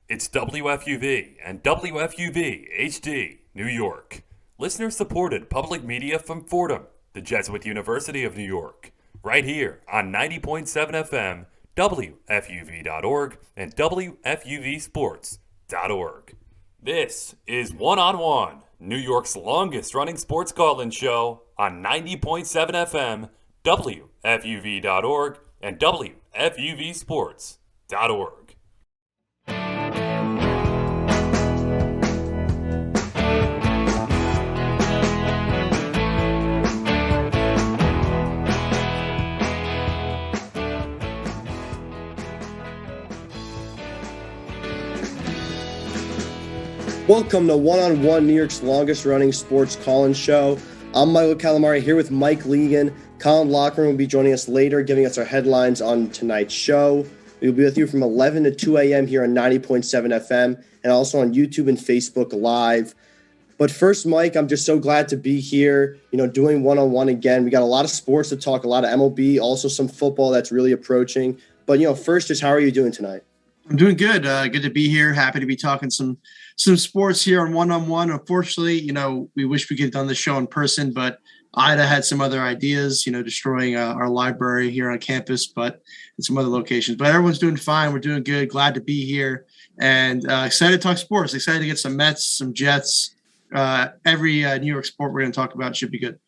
It's WFUV and WFUV HD, New York. Listener supported public media from Fordham, the Jesuit University of New York. Right here on 90.7 FM, WFUV.org, and WFUVSports.org. This is One on One, New York's longest running sports call-in show on 90.7 FM, WFUV.org, and WFUVSports.org. Welcome to One on One, New York's longest running sports call-in show. I'm Michael Calamari here with Mike Leegan. Colin Lockman will be joining us later, giving us our headlines on tonight's show. We'll be with you from 11 to 2 a.m. here on 90.7 FM and also on YouTube and Facebook Live. But first, Mike, I'm just so glad to be here, doing one-on-one again. We got a lot of sports to talk, a lot of MLB, also some football that's really approaching. But, first, just how are you doing tonight? I'm doing good. Good to be here. Happy to be talking some sports here on one-on-one. Unfortunately, we wish we could have done the show in person, but Ida had some other ideas, destroying our library here on campus, but in some other locations. But everyone's doing fine. We're doing good. Glad to be here and excited to talk sports. Excited to get some Mets, some Jets. Every New York sport we're going to talk about should be good.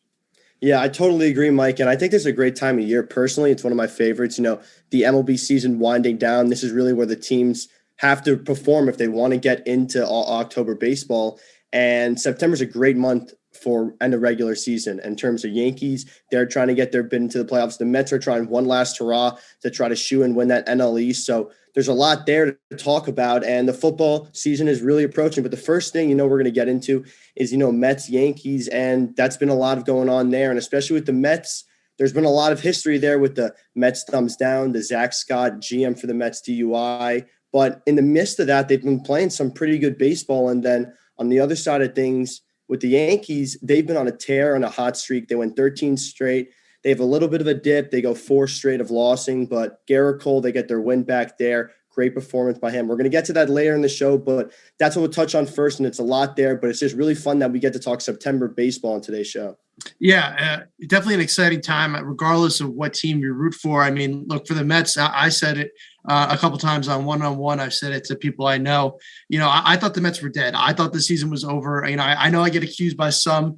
Yeah, I totally agree, Mike. And I think this is a great time of year. Personally, it's one of my favorites. The MLB season winding down. This is really where the teams have to perform if they want to get into October baseball. And September is a great month for end of regular season. In terms of Yankees, they're trying to get their bid into the playoffs. The Mets are trying one last hurrah to try to shoe and win that NL East. So there's a lot there to talk about, and the football season is really approaching. But the first thing, we're going to get into is, Mets, Yankees, and that's been a lot of going on there. And especially with the Mets, there's been a lot of history there with the Mets thumbs down, the Zach Scott GM for the Mets DUI. But in the midst of that, they've been playing some pretty good baseball. And then on the other side of things, with the Yankees, they've been on a tear, on a hot streak. They went 13 straight. They have a little bit of a dip. They go 4 straight of losing, but Garrett Cole, they get their win back there. Great performance by him. We're going to get to that later in the show, but that's what we'll touch on first, and it's a lot there, but it's just really fun that we get to talk September baseball on today's show. Yeah, definitely an exciting time, regardless of what team you root for. I mean, look, for the Mets, I said it a couple times on one-on-one. I've said it to people I know. I thought the Mets were dead. I thought the season was over. I know I get accused by some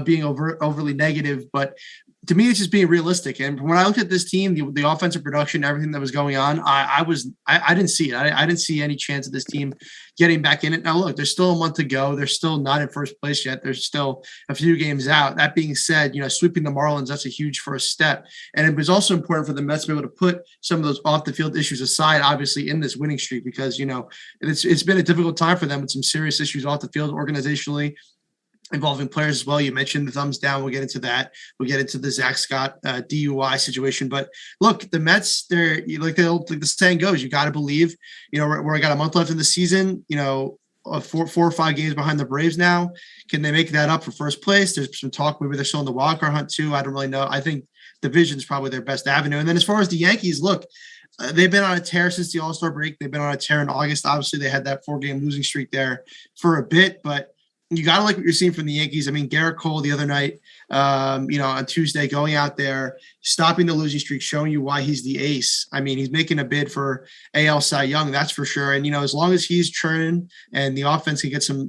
being overly negative, but to me, it's just being realistic. And when I looked at this team, the offensive production, everything that was going on, I didn't see it. I didn't see any chance of this team getting back in it. Now, look, there's still a month to go. They're still not in first place yet. There's still a few games out. That being said, sweeping the Marlins, that's a huge first step. And it was also important for the Mets to be able to put some of those off the field issues aside, obviously, in this winning streak, because, it's been a difficult time for them with some serious issues off the field organizationally, involving players as well. You mentioned the thumbs down. We'll get into that. We'll get into the Zach Scott DUI situation. But look, the Mets, they're like the saying goes, you got to believe, we got a month left in the season, 4 or 5 games behind the Braves now. Can they make that up for first place? There's some talk. Maybe they're still in the wild card hunt too. I don't really know. I think division is probably their best avenue. And then as far as the Yankees, look, they've been on a tear since the All-Star break. They've been on a tear in August. Obviously, they had that 4-game losing streak there for a bit, but you got to like what you're seeing from the Yankees. I mean, Garrett Cole the other night, on Tuesday, going out there, stopping the losing streak, showing you why he's the ace. I mean, he's making a bid for AL Cy Young, that's for sure. And, as long as he's churning and the offense can get some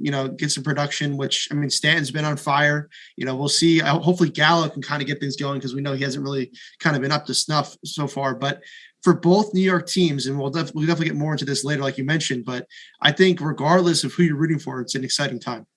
production, which, I mean, Stanton's been on fire. We'll see. Hopefully Gallo can kind of get things going, because we know he hasn't really kind of been up to snuff so far. But for both New York teams, and we'll definitely get more into this later, like you mentioned, but I think regardless of who you're rooting for, it's an exciting time.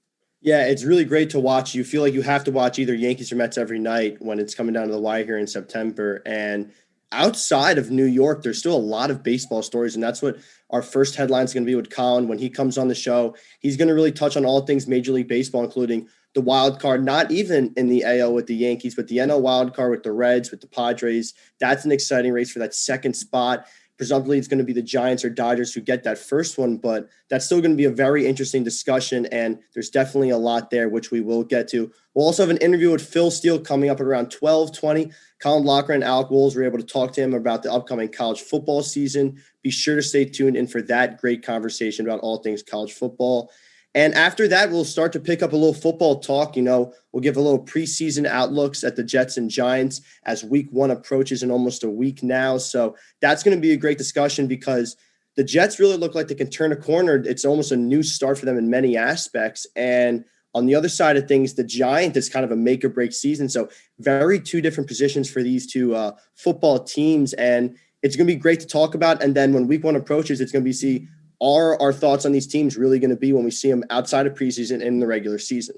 Yeah, it's really great to watch. You feel like you have to watch either Yankees or Mets every night when it's coming down to the wire here in September. And outside of New York, there's still a lot of baseball stories, and that's what our first headline is going to be with Colin. When he comes on the show, he's going to really touch on all things Major League Baseball, including the wild card, not even in the AL with the Yankees, but the NL wild card with the Reds, with the Padres. That's an exciting race for that second spot. Presumptively, it's going to be the Giants or Dodgers who get that first one, but that's still going to be a very interesting discussion, and there's definitely a lot there, which we will get to. We'll also have an interview with Phil Steele coming up at around 12:20. Colin Locker and Alec Wolves were able to talk to him about the upcoming college football season. Be sure to stay tuned in for that great conversation about all things college football. And after that, we'll start to pick up a little football talk. We'll give a little preseason outlooks at the Jets and Giants as week 1 approaches in almost a week now. So that's going to be a great discussion because the Jets really look like they can turn a corner. It's almost a new start for them in many aspects. And on the other side of things, the Giants is kind of a make or break season. So very two different positions for these two football teams. And it's going to be great to talk about. And then when week 1 approaches, it's going to be are our thoughts on these teams really going to be when we see them outside of preseason and in the regular season?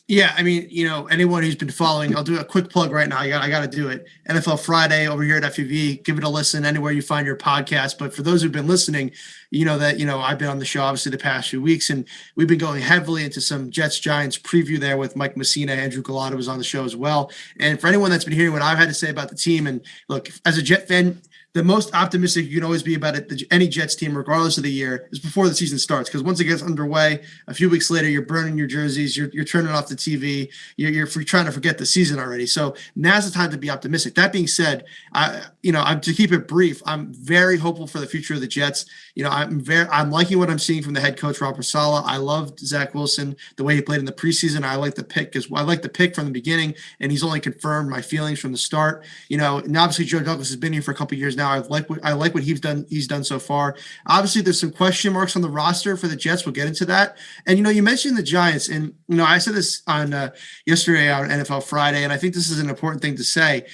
Yeah, I mean, anyone who's been following, I'll do a quick plug right now. I got to do it. NFL Friday over here at FUV. Give it a listen anywhere you find your podcast. But for those who've been listening, I've been on the show obviously the past few weeks, and we've been going heavily into some Jets Giants preview there with Mike Messina. Andrew Galata was on the show as well. And for anyone that's been hearing what I've had to say about the team, and look, as a Jet fan, the most optimistic you can always be about any Jets team, regardless of the year, is before the season starts. Because once it gets underway, a few weeks later, you're burning your jerseys, you're turning off the TV, you're trying to forget the season already. So now's the time to be optimistic. That being said, to keep it brief, I'm very hopeful for the future of the Jets. I'm liking what I'm seeing from the head coach Robert Saleh. I loved Zach Wilson, the way he played in the preseason. I like the pick from the beginning, and he's only confirmed my feelings from the start. And obviously Joe Douglas has been here for a couple of years now. I like what he's done so far. Obviously, there's some question marks on the roster for the Jets. We'll get into that. And you mentioned the Giants, and I said this on yesterday on NFL Friday, and I think this is an important thing to say.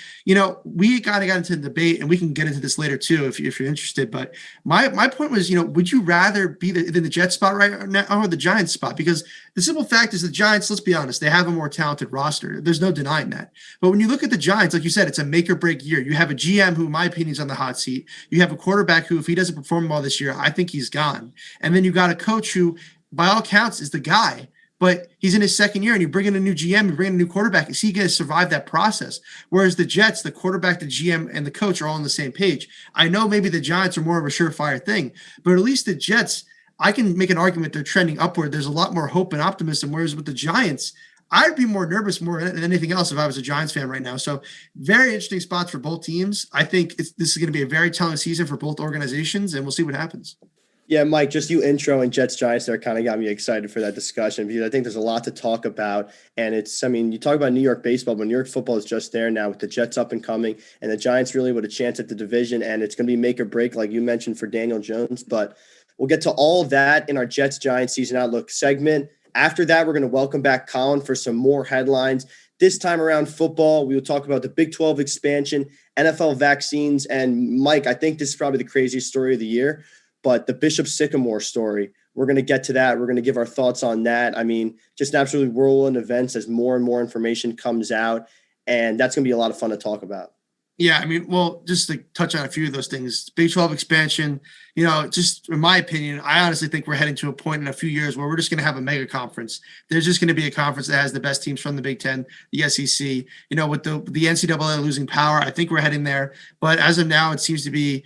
We kind of got into the debate, and we can get into this later too if you're interested. But my point was, would you rather be in the Jets spot right now or the Giants spot? Because the simple fact is the Giants, let's be honest, they have a more talented roster. There's no denying that. But when you look at the Giants, like you said, it's a make or break year. You have a GM who, in my opinion, is on the hot seat. You have a quarterback who, if he doesn't perform well this year, I think he's gone. And then you got a coach who, by all accounts, is the guy. But he's in his second year, and you bring in a new GM, you bring in a new quarterback. Is he going to survive that process? Whereas the Jets, the quarterback, the GM, and the coach are all on the same page. I know maybe the Giants are more of a surefire thing, but at least the Jets, I can make an argument they're trending upward. There's a lot more hope and optimism, whereas with the Giants, I'd be more nervous more than anything else if I was a Giants fan right now. So very interesting spots for both teams. I think this is going to be a very telling season for both organizations, and we'll see what happens. Yeah, Mike, just you intro and Jets Giants there kind of got me excited for that discussion because I think there's a lot to talk about. And you talk about New York baseball, but New York football is just there now with the Jets up and coming and the Giants really with a chance at the division. And it's going to be make or break, like you mentioned, for Daniel Jones. But we'll get to all of that in our Jets Giants season outlook segment. After that, we're going to welcome back Colin for some more headlines. This time around football, we will talk about the Big 12 expansion, NFL vaccines, and Mike, I think this is probably the craziest story of the year. But the Bishop Sycamore story, we're going to get to that. We're going to give our thoughts on that. I mean, just an absolutely whirlwind events as more and more information comes out. And that's going to be a lot of fun to talk about. Yeah, I mean, well, just to touch on a few of those things, Big 12 expansion, just in my opinion, I honestly think we're heading to a point in a few years where we're just going to have a mega conference. There's just going to be a conference that has the best teams from the Big 10, the SEC. With the NCAA losing power, I think we're heading there. But as of now, it seems to be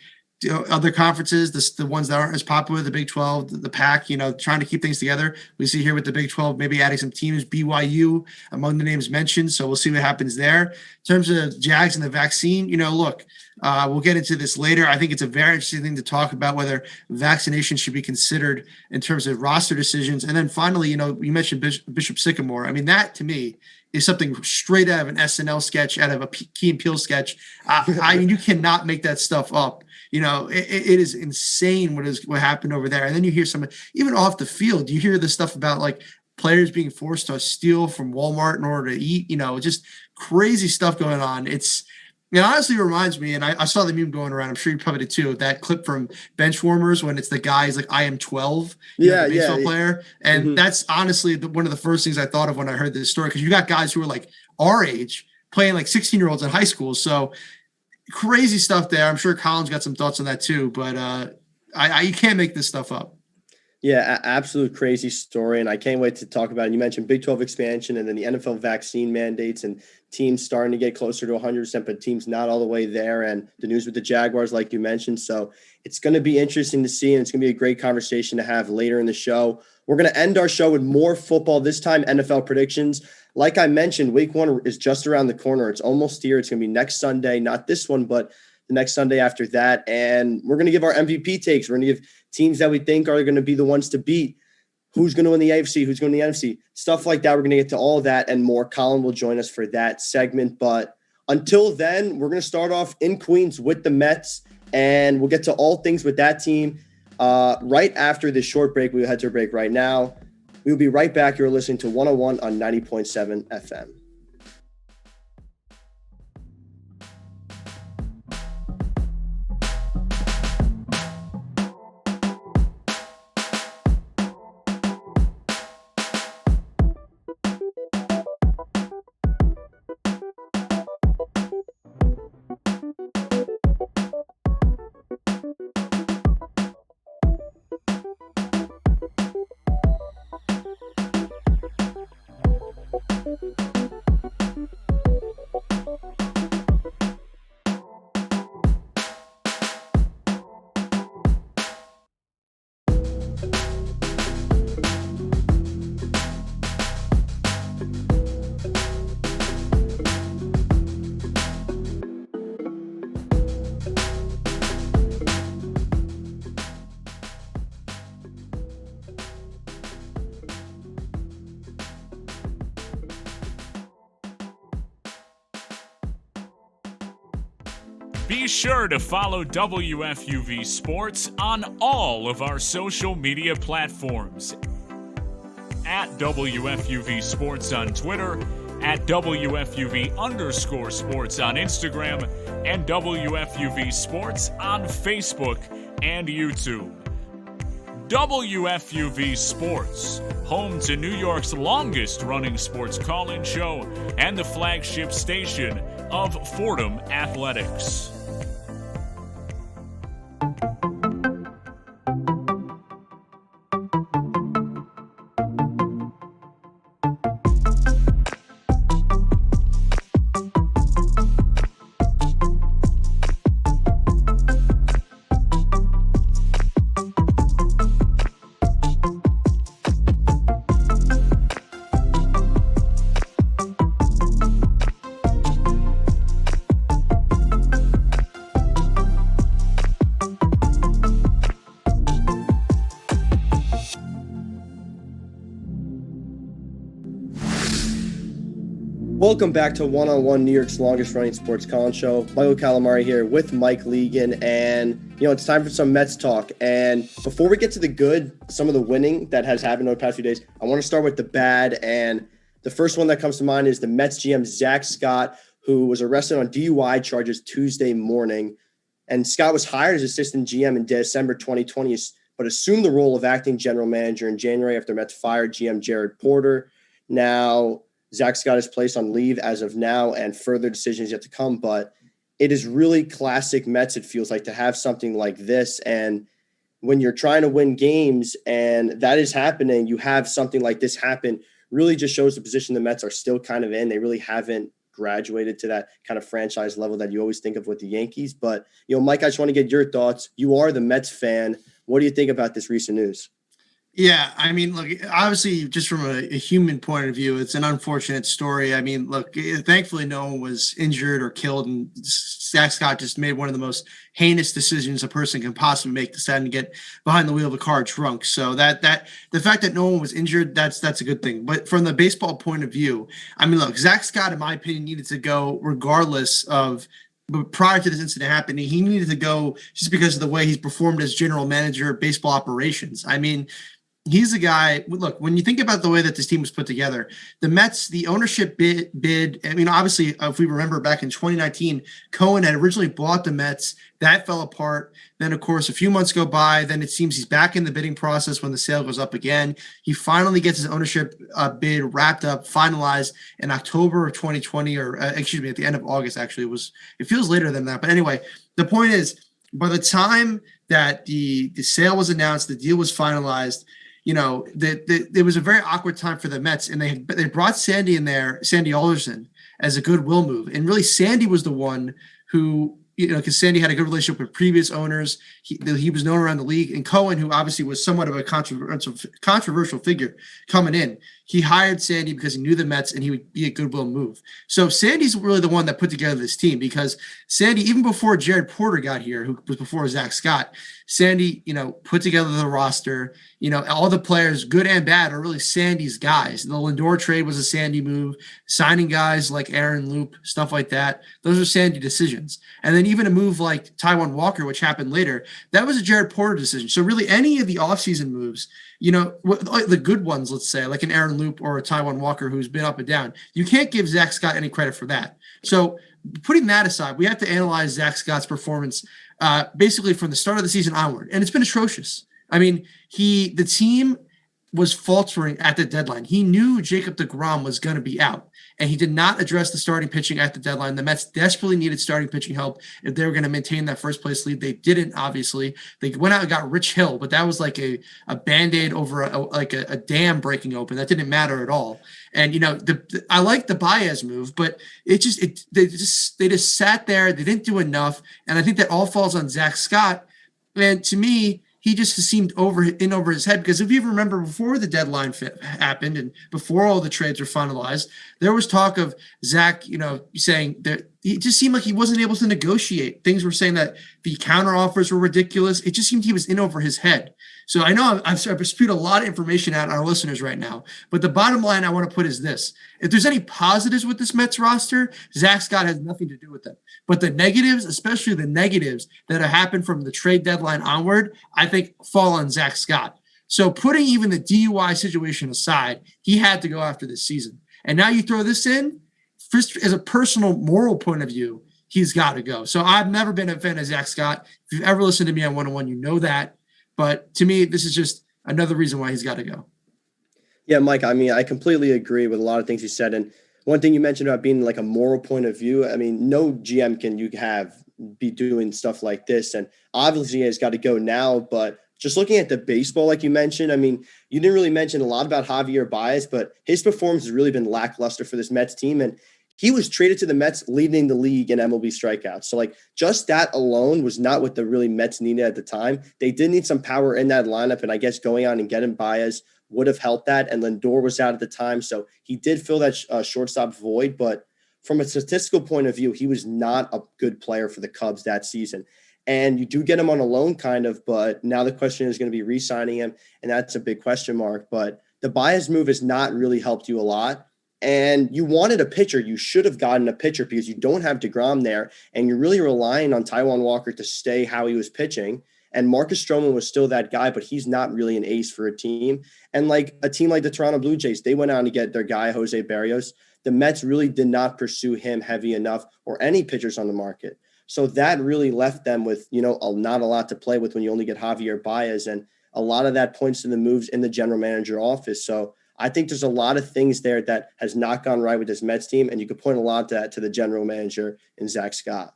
other conferences, the ones that aren't as popular, the Big 12, the Pac, trying to keep things together. We see here with the Big 12, maybe adding some teams, BYU among the names mentioned. So we'll see what happens there. In terms of Jags and the vaccine, look, we'll get into this later. I think it's a very interesting thing to talk about whether vaccination should be considered in terms of roster decisions. And then finally, you mentioned Bishop Sycamore. I mean, that to me is something straight out of an SNL sketch, out of a Key and Peele sketch. I mean, you cannot make that stuff up. It is insane what happened over there. And then you hear even off the field, you hear the stuff about like players being forced to steal from Walmart in order to eat, just crazy stuff going on. It honestly reminds me, and I saw the meme going around, I'm sure you probably did too, that clip from Benchwarmers when it's the guy's like, I am 12, the baseball player. And that's honestly one of the first things I thought of when I heard this story, because you got guys who are like our age playing like 16-year-olds in high school. So crazy stuff there. I'm sure Colin's got some thoughts on that too, but you can't make this stuff up. Yeah, absolute crazy story. And I can't wait to talk about it. You mentioned Big 12 expansion and then the NFL vaccine mandates and teams starting to get closer to 100%, but teams not all the way there. And the news with the Jaguars, like you mentioned. So it's going to be interesting to see. And it's going to be a great conversation to have later in the show. We're going to end our show with more football, this time NFL predictions. Like I mentioned, week 1 is just around the corner. It's almost here. It's going to be next Sunday, not this one, but the next Sunday after that. And we're going to give our MVP takes. We're going to give teams that we think are going to be the ones to beat. Who's going to win the AFC? Who's going to win the NFC? Stuff like that. We're going to get to all of that and more. Colin will join us for that segment. But until then, we're going to start off in Queens with the Mets. And we'll get to all things with that team right after this short break. We'll head to a break right now. We'll be right back. You're listening to 101 on 90.7 FM. Be sure to follow WFUV Sports on all of our social media platforms. At WFUV Sports on Twitter, at WFUV_sports on Instagram, and WFUV Sports on Facebook and YouTube. WFUV Sports, home to New York's longest-running sports call-in show and the flagship station of Fordham Athletics. Welcome back to One-on-One, New York's longest-running sports call-in show. Michael Calamari here with Mike Leegan, and it's time for some Mets talk. And before we get to the good, some of the winning that has happened over the past few days, I want to start with the bad. And the first one that comes to mind is the Mets GM Zach Scott, who was arrested on DUI charges Tuesday morning. And Scott was hired as assistant GM in December 2020, but assumed the role of acting general manager in January after Mets fired GM Jared Porter. Now, Zach Scott is placed on leave as of now, and further decisions yet to come. But it is really classic Mets, it feels like, to have something like this. And when you're trying to win games and that is happening, you have something like this happen, really just shows the position the Mets are still kind of in. They really haven't graduated to that kind of franchise level that you always think of with the Yankees. But, Mike, I just want to get your thoughts. You are the Mets fan. What do you think about this recent news? Yeah, I mean, look, obviously, just from a human point of view, it's an unfortunate story. I mean, look, thankfully, no one was injured or killed, and Zach Scott just made one of the most heinous decisions a person can possibly make, deciding to get behind the wheel of a car drunk. So that the fact that no one was injured, that's a good thing. But from the baseball point of view, I mean, look, Zach Scott, in my opinion, needed to go regardless of. But prior to this incident happening, he needed to go just because of the way he's performed as general manager of baseball operations. I mean, he's a guy. Look, when you think about the way that this team was put together, the Mets, the ownership bid. I mean, obviously, if we remember back in 2019, Cohen had originally bought the Mets. That fell apart. Then, of course, a few months go by. Then it seems he's back in the bidding process when the sale goes up again. He finally gets his ownership bid wrapped up, finalized in October of 2020, or excuse me, at the end of August. Actually, it feels later than that. But anyway, the point is, by the time that the sale was announced, the deal was finalized, there was a very awkward time for the Mets, and they brought Sandy in there, Sandy Alderson, as a goodwill move. And really, Sandy was the one who, because Sandy had a good relationship with previous owners. He was known around the league. And Cohen, who obviously was somewhat of a controversial figure coming in, he hired Sandy because he knew the Mets and he would be a goodwill move. So Sandy's really the one that put together this team, because Sandy, even before Jared Porter got here, who was before Zach Scott, Sandy, put together the roster. All the players, good and bad, are really Sandy's guys. The Lindor trade was a Sandy move. Signing guys like Aaron Loop, stuff like that, those are Sandy decisions. And then even a move like Taijuan Walker, which happened later, that was a Jared Porter decision. So really, any of the offseason moves, the good ones, let's say, like an Aaron Loop or a Taijuan Walker who's been up and down, you can't give Zach Scott any credit for that. So putting that aside, we have to analyze Zach Scott's performance basically from the start of the season onward, and it's been atrocious. I mean, the team was faltering at the deadline. He knew Jacob deGrom was going to be out, and he did not address the starting pitching at the deadline. The Mets desperately needed starting pitching help if they were going to maintain that first place lead. They didn't, obviously. They went out and got Rich Hill, but that was like a Band-Aid over a dam breaking open. That didn't matter at all. And, I like the Baez move, but they just sat there. They didn't do enough. And I think that all falls on Zach Scott. And to me, he just seemed over his head, because if you remember, before the deadline happened and before all the trades were finalized, there was talk of Zach, saying that it just seemed like he wasn't able to negotiate. Things were saying that the counter offers were ridiculous. It just seemed he was in over his head. So I know I've spewed a lot of information at our listeners right now, but the bottom line I want to put is this. If there's any positives with this Mets roster, Zach Scott has nothing to do with them. But the negatives, especially the negatives that have happened from the trade deadline onward, I think fall on Zach Scott. So putting even the DUI situation aside, he had to go after this season. And now you throw this in, first, as a personal moral point of view, he's got to go. So I've never been a fan of Zach Scott. If you've ever listened to me on 101, you know that. But to me, this is just another reason why he's got to go. Yeah, Mike, I mean, I completely agree with a lot of things you said. And one thing you mentioned about being like a moral point of view, I mean, no GM can be doing stuff like this. And obviously he's got to go now, but just looking at the baseball, like you mentioned, I mean, you didn't really mention a lot about Javier Baez, but his performance has really been lackluster for this Mets team. And he was traded to the Mets leading the league in MLB strikeouts. So like just that alone was not what the really Mets needed at the time. They did need some power in that lineup. And I guess going on and getting Baez would have helped that. And Lindor was out at the time. So he did fill that shortstop void. But from a statistical point of view, he was not a good player for the Cubs that season. And you do get him on a loan kind of, but now the question is going to be re-signing him. And that's a big question mark. But the Baez move has not really helped you a lot. And you wanted a pitcher. You should have gotten a pitcher because you don't have deGrom there. And you're really relying on Taijuan Walker to stay how he was pitching. And Marcus Stroman was still that guy, but he's not really an ace for a team. And like a team like the Toronto Blue Jays, they went out to get their guy, Jose Barrios. The Mets really did not pursue him heavy enough or any pitchers on the market. So that really left them with, not a lot to play with when you only get Javier Baez. And a lot of that points to the moves in the general manager office. So I think there's a lot of things there that has not gone right with this Mets team. And you could point a lot to that to the general manager in Zach Scott.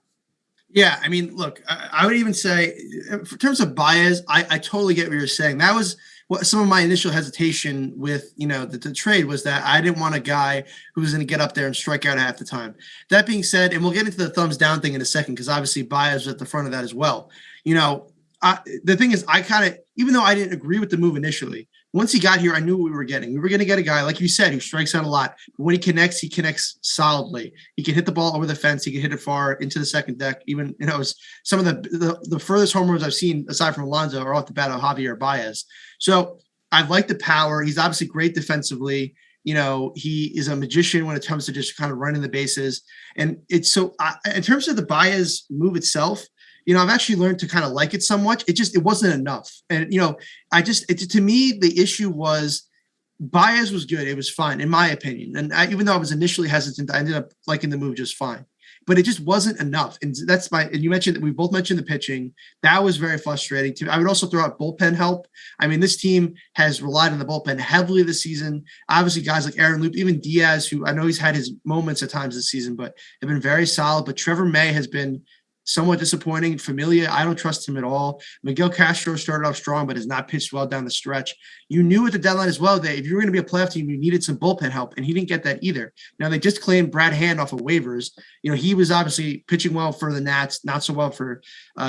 Yeah, I mean, look, I would even say in terms of Baez, I totally get what you're saying. That was what some of my initial hesitation with, the trade was that I didn't want a guy who was going to get up there and strike out half the time. That being said, and we'll get into the thumbs down thing in a second, because obviously Baez was at the front of that as well. The thing is, even though I didn't agree with the move initially, once he got here, I knew what we were getting. We were going to get a guy, like you said, who strikes out a lot. But when he connects solidly. He can hit the ball over the fence. He can hit it far into the second deck. Even, some of the furthest home runs I've seen, aside from Alonso, are off the bat of Javier Baez. So I like the power. He's obviously great defensively. He is a magician when it comes to just kind of running the bases. And it's so in terms of the Baez move itself, I've actually learned to kind of like it somewhat. It wasn't enough. And, to me, the issue was Baez was good. It was fine, in my opinion. And even though I was initially hesitant, I ended up liking the move just fine. But it just wasn't enough. And and you mentioned that we both mentioned the pitching. That was very frustrating to me. I would also throw out bullpen help. I mean, this team has relied on the bullpen heavily this season. Obviously, guys like Aaron Loop, even Diaz, who I know he's had his moments at times this season, but have been very solid. But Trevor May has been somewhat disappointing. Familia, I don't trust him at all. Miguel Castro started off strong, but has not pitched well down the stretch. You knew at the deadline as well that if you were going to be a playoff team, you needed some bullpen help, and he didn't get that either. Now, they just claimed Brad Hand off of waivers. He was obviously pitching well for the Nats, not so well for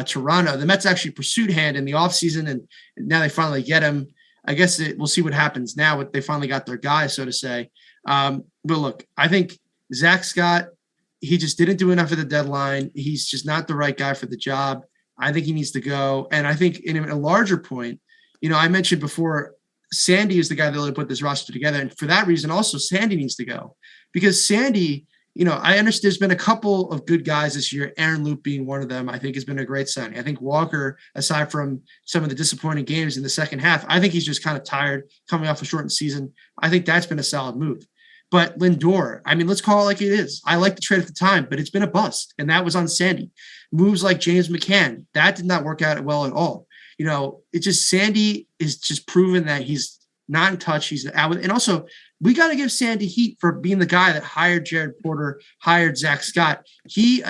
Toronto. The Mets actually pursued Hand in the offseason, and now they finally get him. I guess we'll see what happens now. They finally got their guy, so to say. But look, I think Zach Scott, he just didn't do enough at the deadline. He's just not the right guy for the job. I think he needs to go. And I think in a larger point, I mentioned before, Sandy is the guy that really put this roster together. And for that reason, also Sandy needs to go, because Sandy, I understand there's been a couple of good guys this year, Aaron Loop being one of them, I think has been a great signing. I think Walker, aside from some of the disappointing games in the second half, I think he's just kind of tired coming off a shortened season. I think that's been a solid move. But Lindor, let's call it like it is. I like the trade at the time, but it's been a bust, and that was on Sandy. Moves like James McCann, that did not work out well at all. It's just Sandy is just proven that he's not in touch. He's out. And also, we got to give Sandy heat for being the guy that hired Jared Porter, hired Zach Scott. He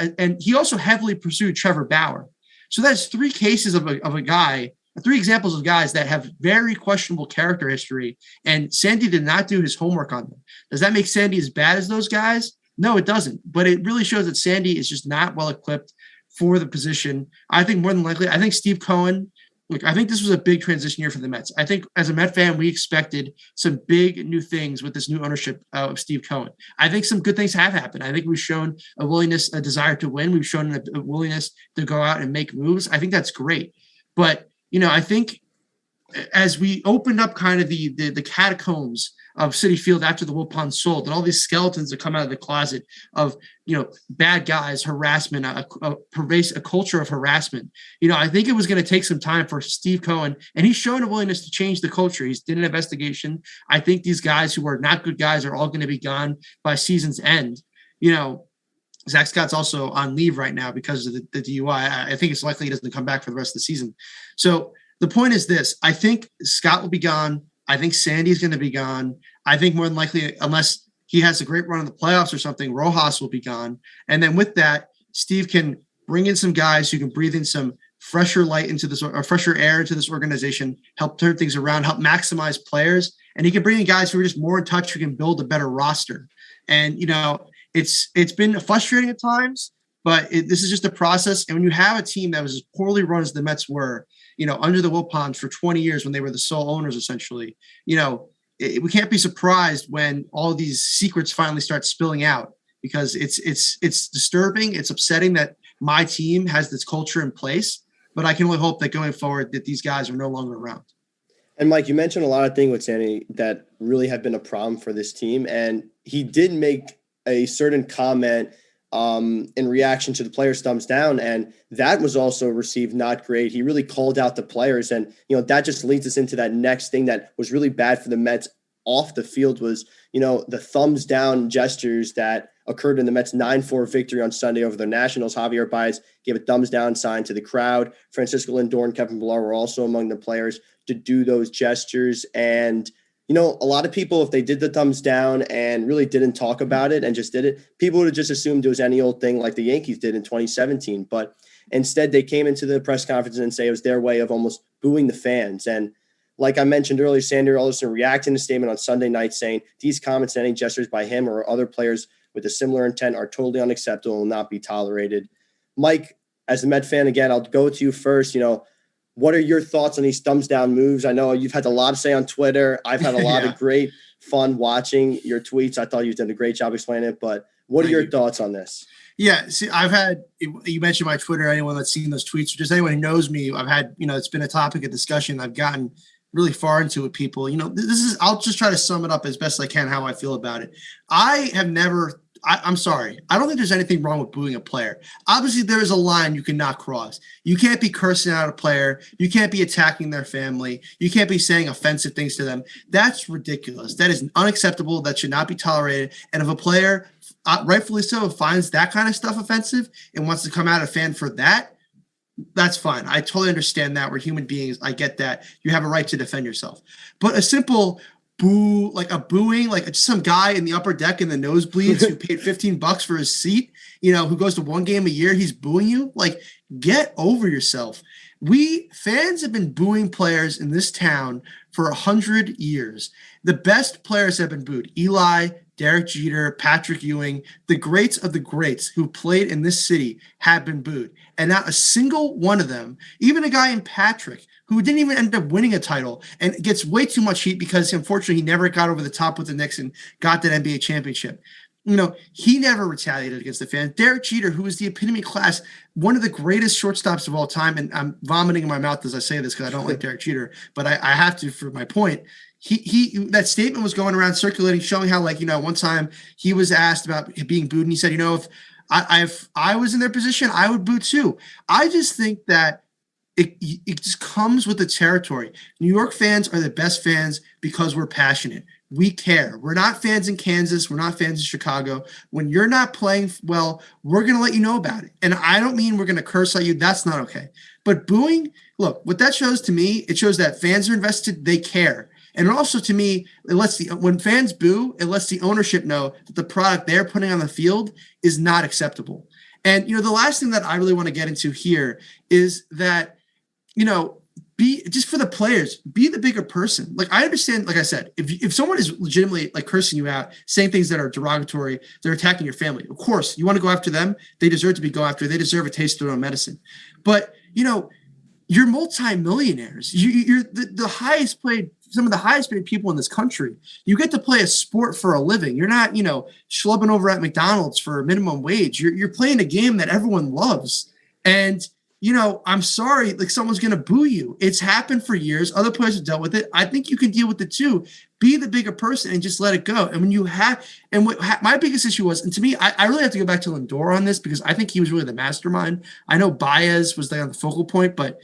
also heavily pursued Trevor Bauer. So that's three cases of a guy. Three examples of guys that have very questionable character history, and Sandy did not do his homework on them. Does that make Sandy as bad as those guys? No, it doesn't. But it really shows that Sandy is just not well equipped for the position. I think more than likely, Steve Cohen, I think this was a big transition year for the Mets. I think as a Met fan, we expected some big new things with this new ownership of Steve Cohen. I think some good things have happened. I think we've shown a desire to win. We've shown a willingness to go out and make moves. I think that's great. But I think as we opened up kind of the catacombs of Citi Field after the Wilpon sold, and all these skeletons that come out of the closet of, bad guys, harassment, a culture of harassment. I think it was going to take some time for Steve Cohen, and he's shown a willingness to change the culture. He's did an investigation. I think these guys who are not good guys are all going to be gone by season's end. Zach Scott's also on leave right now because of the DUI. I think it's likely he doesn't come back for the rest of the season. So the point is this. I think Scott will be gone. I think Sandy's going to be gone. I think more than likely, unless he has a great run in the playoffs or something, Rojas will be gone. And then with that, Steve can bring in some guys who can breathe in some fresher light into this, or fresher air into this organization, help turn things around, help maximize players. And he can bring in guys who are just more in touch, who can build a better roster. And, it's been frustrating at times, but this is just a process. And when you have a team that was as poorly run as the Mets were, under the Wilpons for 20 years when they were the sole owners, essentially, we can't be surprised when all these secrets finally start spilling out, because it's disturbing. It's upsetting that my team has this culture in place, but I can only hope that going forward that these guys are no longer around. And Mike, you mentioned a lot of things with Sandy that really have been a problem for this team. And he did make a certain comment in reaction to the players' thumbs down, and that was also received not great. He really called out the players, and that just leads us into that next thing that was really bad for the Mets off the field was the thumbs down gestures that occurred in the Mets 9-4 victory on Sunday over the Nationals. Javier Baez gave a thumbs down sign to the crowd. Francisco Lindor and Kevin Pillar were also among the players to do those gestures, and a lot of people, if they did the thumbs down and really didn't talk about it and just did it, people would have just assumed it was any old thing like the Yankees did in 2017. But instead, they came into the press conference and say it was their way of almost booing the fans. And like I mentioned earlier, Sandy Alderson reacted in a statement on Sunday night saying these comments and any gestures by him or other players with a similar intent are totally unacceptable and will not be tolerated. Mike, as a Met fan, again, I'll go to you first. What are your thoughts on these thumbs down moves? I know you've had a lot to say on Twitter. I've had a lot of great fun watching your tweets. I thought you've done a great job explaining it, but what are your thoughts on this? Yeah, see, you mentioned my Twitter, anyone that's seen those tweets, or just anyone who knows me, I've had, it's been a topic of discussion. I've gotten really far into with people. I'll just try to sum it up as best I can how I feel about it. I'm sorry. I don't think there's anything wrong with booing a player. Obviously, there is a line you cannot cross. You can't be cursing out a player. You can't be attacking their family. You can't be saying offensive things to them. That's ridiculous. That is unacceptable. That should not be tolerated. And if a player, rightfully so, finds that kind of stuff offensive and wants to come at a fan for that, that's fine. I totally understand that. We're human beings. I get that. You have a right to defend yourself. But a simple booing, like just some guy in the upper deck in the nosebleeds who paid $15 for his seat, who goes to one game a year, he's booing you. Like, get over yourself. We fans have been booing players in this town for 100 years. The best players have been booed. Eli, Derek Jeter, Patrick Ewing, the greats of the greats who played in this city have been booed. And not a single one of them, even a guy in Patrick, who didn't even end up winning a title and gets way too much heat because unfortunately he never got over the top with the Knicks and got that NBA championship. He never retaliated against the fans. Derek Jeter, who is the epitome class, one of the greatest shortstops of all time, and I'm vomiting in my mouth as I say this because I don't like Derek Jeter, but I have to for my point. He that statement was going around circulating, showing how, one time he was asked about being booed, and he said, if I was in their position, I would boo too. I just think that it just comes with the territory. New York fans are the best fans because we're passionate. We care. We're not fans in Kansas. We're not fans in Chicago. When you're not playing well, we're going to let you know about it. And I don't mean we're going to curse at you. That's not okay. But booing, look, what that shows to me, it shows that fans are invested. They care. And also to me, when fans boo, it lets the ownership know that the product they're putting on the field is not acceptable. And, the last thing that I really want to get into here is that, be just for the players, be the bigger person. Like, I understand, like I said, if someone is legitimately cursing you out, saying things that are derogatory, they're attacking your family. Of course, you want to go after them. They deserve to be go after. They deserve a taste of their own medicine. But, you're multimillionaires. You're the highest paid, some of the highest paid people in this country. You get to play a sport for a living. You're not, schlubbing over at McDonald's for minimum wage. You're playing a game that everyone loves. And, I'm sorry, someone's going to boo you. It's happened for years. Other players have dealt with it. I think you can deal with it too. Be the bigger person and just let it go. And when you have, my biggest issue was, and to me, I really have to go back to Lindor on this because I think he was really the mastermind. I know Baez was on the focal point, but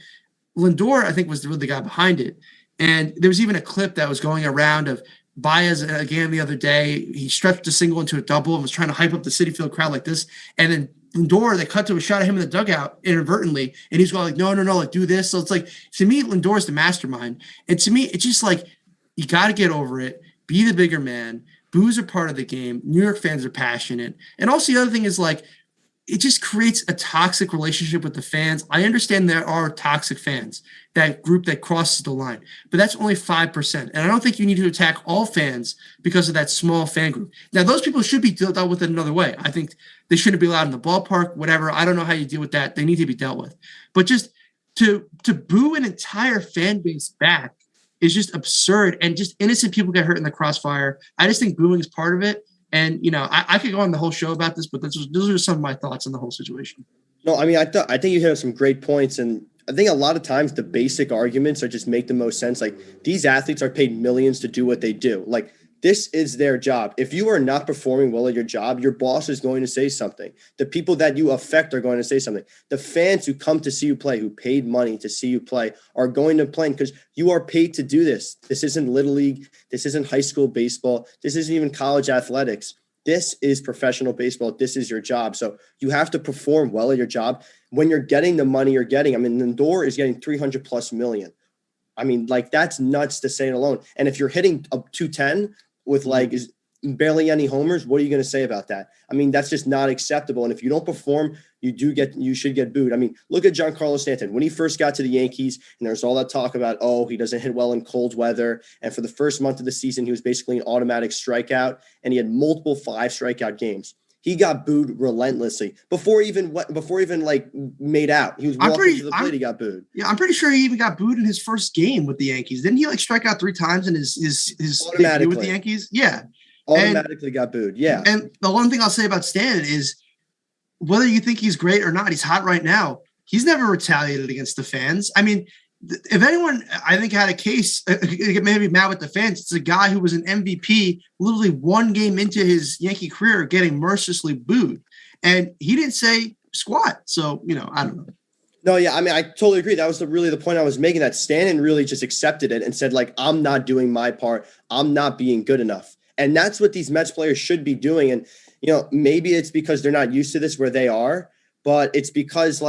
Lindor, I think, was really the guy behind it. And there was even a clip that was going around of Baez again the other day. He stretched a single into a double and was trying to hype up the Citi Field crowd like this. And then Lindor, they cut to a shot of him in the dugout inadvertently, and he's going no, do this. So it's to me, Lindor's the mastermind. And to me, it's just you got to get over it. Be the bigger man. Boos are part of the game. New York fans are passionate. And also the other thing is it just creates a toxic relationship with the fans. I understand there are toxic fans, that group that crosses the line, but that's only 5%. And I don't think you need to attack all fans because of that small fan group. Now, those people should be dealt with in another way. I think they shouldn't be allowed in the ballpark, whatever. I don't know how you deal with that. They need to be dealt with. But just to boo an entire fan base back is just absurd. And just innocent people get hurt in the crossfire. I just think booing is part of it. And, I could go on the whole show about this, but those are some of my thoughts on the whole situation. No, I mean, I think you hit on some great points. And I think a lot of times the basic arguments are just make the most sense. These athletes are paid millions to do what they do. This is their job. If you are not performing well at your job, your boss is going to say something. The people that you affect are going to say something. The fans who come to see you play, who paid money to see you play, are going to play because you are paid to do this. This isn't Little League. This isn't high school baseball. This isn't even college athletics. This is professional baseball. This is your job. So you have to perform well at your job. When you're getting the money you're getting, Lindor is getting 300 plus million. That's nuts to say it alone. And if you're hitting up 210 with barely any homers, what are you going to say about that? That's just not acceptable. And if you don't perform, you should get booed. Look at Giancarlo Stanton. When he first got to the Yankees, and there's all that talk about, he doesn't hit well in cold weather. And for the first month of the season, he was basically an automatic strikeout, and he had multiple 5 strikeout games. He got booed relentlessly before even made out. He was walking to the plate. He got booed. Yeah, I'm pretty sure he even got booed in his first game with the Yankees. Didn't he strike out 3 times in his debut with the Yankees? Yeah, automatically got booed. Yeah. And the one thing I'll say about Stan is whether you think he's great or not, he's hot right now. He's never retaliated against the fans. If anyone, I think, had a case, maybe mad with the fans, it's a guy who was an MVP literally 1 game into his Yankee career getting mercilessly booed. And he didn't say squat. So, I don't know. No, yeah. I totally agree. That was really the point I was making, that Stanton really just accepted it and said, I'm not doing my part. I'm not being good enough. And that's what these Mets players should be doing. And, maybe it's because they're not used to this where they are, but it's because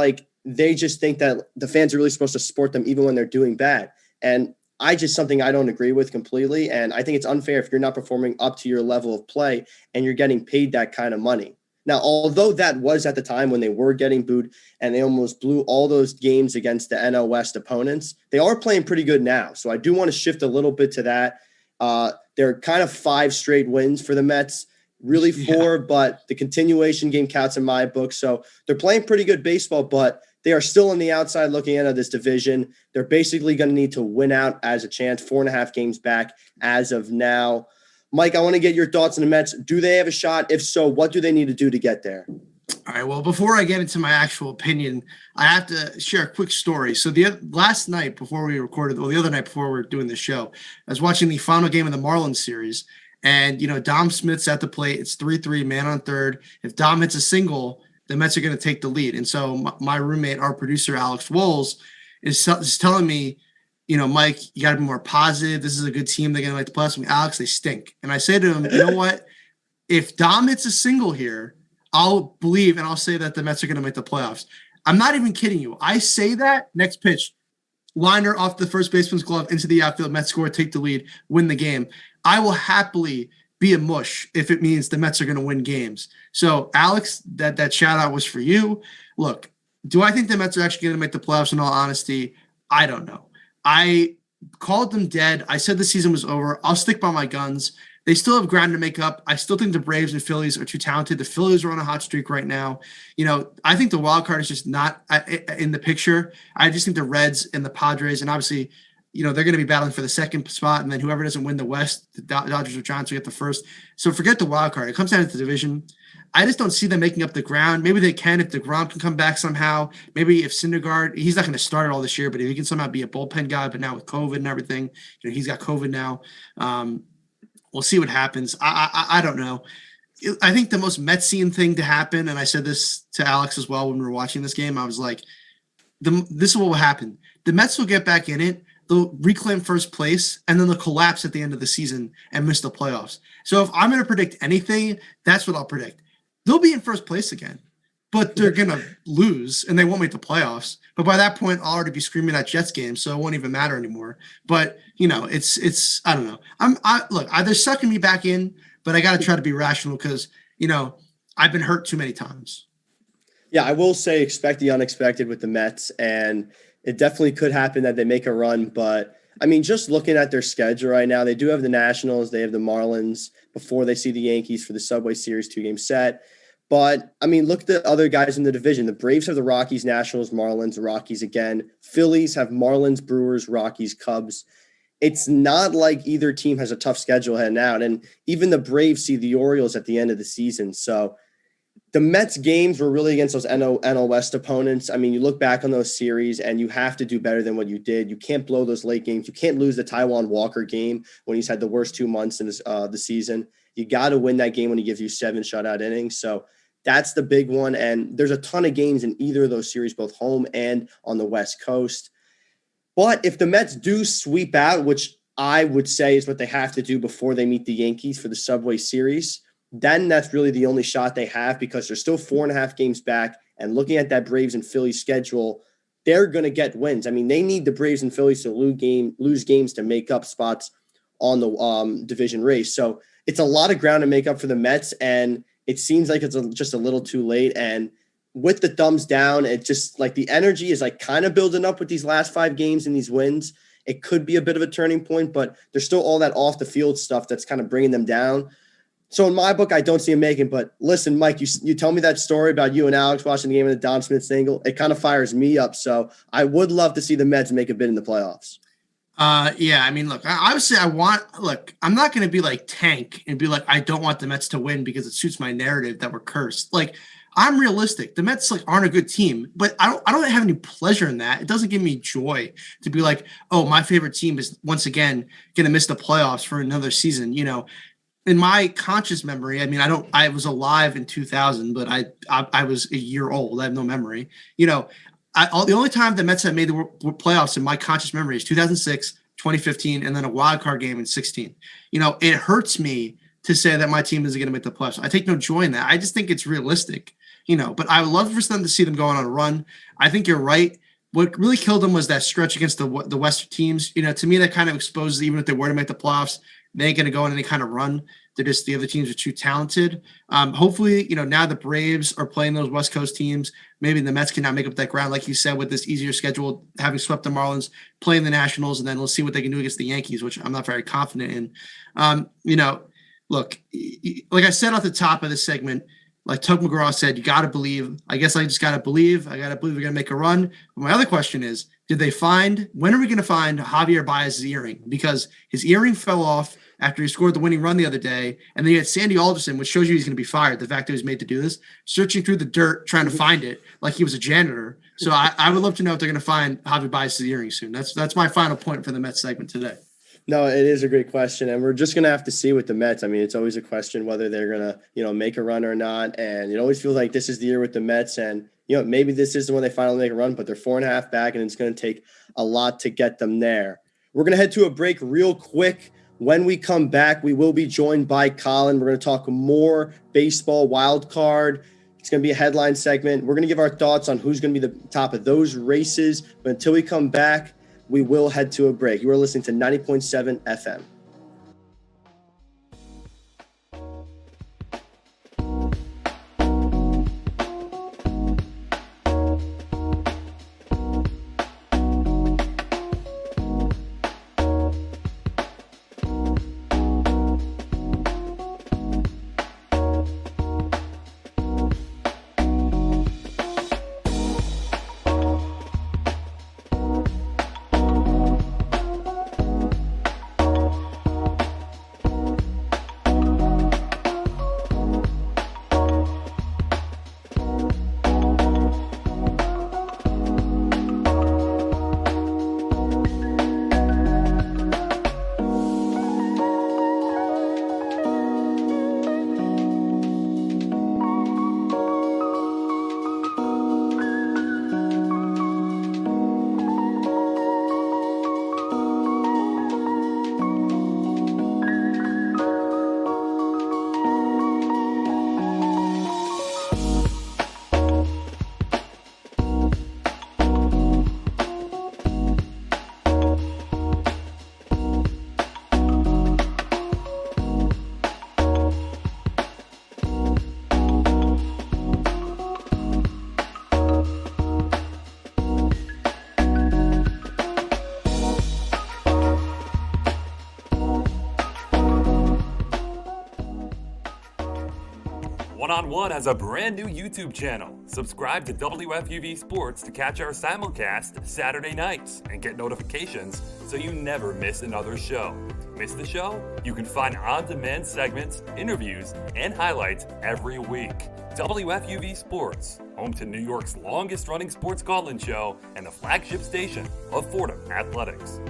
they just think that the fans are really supposed to support them even when they're doing bad. And something I don't agree with completely. And I think it's unfair if you're not performing up to your level of play and you're getting paid that kind of money. Now, although that was at the time when they were getting booed and they almost blew all those games against the NL West opponents, they are playing pretty good now. So I do want to shift a little bit to that. They're kind of 5 straight wins for the Mets, really 4, but the continuation game counts in my book. So they're playing pretty good baseball, but they are still on the outside looking in of this division. They're basically going to need to win out as a chance, 4.5 games back as of now. Mike, I want to get your thoughts on the Mets. Do they have a shot? If so, what do they need to do to get there? All right. Well, before I get into my actual opinion, I have to share a quick story. So the last night before we recorded, the other night before we were doing the show, I was watching the final game of the Marlins series. And, Dom Smith's at the plate. It's 3-3, man on third. If Dom hits a single, the Mets are going to take the lead. And so my roommate, our producer, Alex Woles, is telling me, Mike, you got to be more positive. This is a good team. They're going to make the playoffs. Alex, they stink. And I say to him, you know what? If Dom hits a single here, I'll believe and I'll say that the Mets are going to make the playoffs. I'm not even kidding you. I say that, next pitch, liner off the first baseman's glove into the outfield, Mets score, take the lead, win the game. I will happily be a mush if it means the Mets are going to win games. So, Alex, that shout out was for you. Look, do I think the Mets are actually going to make the playoffs in all honesty? I don't know. I called them dead. I said the season was over. I'll stick by my guns. They still have ground to make up. I still think the Braves and Phillies are too talented. The Phillies are on a hot streak right now. I think the wild card is just not in the picture. I just think the Reds and the Padres, and obviously, they're going to be battling for the second spot, and then whoever doesn't win the West, the Dodgers or Giants will get the first. So forget the wild card. It comes down to the division. I just don't see them making up the ground. Maybe they can if DeGrom can come back somehow. Maybe if Syndergaard, he's not going to start it all this year, but if he can somehow be a bullpen guy, but now with COVID and everything, he's got COVID now. We'll see what happens. I don't know. I think the most Metsian thing to happen, and I said this to Alex as well when we were watching this game, I was like, this is what will happen. The Mets will get back in it. They'll reclaim first place, and then they'll collapse at the end of the season and miss the playoffs. So if I'm going to predict anything, that's what I'll predict. They'll be in first place again, but they're going to lose, and they won't make the playoffs. But by that point, I'll already be screaming at Jets games, so it won't even matter anymore. But, it's I don't know. Look, they're sucking me back in, but I got to try to be rational because, I've been hurt too many times. Yeah, I will say expect the unexpected with the Mets, and it definitely could happen that they make a run. But, just looking at their schedule right now, they do have the Nationals, they have the Marlins before they see the Yankees for the Subway Series 2-game set. But, look at the other guys in the division. The Braves have the Rockies, Nationals, Marlins, Rockies again. Phillies have Marlins, Brewers, Rockies, Cubs. It's not like either team has a tough schedule heading out. And even the Braves see the Orioles at the end of the season. So the Mets games were really against those NL West opponents. You look back on those series and you have to do better than what you did. You can't blow those late games. You can't lose the Taijuan Walker game when he's had the worst 2 months in the season. You got to win that game when he gives you 7 shutout innings. So that's the big one. And there's a ton of games in either of those series, both home and on the West Coast. But if the Mets do sweep out, which I would say is what they have to do before they meet the Yankees for the Subway Series, then that's really the only shot they have because they're still 4.5 games back. And looking at that Braves and Phillies schedule, they're going to get wins. They need the Braves and Phillies to lose games to make up spots on the division race. So it's a lot of ground to make up for the Mets, and it seems like it's just a little too late. And with the thumbs down, it just like the energy is like kind of building up with these last 5 games and these wins. It could be a bit of a turning point, but there's still all that off the field stuff that's kind of bringing them down. So in my book, I don't see him making. But listen, Mike, you tell me that story about you and Alex watching the game of the Dom Smith single. It kind of fires me up. So I would love to see the Mets make a bid in the playoffs. Look, obviously I'm not going to be like Tank and be like, I don't want the Mets to win because it suits my narrative that we're cursed. Like, I'm realistic. The Mets aren't a good team, but I don't have any pleasure in that. It doesn't give me joy to be like, oh, my favorite team is once again going to miss the playoffs for another season. In my conscious memory, I was alive in 2000, but I was a year old. I have no memory. The only time the Mets have made the playoffs in my conscious memory is 2006, 2015, and then a wild card game in 16. It hurts me to say that my team isn't going to make the playoffs. I take no joy in that. I just think it's realistic, but I would love for them to see them going on a run. I think you're right. what really killed them was that stretch against the Western teams. To me, that kind of exposes, even if they were to make the playoffs, they ain't going to go on any kind of run. They're just, the other teams are too talented. Hopefully, now the Braves are playing those West Coast teams. Maybe the Mets can now make up that ground, like you said, with this easier schedule, having swept the Marlins, playing the Nationals, and then we'll see what they can do against the Yankees, which I'm not very confident in. Look, like I said at the top of this segment, like Tug McGraw said, you got to believe. I guess I just got to believe. I got to believe we're going to make a run. But my other question is, when are we going to find Javier Baez's earring? Because his earring fell off after he scored the winning run the other day. And then you had Sandy Alderson, which shows you he's going to be fired. The fact that he was made to do this, searching through the dirt, trying to find it like he was a janitor. So I would love to know if they're going to find Javier Baez's earring soon. That's my final point for the Mets segment today. No, it is a great question, and we're just going to have to see with the Mets. I mean, it's always a question whether they're going to, make a run or not, and it always feels like this is the year with the Mets, and, maybe this is the one they finally make a run, but they're 4.5 back, and it's going to take a lot to get them there. We're going to head to a break real quick. When we come back, we will be joined by Colin. We're going to talk more baseball wild card. It's going to be a headline segment. We're going to give our thoughts on who's going to be the top of those races, but until we come back, we will head to a break. You are listening to 90.7 FM. One-on-One has a brand new YouTube channel. Subscribe to WFUV Sports to catch our simulcast Saturday nights and get notifications so you never miss another show. Miss the show? You can find on-demand segments, interviews, and highlights every week. WFUV Sports, home to New York's longest-running sports call-in show and the flagship station of Fordham Athletics.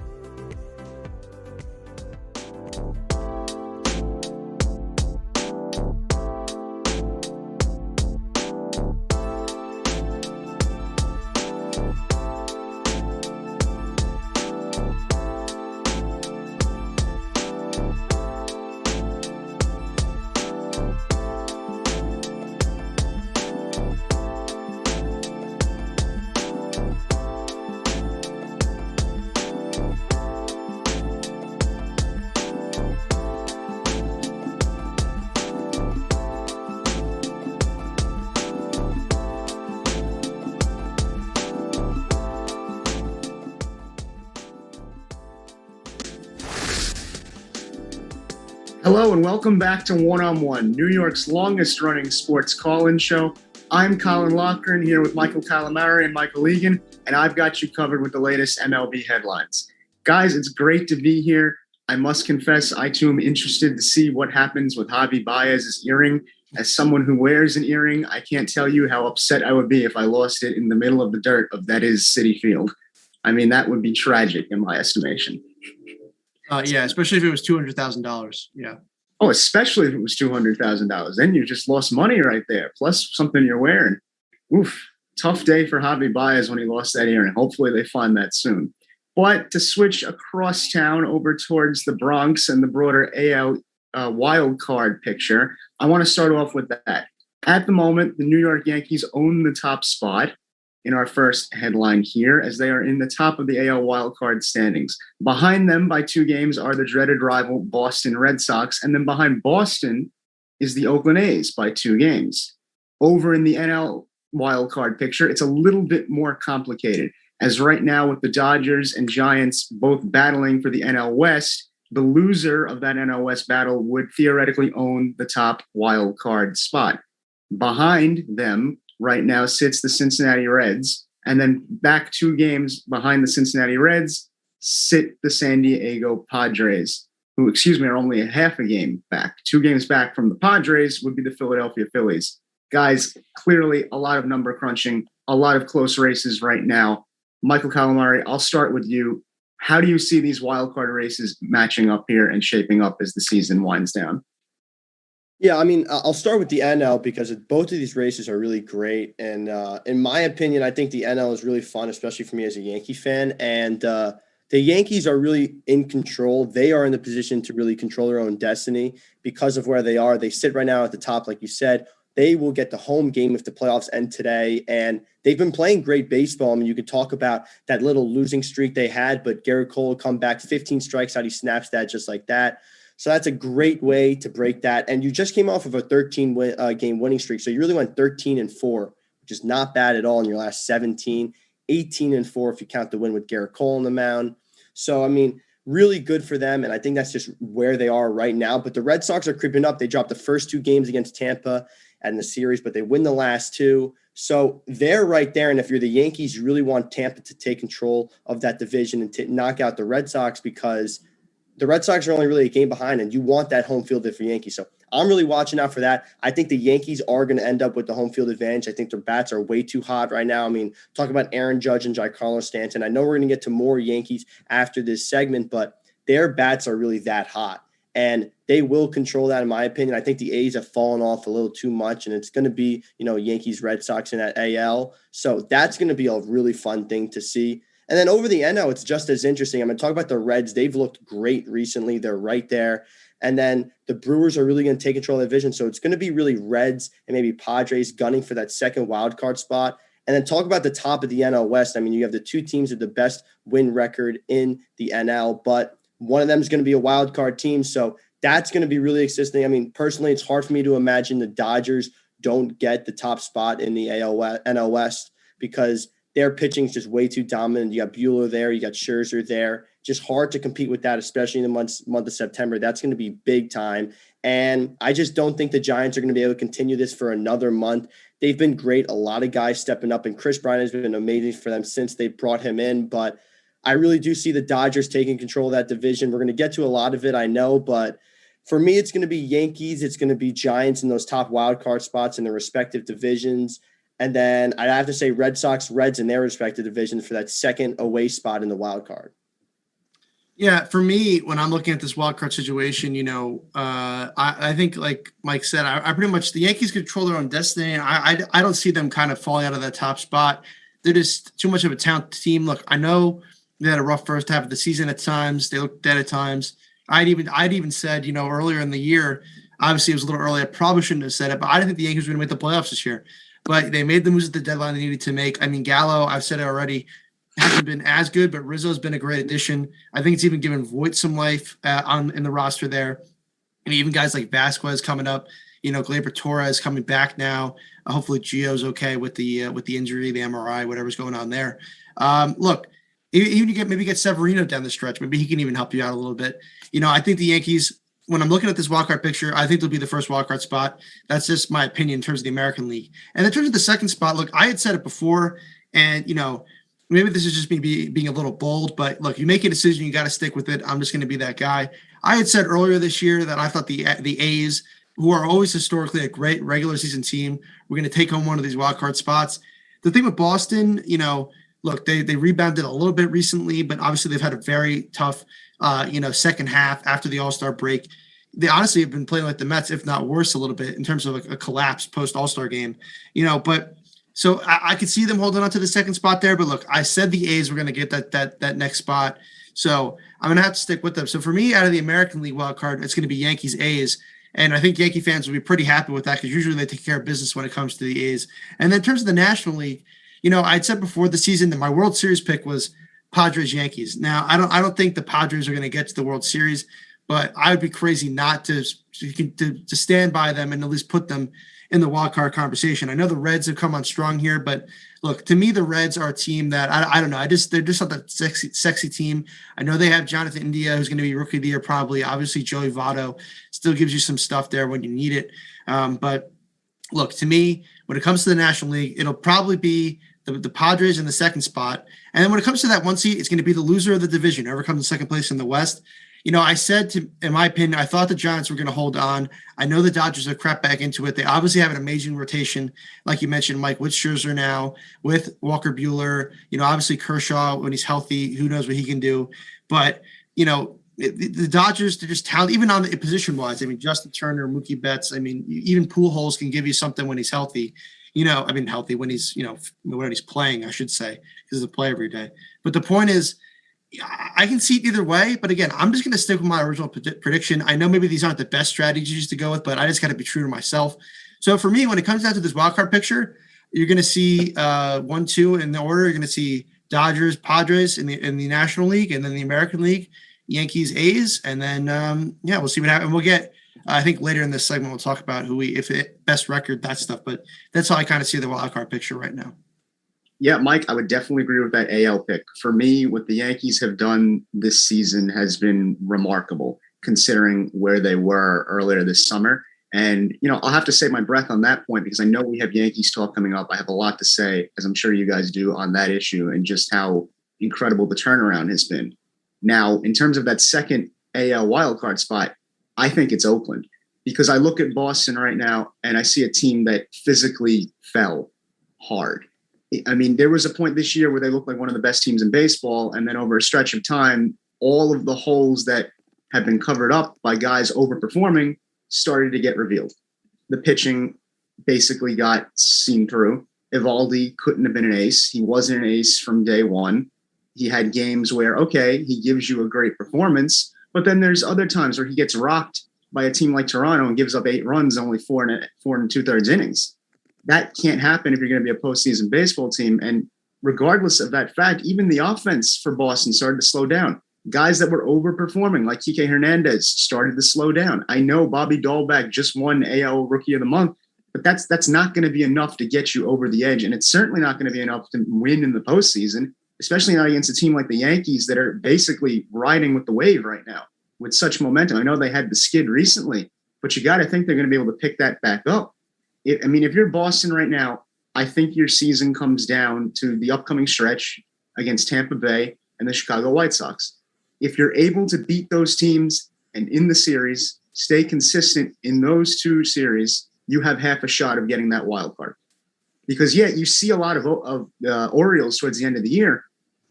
Hello and welcome back to One-on-One, New York's longest-running sports call-in show. I'm Colin Lochran here with Michael Calamari and Michael Leegan, and I've got you covered with the latest MLB headlines. Guys, it's great to be here. I must confess, I too am interested to see what happens with Javi Baez's earring. As someone who wears an earring, I can't tell you how upset I would be if I lost it in the middle of the dirt of that is Citi Field. I mean, that would be tragic in my estimation. Yeah, especially if it was $200,000. Yeah. Oh, especially if it was $200,000. Then you just lost money right there, plus something you're wearing. Oof. Tough day for Javi Baez when he lost that earring. Hopefully they find that soon. But to switch across town over towards the Bronx and the broader AL wild card picture, I want to start off with that. At the moment, the New York Yankees own the top spot. in our first headline here, as they are in the top of the AL wildcard standings. Behind them by 2 games are the dreaded rival Boston Red Sox, and then behind Boston is the Oakland A's by 2 games. Over in the NL wildcard picture, it's a little bit more complicated, as right now with the Dodgers and Giants both battling for the NL West, the loser of that NL West battle would theoretically own the top wild card spot. Behind them right now sits the Cincinnati Reds, and then back 2 games behind the Cincinnati Reds sit the San Diego Padres, who, are only a half a game back. 2 games back from the Padres would be the Philadelphia Phillies. Guys, clearly a lot of number crunching, a lot of close races right now. Michael Calamari, I'll start with you. How do you see these wildcard races matching up here and shaping up as the season winds down? Yeah, I mean, I'll start with the NL because both of these races are really great. And in my opinion, I think the NL is really fun, especially for me as a Yankee fan. And the Yankees are really in control. They are in the position to really control their own destiny because of where they are. They sit right now at the top, like you said. They will get the home game if the playoffs end today. And they've been playing great baseball. I mean, you could talk about that little losing streak they had, but Garrett Cole will come back 15 strikes out. He snaps that just like that. So that's a great way to break that. And you just came off of a 13-game winning streak. So you really went 13-4, which is not bad at all in your last 17, 18-4 if you count the win with Garrett Cole on the mound. So, I mean, really good for them. And I think that's just where they are right now. But the Red Sox are creeping up. They dropped the first 2 games against Tampa in the series, but they win the last 2. So they're right there. And if you're the Yankees, you really want Tampa to take control of that division and to knock out the Red Sox, because the Red Sox are only really a game behind, and you want that home field for Yankees. So I'm really watching out for that. I think the Yankees are going to end up with the home field advantage. I think their bats are way too hot right now. I mean, talk about Aaron Judge and Giancarlo Stanton. I know we're going to get to more Yankees after this segment, but their bats are really that hot, and they will control that, in my opinion. I think the A's have fallen off a little too much, and it's going to be, Yankees, Red Sox in that AL. So that's going to be a really fun thing to see. And then over the NL, it's just as interesting. I'm going to talk about the Reds. They've looked great recently. They're right there. And then the Brewers are really going to take control of the division. So it's going to be really Reds and maybe Padres gunning for that second wild card spot. And then talk about the top of the NL West. I mean, you have the 2 teams with the best win record in the NL, but one of them is going to be a wild card team. So that's going to be really exciting. I mean, personally, it's hard for me to imagine the Dodgers don't get the top spot in the NL West because their pitching is just way too dominant. You got Buehler there. You got Scherzer there. Just hard to compete with that, especially in the month of September. That's going to be big time. And I just don't think the Giants are going to be able to continue this for another month. They've been great. A lot of guys stepping up, and Chris Bryant has been amazing for them since they brought him in. But I really do see the Dodgers taking control of that division. We're going to get to a lot of it, I know. But for me, it's going to be Yankees. It's going to be Giants in those top wildcard spots in their respective divisions. And then I'd have to say Red Sox, Reds in their respective divisions for that second away spot in the wild card. Yeah, for me, when I'm looking at this wild card situation, I think, like Mike said, I pretty much, the Yankees control their own destiny. I don't see them kind of falling out of that top spot. They're just too much of a talented team. Look, I know they had a rough first half of the season at times. They looked dead at times. I'd even said, earlier in the year, obviously it was a little early. I probably shouldn't have said it, but I didn't think the Yankees were going to make the playoffs this year. But they made the moves at the deadline they needed to make. I mean, Gallo, I've said it already, hasn't been as good, but Rizzo's been a great addition. I think it's even given Voit some life in the roster there. And even guys like Vasquez coming up, Gleyber Torres coming back now. Hopefully Gio's okay with the injury, the MRI, whatever's going on there. Look, even you get Severino down the stretch. Maybe he can even help you out a little bit. I think the Yankees, when I'm looking at this wildcard picture, I think they'll be the first wildcard spot. That's just my opinion in terms of the American League. And in terms of the second spot, look, I had said it before, and, maybe this is just me being a little bold, but look, you make a decision, you got to stick with it. I'm just going to be that guy. I had said earlier this year that I thought the A's, who are always historically a great regular season team, were going to take home one of these wildcard spots. The thing with Boston, look, they rebounded a little bit recently, but obviously they've had a very tough second half after the All-Star break. They honestly have been playing like the Mets, if not worse a little bit in terms of a collapse post All-Star game, but so I could see them holding on to the second spot there. But look, I said the A's were going to get that next spot. So I'm going to have to stick with them. So for me, out of the American League wild card, it's going to be Yankees, A's. And I think Yankee fans will be pretty happy with that because usually they take care of business when it comes to the A's. And then in terms of the National League, I'd said before the season that my World Series pick was Padres Yankees. Now, I don't think the Padres are going to get to the World Series, but I would be crazy not to stand by them and at least put them in the wild card conversation. I know the Reds have come on strong here, but look, to me, the Reds are a team that I don't know. They're just not that sexy team. I know they have Jonathan India, who's going to be Rookie of the Year probably. Obviously, Joey Votto still gives you some stuff there when you need it. But look, to me, when it comes to the National League, it'll probably be the Padres in the second spot. And then when it comes to that one seat, it's going to be the loser of the division, whoever comes in second place in the West. I said in my opinion, I thought the Giants were going to hold on. I know the Dodgers have crept back into it. They obviously have an amazing rotation, like you mentioned, Mike, with Scherzer now, with Walker Buehler, obviously Kershaw when he's healthy, who knows what he can do. But, the Dodgers, they're just talented, even on the position wise. I mean, Justin Turner, Mookie Betts. I mean, even Pujols can give you something when he's healthy. Healthy when he's, when he's playing, I should say, because he's a play every day. But the point is, I can see it either way. But again, I'm just going to stick with my original prediction. I know maybe these aren't the best strategies to go with, but I just got to be true to myself. So for me, when it comes down to this wildcard picture, you're going to see 1, 2 in the order. You're going to see Dodgers, Padres in the National League, and then the American League, Yankees, A's, and then we'll see what happens. We'll get. I think later in this segment we'll talk about best record, that stuff. But that's how I kind of see the wildcard picture right now. Yeah, Mike, I would definitely agree with that AL pick. For me, what the Yankees have done this season has been remarkable, considering where they were earlier this summer. And, I'll have to save my breath on that point because I know we have Yankees talk coming up. I have a lot to say, as I'm sure you guys do, on that issue and just how incredible the turnaround has been. Now, in terms of that second AL wildcard spot, I think it's Oakland because I look at Boston right now and I see a team that physically fell hard. I mean, there was a point this year where they looked like one of the best teams in baseball. And then over a stretch of time, all of the holes that have been covered up by guys overperforming started to get revealed. The pitching basically got seen through. Evaldi couldn't have been an ace. He wasn't an ace from day one. He had games where, okay, he gives you a great performance, but then there's other times where he gets rocked by a team like Toronto and gives up 8 runs, only 4 and 2/3 innings. That can't happen if you're going to be a postseason baseball team. And regardless of that fact, even the offense for Boston started to slow down. Guys that were overperforming, like Kike Hernandez, started to slow down. I know Bobby Dahlbeck just won AL Rookie of the Month, but that's not going to be enough to get you over the edge. And it's certainly not going to be enough to win in the postseason, especially not against a team like the Yankees that are basically riding with the wave right now with such momentum. I know they had the skid recently, but you got to think they're going to be able to pick that back up. If you're Boston right now, I think your season comes down to the upcoming stretch against Tampa Bay and the Chicago White Sox. If you're able to beat those teams and in the series, stay consistent in those 2 series, you have half a shot of getting that wild card. Because, you see a lot of Orioles towards the end of the year,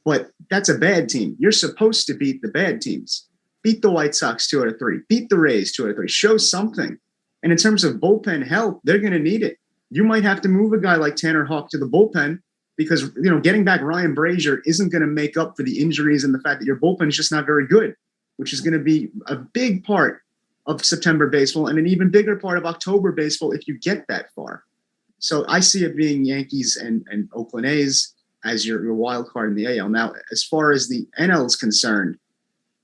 but that's a bad team. You're supposed to beat the bad teams. Beat the White Sox 2 out of 3. Beat the Rays 2 out of 3. Show something. And in terms of bullpen help, they're going to need it. You might have to move a guy like Tanner Houck to the bullpen because, getting back Ryan Brazier isn't going to make up for the injuries and the fact that your bullpen is just not very good, which is going to be a big part of September baseball and an even bigger part of October baseball if you get that far. So I see it being Yankees and Oakland A's as your wild card in the AL. Now, as far as the NL is concerned,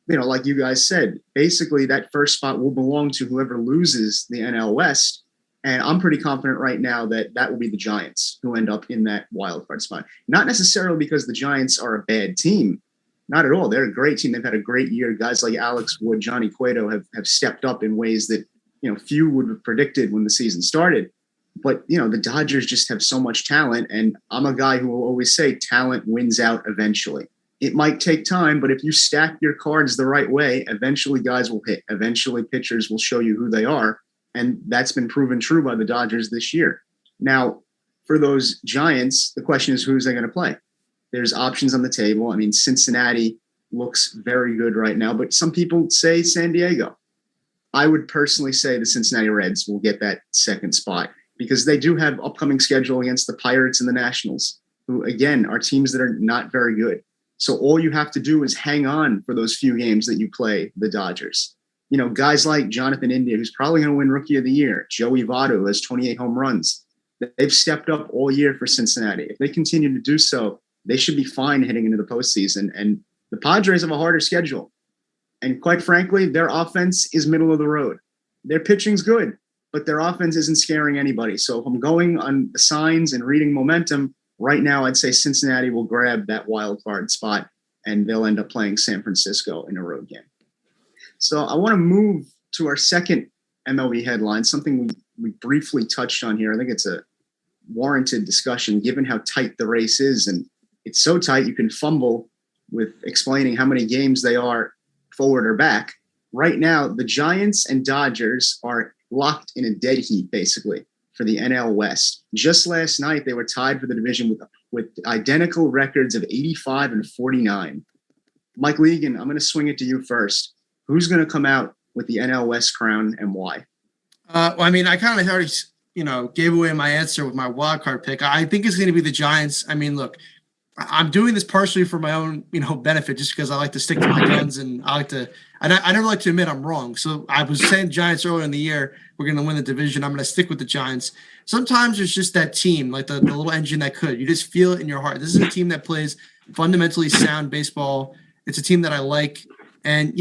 like you guys said, basically that first spot will belong to whoever loses the NL West. And I'm pretty confident right now that will be the Giants who end up in that wild card spot. Not necessarily because the Giants are a bad team. Not at all. They're a great team. They've had a great year. Guys like Alex Wood, Johnny Cueto have stepped up in ways that, few would have predicted when the season started. But, the Dodgers just have so much talent. And I'm a guy who will always say talent wins out eventually. It might take time, but if you stack your cards the right way, eventually guys will hit. Eventually pitchers will show you who they are. And that's been proven true by the Dodgers this year. Now, for those Giants, the question is who's they going to play? There's options on the table. I mean, Cincinnati looks very good right now, but some people say San Diego. I would personally say the Cincinnati Reds will get that second spot because they do have upcoming schedule against the Pirates and the Nationals, who, again, are teams that are not very good. So all you have to do is hang on for those few games that you play the Dodgers. Guys like Jonathan India, who's probably going to win Rookie of the Year, Joey Votto, who has 28 home runs. They've stepped up all year for Cincinnati. If they continue to do so, they should be fine heading into the postseason. And the Padres have a harder schedule. And quite frankly, their offense is middle of the road. Their pitching's good, but their offense isn't scaring anybody. So if I'm going on the signs and reading momentum, right now I'd say Cincinnati will grab that wild card spot, and they'll end up playing San Francisco in a road game. So I want to move to our second MLB headline, something we briefly touched on here. I think it's a warranted discussion given how tight the race is. And it's so tight you can fumble with explaining how many games they are forward or back. Right now, the Giants and Dodgers are locked in a dead heat, basically, for the NL West. Just last night, they were tied for the division with identical records of 85 and 49. Mike Leegan, I'm going to swing it to you first. Who's going to come out with the NL West crown and why? Well, I mean, I kind of already, gave away my answer with my wild card pick. I think it's going to be the Giants. I mean, look, I'm doing this partially for my own, benefit, just because I like to stick to my guns, and I never like to admit I'm wrong. So I was saying Giants earlier in the year, we're going to win the division. I'm going to stick with the Giants. Sometimes it's just that team, like the little engine that could. You just feel it in your heart. This is a team that plays fundamentally sound baseball. It's a team that I like, and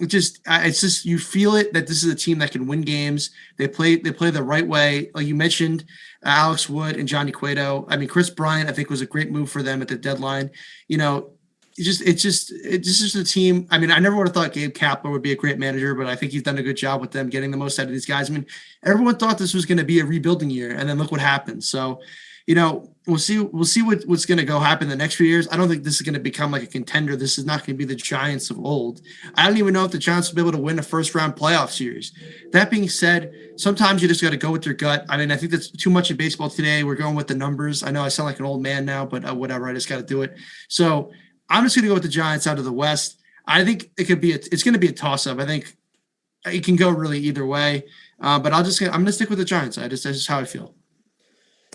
it's just you feel it that this is a team that can win games. They play the right way. Like you mentioned, Alex Wood and Johnny Cueto. I mean, Chris Bryant, I think, was a great move for them at the deadline. It's just a team. I mean, I never would have thought Gabe Kapler would be a great manager, but I think he's done a good job with them getting the most out of these guys. I mean, everyone thought this was going to be a rebuilding year, and then look what happened. So, we'll see what's going to go happen the next few years. I don't think this is going to become like a contender. This is not going to be the Giants of old. I don't even know if the Giants will be able to win a first round playoff series. That being said, sometimes you just got to go with your gut. I mean, I think that's too much in baseball today. We're going with the numbers. I know I sound like an old man now, but whatever. I just got to do it. So I'm just going to go with the Giants out of the West. I think it's going to be a toss up. I think it can go really either way. But I'm going to stick with the Giants. That's just how I feel.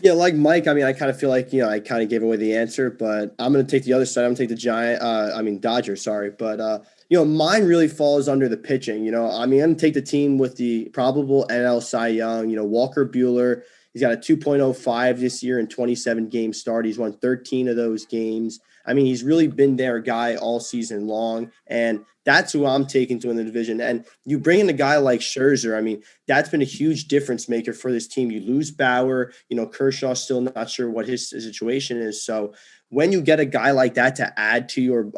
Yeah, like Mike, I mean, I kind of feel like, I kind of gave away the answer, but I'm going to take the other side. I'm going to take the Dodgers, sorry. But, mine really falls under the pitching. I'm going to take the team with the probable NL Cy Young. Walker Buehler, he's got a 2.05 this year in 27 games started. He's won 13 of those games. I mean, he's really been their guy all season long, and that's who I'm taking to win the division. And you bring in a guy like Scherzer, I mean, that's been a huge difference maker for this team. You lose Bauer, Kershaw's still not sure what his situation is. So when you get a guy like that to add to your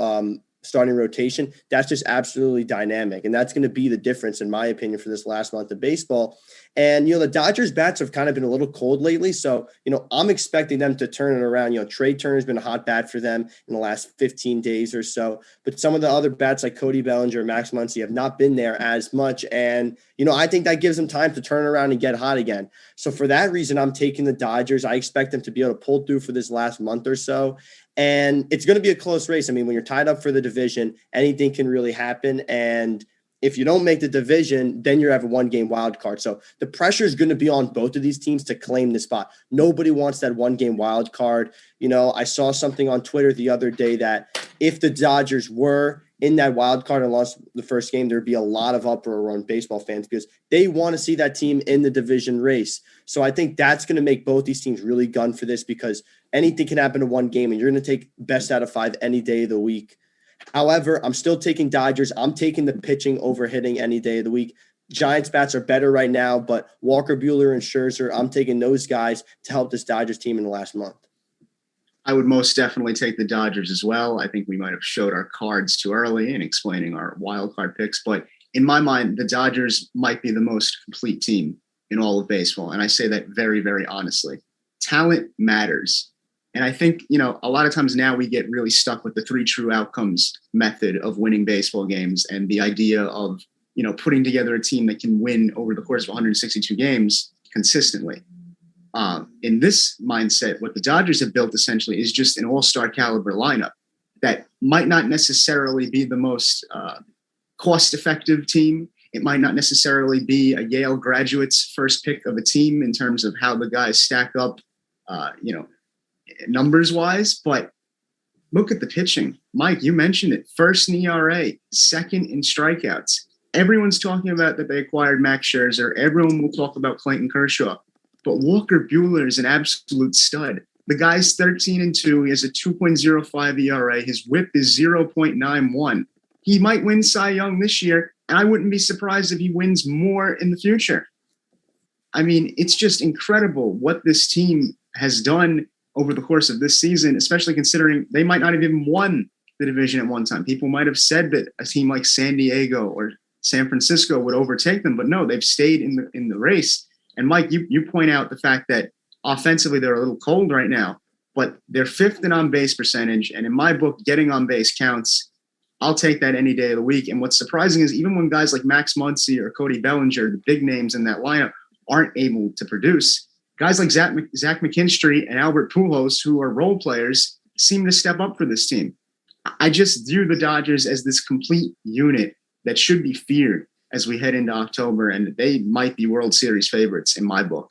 starting rotation, that's just absolutely dynamic. And that's going to be the difference, in my opinion, for this last month of baseball. And, the Dodgers bats have kind of been a little cold lately. So, I'm expecting them to turn it around. Trey Turner's been a hot bat for them in the last 15 days or so. But some of the other bats like Cody Bellinger, Max Muncy have not been there as much. And, I think that gives them time to turn around and get hot again. So for that reason, I'm taking the Dodgers. I expect them to be able to pull through for this last month or so. And it's going to be a close race. I mean, when you're tied up for the division, anything can really happen. And if you don't make the division, then you have a one-game wild card. So the pressure is going to be on both of these teams to claim the spot. Nobody wants that one-game wild card. I saw something on Twitter the other day that if the Dodgers were in that wild card and lost the first game, there'd be a lot of uproar on baseball fans because they want to see that team in the division race. So I think that's going to make both these teams really gun for this, because anything can happen in one game and you're going to take best out of 5 any day of the week. However, I'm still taking Dodgers. I'm taking the pitching over hitting any day of the week. Giants bats are better right now, but Walker Buehler and Scherzer, I'm taking those guys to help this Dodgers team in the last month. I would most definitely take the Dodgers as well. I think we might have showed our cards too early in explaining our wild card picks, but in my mind, the Dodgers might be the most complete team in all of baseball. And I say that very, very honestly. Talent matters. And I think, a lot of times now we get really stuck with the 3 true outcomes method of winning baseball games and the idea of, putting together a team that can win over the course of 162 games consistently. In this mindset, what the Dodgers have built essentially is just an all-star caliber lineup that might not necessarily be the most cost-effective team. It might not necessarily be a Yale graduate's first pick of a team in terms of how the guys stack up, numbers wise, but look at the pitching. Mike, you mentioned it. First in ERA, second in strikeouts. Everyone's talking about that they acquired Max Scherzer. Everyone will talk about Clayton Kershaw. but Walker Buehler is an absolute stud. The guy's 13-2. He has a 2.05 ERA. His WHIP is 0.91. He might win Cy Young this year, and I wouldn't be surprised if he wins more in the future. I mean, it's just incredible what this team has done over the course of this season, especially considering they might not have even won the division at one time. People might have said that a team like San Diego or San Francisco would overtake them, but no, they've stayed in the race. And Mike, you point out the fact that offensively they're a little cold right now, but they're fifth in on-base percentage. And in my book, getting on base counts. I'll take that any day of the week. And what's surprising is even when guys like Max Muncy or Cody Bellinger, the big names in that lineup, aren't able to produce, guys like Zach McKinstry and Albert Pujols, who are role players, seem to step up for this team. I just view the Dodgers as this complete unit that should be feared as we head into October, and they might be World Series favorites in my book.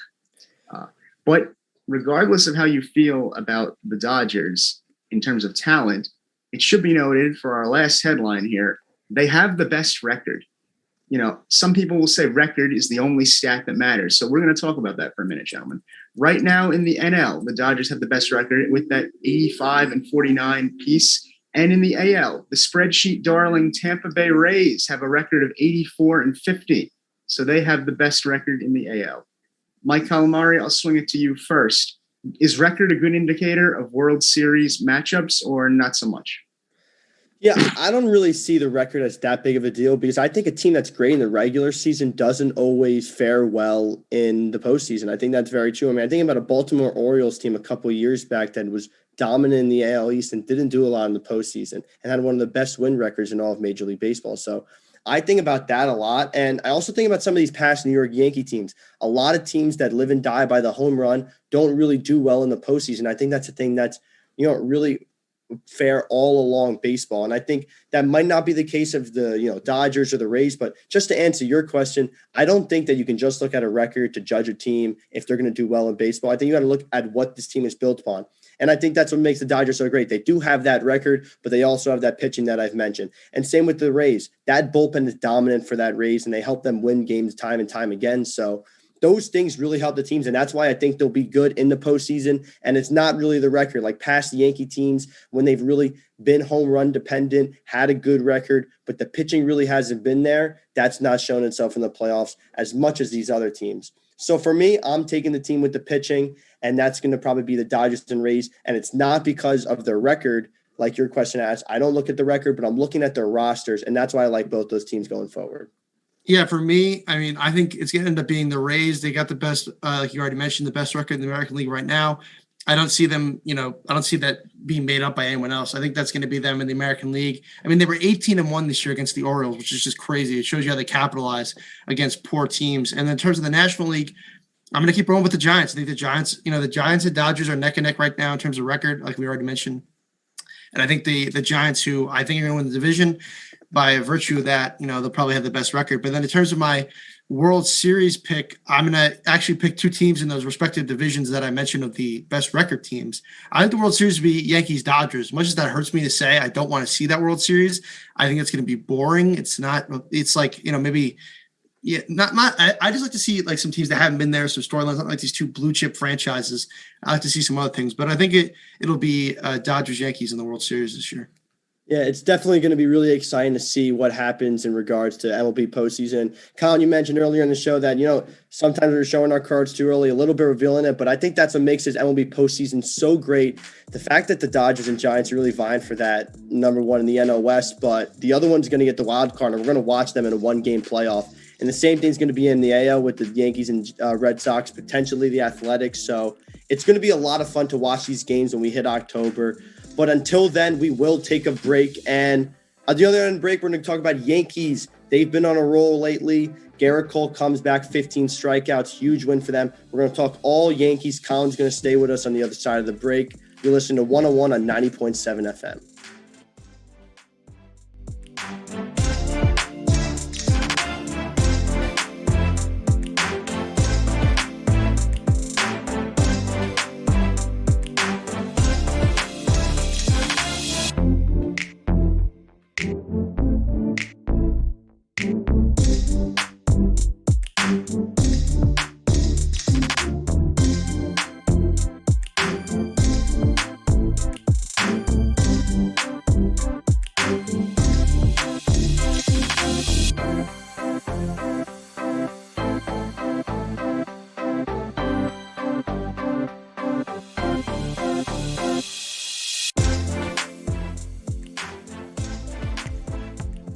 But regardless of how you feel about the Dodgers in terms of talent, it should be noted for our last headline here, they have the best record. You know, some people will say record is the only stat that matters. So we're going to talk about that for a minute, gentlemen. Right now in the NL, the Dodgers have the best record with that 85-49 piece. And in the AL, the spreadsheet darling Tampa Bay Rays have a record of 84-50. So they have the best record in the AL. Mike Calamari, I'll swing it to you first. Is record a good indicator of World Series matchups or not so much? Yeah, I don't really see the record as that big of a deal because I think a team that's great in the regular season doesn't always fare well in the postseason. I think that's very true. I mean, I think about a Baltimore Orioles team a couple of years back that was dominant in the AL East and didn't do a lot in the postseason and had one of the best win records in all of Major League Baseball. So I think about that a lot. And I also think about some of these past New York Yankee teams. A lot of teams that live and die by the home run don't really do well in the postseason. I think that's a thing that's, really fair all along baseball. And I think that might not be the case of the, Dodgers or the Rays, but just to answer your question, I don't think that you can just look at a record to judge a team if they're going to do well in baseball. I think you got to look at what this team is built upon. And I think that's what makes the Dodgers so great. They do have that record, but they also have that pitching that I've mentioned. And same with the Rays. That bullpen is dominant for that Rays, and they help them win games time and time again. So those things really help the teams, and that's why I think they'll be good in the postseason. And it's not really the record. Like past Yankee teams, when they've really been home run dependent, had a good record, but the pitching really hasn't been there, that's not shown itself in the playoffs as much as these other teams. So for me, I'm taking the team with the pitching, and that's going to probably be the Dodgers and Rays. And it's not because of their record, like your question asked. I don't look at the record, but I'm looking at their rosters, and that's why I like both those teams going forward. Yeah, for me, I mean, I think it's going to end up being the Rays. They got the best, like you already mentioned, the best record in the American League right now. I don't see them, I don't see that being made up by anyone else. I think that's going to be them in the American League. I mean, they were 18-1 this year against the Orioles, which is just crazy. It shows you how they capitalize against poor teams. And in terms of the National League, I'm going to keep rolling with the Giants. I think the Giants, the Giants and Dodgers are neck and neck right now in terms of record, like we already mentioned. And I think the Giants, who I think are going to win the division, by virtue of that, they'll probably have the best record. But then in terms of my World Series pick, I'm going to actually pick two teams in those respective divisions that I mentioned of the best record teams. I think the World Series would be Yankees-Dodgers. As much as that hurts me to say, I don't want to see that World Series. I think it's going to be boring. It's like, maybe, yeah, I just like to see like some teams that haven't been there, some storylines, not like these two blue chip franchises. I like to see some other things, but I think it'll be Dodgers-Yankees in the World Series this year. Yeah, it's definitely going to be really exciting to see what happens in regards to MLB postseason. Colin, you mentioned earlier in the show that, sometimes we're showing our cards too early, a little bit revealing it, but I think that's what makes this MLB postseason so great. The fact that the Dodgers and Giants are really vying for that number one in the NL West, but the other one's going to get the wild card, and we're going to watch them in a one-game playoff. And the same thing's going to be in the AL with the Yankees and Red Sox, potentially the Athletics. So it's going to be a lot of fun to watch these games when we hit October. But until then, we will take a break. And at the other end of the break, we're going to talk about Yankees. They've been on a roll lately. Garrett Cole comes back, 15 strikeouts, huge win for them. We're going to talk all Yankees. Colin's going to stay with us on the other side of the break. You're listening to 101 on 90.7 FM.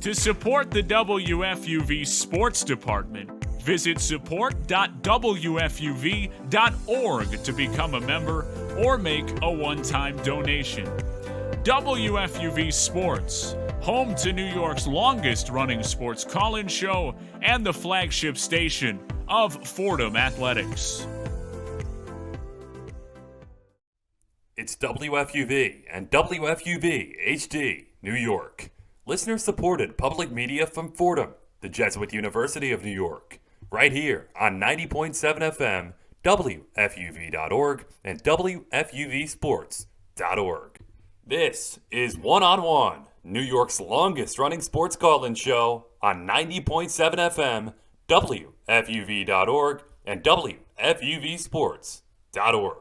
To support the WFUV Sports Department, visit support.wfuv.org to become a member or make a one-time donation. WFUV Sports, home to New York's longest-running sports call-in show and the flagship station of Fordham Athletics. It's WFUV and WFUV HD, New York. Listener-supported public media from Fordham, the Jesuit University of New York. Right here on 90.7 FM, WFUV.org, and WFUVSports.org. This is One on One, New York's longest-running sports call-in show on 90.7 FM, WFUV.org, and WFUVSports.org.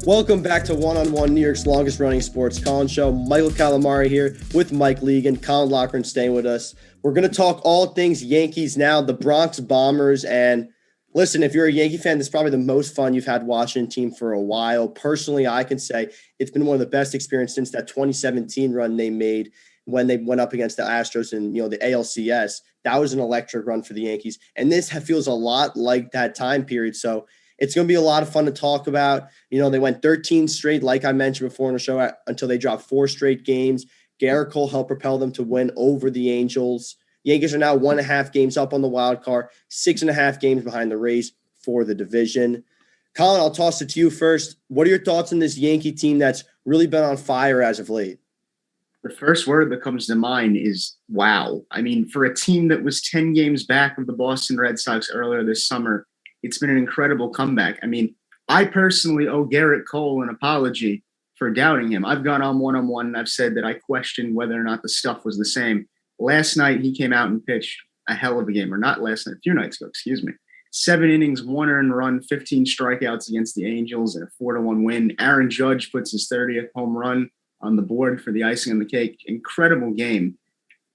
Welcome back to One on One, New York's longest running sports call-in show. Michael Calamari here with Mike Leegan, Colin Lochran staying with us. We're going to talk all things Yankees now, the Bronx Bombers. And listen, if you're a Yankee fan, this is probably the most fun you've had watching a team for a while. Personally, I can say it's been one of the best experiences since that 2017 run they made when they went up against the Astros in, the ALCS. That was an electric run for the Yankees. And this feels a lot like that time period. So it's going to be a lot of fun to talk about. They went 13 straight, like I mentioned before in the show, until they dropped 4 straight games. Garrett Cole helped propel them to win over the Angels. Yankees are now 1.5 games up on the wild card, 6.5 games behind the Rays for the division. Colin, I'll toss it to you first. What are your thoughts on this Yankee team that's really been on fire as of late? The first word that comes to mind is wow. I mean, for a team that was 10 games back of the Boston Red Sox earlier this summer, it's been an incredible comeback. I mean, I personally owe Garrett Cole an apology for doubting him. I've gone on one-on-one and I've said that I questioned whether or not the stuff was the same. Last night, he came out and pitched a hell of a game, or not last night, a few nights ago, 7 innings, 1 earned run, 15 strikeouts against the Angels, and a 4-1 win. Aaron Judge puts his 30th home run on the board for the icing on the cake. Incredible game.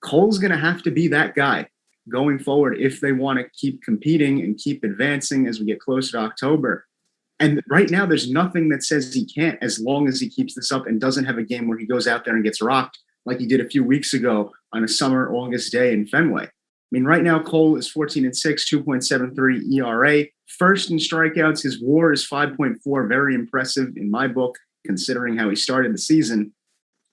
Cole's going to have to be that guy going forward if they want to keep competing and keep advancing as we get closer to October. And right now, there's nothing that says he can't, as long as he keeps this up and doesn't have a game where he goes out there and gets rocked like he did a few weeks ago on a summer August day in Fenway. I mean, right now, Cole is 14-6, 2.73 ERA. First in strikeouts, his WAR is 5.4, very impressive in my book, considering how he started the season.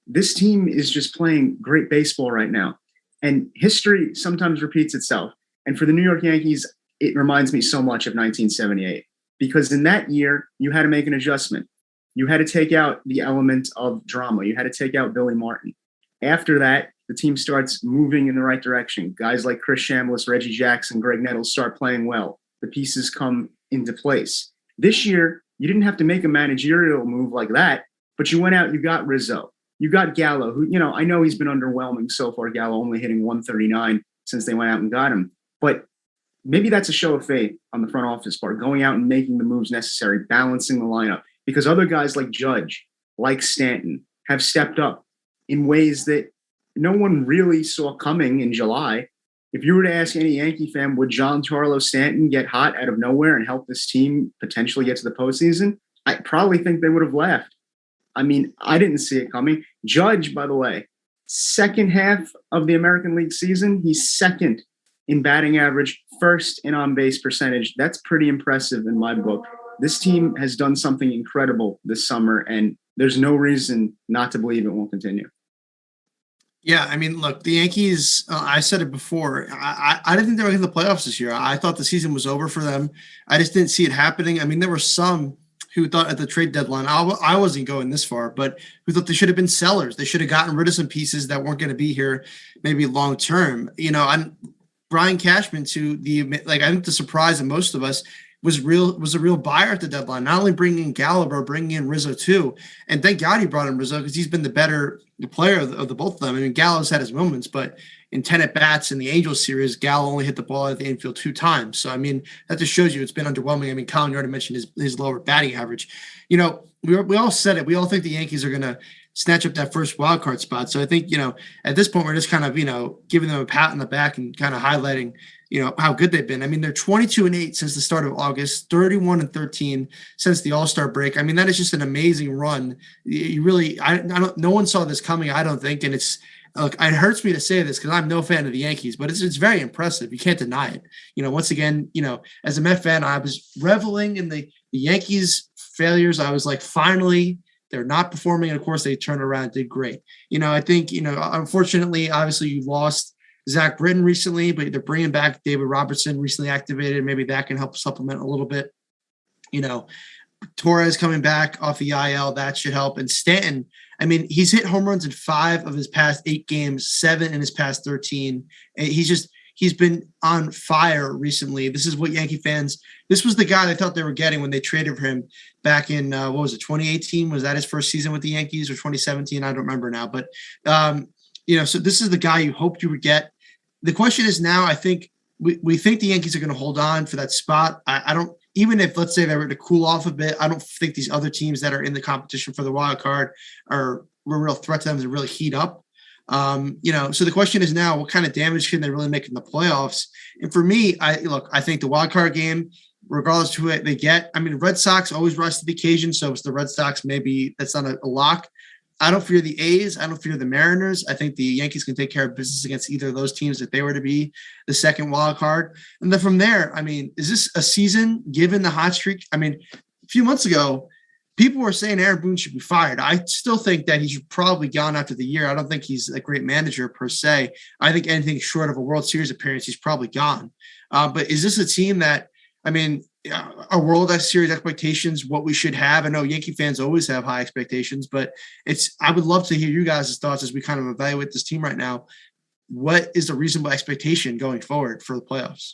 This team is just playing great baseball right now. And history sometimes repeats itself. And for the New York Yankees, it reminds me so much of 1978. Because in that year, you had to make an adjustment. You had to take out the element of drama. You had to take out Billy Martin. After that, the team starts moving in the right direction. Guys like Chris Chambliss, Reggie Jackson, Greg Nettles start playing well. The pieces come into place. This year, you didn't have to make a managerial move like that, but you went out, you got Rizzo. You got Gallo, who, I know he's been underwhelming so far. Gallo only hitting 139 since they went out and got him. But maybe that's a show of faith on the front office part, going out and making the moves necessary, balancing the lineup. Because other guys like Judge, like Stanton, have stepped up in ways that no one really saw coming in July. If you were to ask any Yankee fan, would Giancarlo Stanton get hot out of nowhere and help this team potentially get to the postseason? I probably think they would have laughed. I mean, I didn't see it coming. Judge, by the way, second half of the American League season, he's second in batting average, first in on-base percentage. That's pretty impressive in my book. This team has done something incredible this summer, and there's no reason not to believe it won't continue. Yeah, I mean, look, the Yankees, I said it before, I didn't think they were going to the playoffs this year. I thought the season was over for them. I just didn't see it happening. I mean, there were some who thought at the trade deadline, I wasn't going this far, but who thought they should have been sellers. They should have gotten rid of some pieces that weren't going to be here maybe long term. I'm Brian Cashman, I think the surprise of most of us was a real buyer at the deadline, not only bringing in Gallo, but bringing in Rizzo too. And thank God he brought in Rizzo because he's been the better player of the both of them. I mean, Gallo's had his moments, but in 10 at-bats in the Angels series, Gallo only hit the ball at the infield 2 times. So, I mean, that just shows you it's been underwhelming. I mean, Colin, you already mentioned his lower batting average. You know, we all said it. We all think the Yankees are going to snatch up that first wild card spot. So I think, at this point, we're just kind of, giving them a pat on the back and kind of highlighting, how good they've been. I mean, they're 22-8 since the start of August, 31-13 since the All-Star break. I mean, that is just an amazing run. You really, no one saw this coming, I don't think. And look, it hurts me to say this because I'm no fan of the Yankees, but it's very impressive. You can't deny it. Once again, as a Met fan, I was reveling in the Yankees failures. I was like, finally, they're not performing. And of course, they turned around and did great. I think, unfortunately, obviously, you lost Zach Britton recently, but they're bringing back David Robertson, recently activated. Maybe that can help supplement a little bit. Torres coming back off the IL, that should help. And Stanton, I mean, he's hit home runs in 5 of his past 8 games, 7 in his past 13. And he's been on fire recently. This is what Yankee fans, this was the guy they thought they were getting when they traded for him back in, 2018? Was that his first season with the Yankees, or 2017? I don't remember now. But, so this is the guy you hoped you would get. The question is now, I think we think the Yankees are going to hold on for that spot. I don't, even if, let's say, they were to cool off a bit, I don't think these other teams that are in the competition for the wild card were a real threat to them to really heat up. So the question is now, what kind of damage can they really make in the playoffs? And for me, I think the wild card game, regardless of who they get, I mean, Red Sox always rise to the occasion. So it's the Red Sox, maybe that's not a lock. I don't fear the A's. I don't fear the Mariners. I think the Yankees can take care of business against either of those teams if they were to be the second wild card. And then from there, I mean, is this a season given the hot streak? I mean, a few months ago, people were saying Aaron Boone should be fired. I still think that he should probably be gone after the year. I don't think he's a great manager per se. I think anything short of a World Series appearance, he's probably gone. But is this a team that, I mean, a World Series expectations, what we should have? I know Yankee fans always have high expectations, but I would love to hear you guys' thoughts as we kind of evaluate this team right now. What is the reasonable expectation going forward for the playoffs?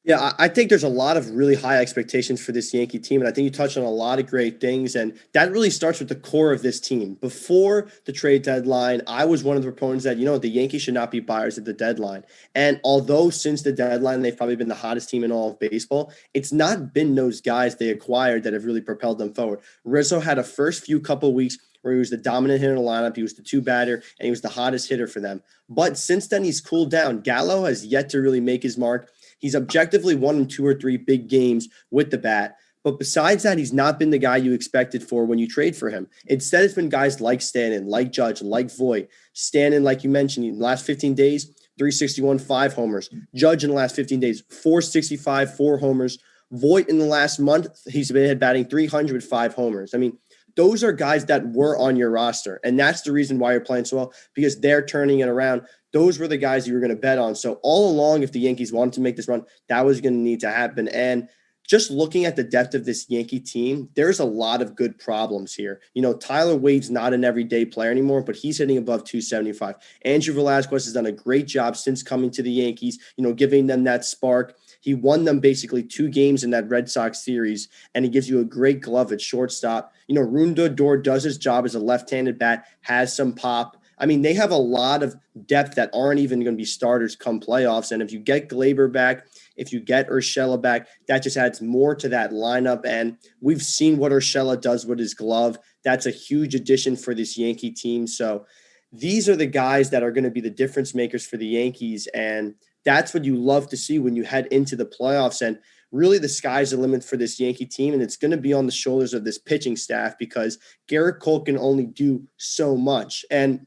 Yeah, I think there's a lot of really high expectations for this Yankee team, and I think you touched on a lot of great things, and that really starts with the core of this team. Before the trade deadline, I was one of the proponents that, the Yankees should not be buyers at the deadline. And although since the deadline, they've probably been the hottest team in all of baseball, it's not been those guys they acquired that have really propelled them forward. Rizzo had a first few couple weeks where he was the dominant hitter in the lineup. He was the 2-batter, and he was the hottest hitter for them. But since then, he's cooled down. Gallo has yet to really make his mark. He's objectively won in 2 or 3 big games with the bat. But besides that, he's not been the guy you expected for when you trade for him. Instead, it's been guys like Stanton, like Judge, like Voit. Stanton, like you mentioned, in the last 15 days, 361, 5 homers. Judge in the last 15 days, 465, 4 homers. Voit in the last month, he's been batting 300, 5 homers. I mean, those are guys that were on your roster. And that's the reason why you're playing so well, because they're turning it around. Those were the guys you were going to bet on. So all along, if the Yankees wanted to make this run, that was going to need to happen. And just looking at the depth of this Yankee team, there's a lot of good problems here. Tyler Wade's not an everyday player anymore, but he's hitting above 275. Andrew Velazquez has done a great job since coming to the Yankees, giving them that spark. He won them basically 2 games in that Red Sox series, and he gives you a great glove at shortstop. Runda Dor does his job as a left-handed bat, has some pop. I mean, they have a lot of depth that aren't even going to be starters come playoffs. And if you get Glaber back, if you get Urshela back, that just adds more to that lineup. And we've seen what Urshela does with his glove. That's a huge addition for this Yankee team. So these are the guys that are going to be the difference makers for the Yankees. And that's what you love to see when you head into the playoffs. And really the sky's the limit for this Yankee team, and it's going to be on the shoulders of this pitching staff because Garrett Cole can only do so much. And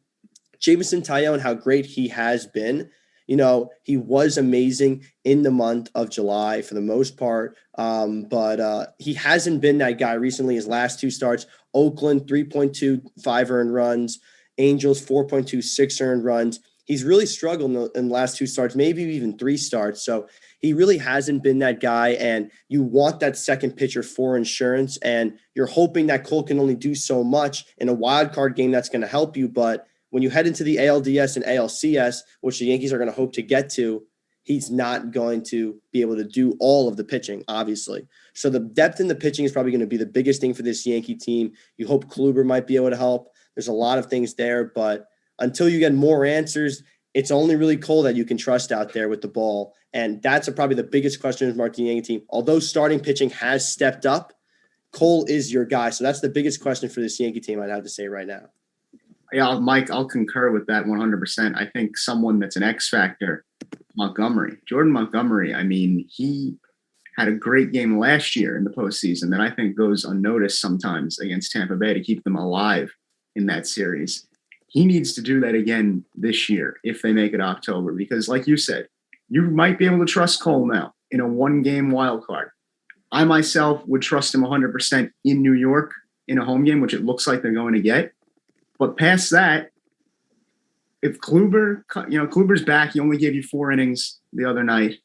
Jameson Taillon, how great he has been. He was amazing in the month of July for the most part, but he hasn't been that guy recently. His last 2 starts, Oakland, 3.25 earned runs, Angels, 4.26 earned runs. He's really struggled in the last 2 starts, maybe even 3 starts. So he really hasn't been that guy, and you want that second pitcher for insurance, and you're hoping that Cole can only do so much in a wild card game that's going to help you, but when you head into the ALDS and ALCS, which the Yankees are going to hope to get to, he's not going to be able to do all of the pitching, obviously. So the depth in the pitching is probably going to be the biggest thing for this Yankee team. You hope Kluber might be able to help. There's a lot of things there, but until you get more answers, it's only really Cole that you can trust out there with the ball. And that's probably the biggest question with Martin Yankee team. Although starting pitching has stepped up, Cole is your guy. So that's the biggest question for this Yankee team, I'd have to say right now. Yeah, Mike, I'll concur with that 100%. I think someone that's an X factor, Jordan Montgomery. I mean, he had a great game last year in the postseason that I think goes unnoticed sometimes against Tampa Bay to keep them alive in that series. He needs to do that again this year if they make it October, because like you said, you might be able to trust Cole now in a one-game wild card. I myself would trust him 100% in New York in a home game, which it looks like they're going to get. But past that, if Kluber's back, he only gave you 4 innings the other night.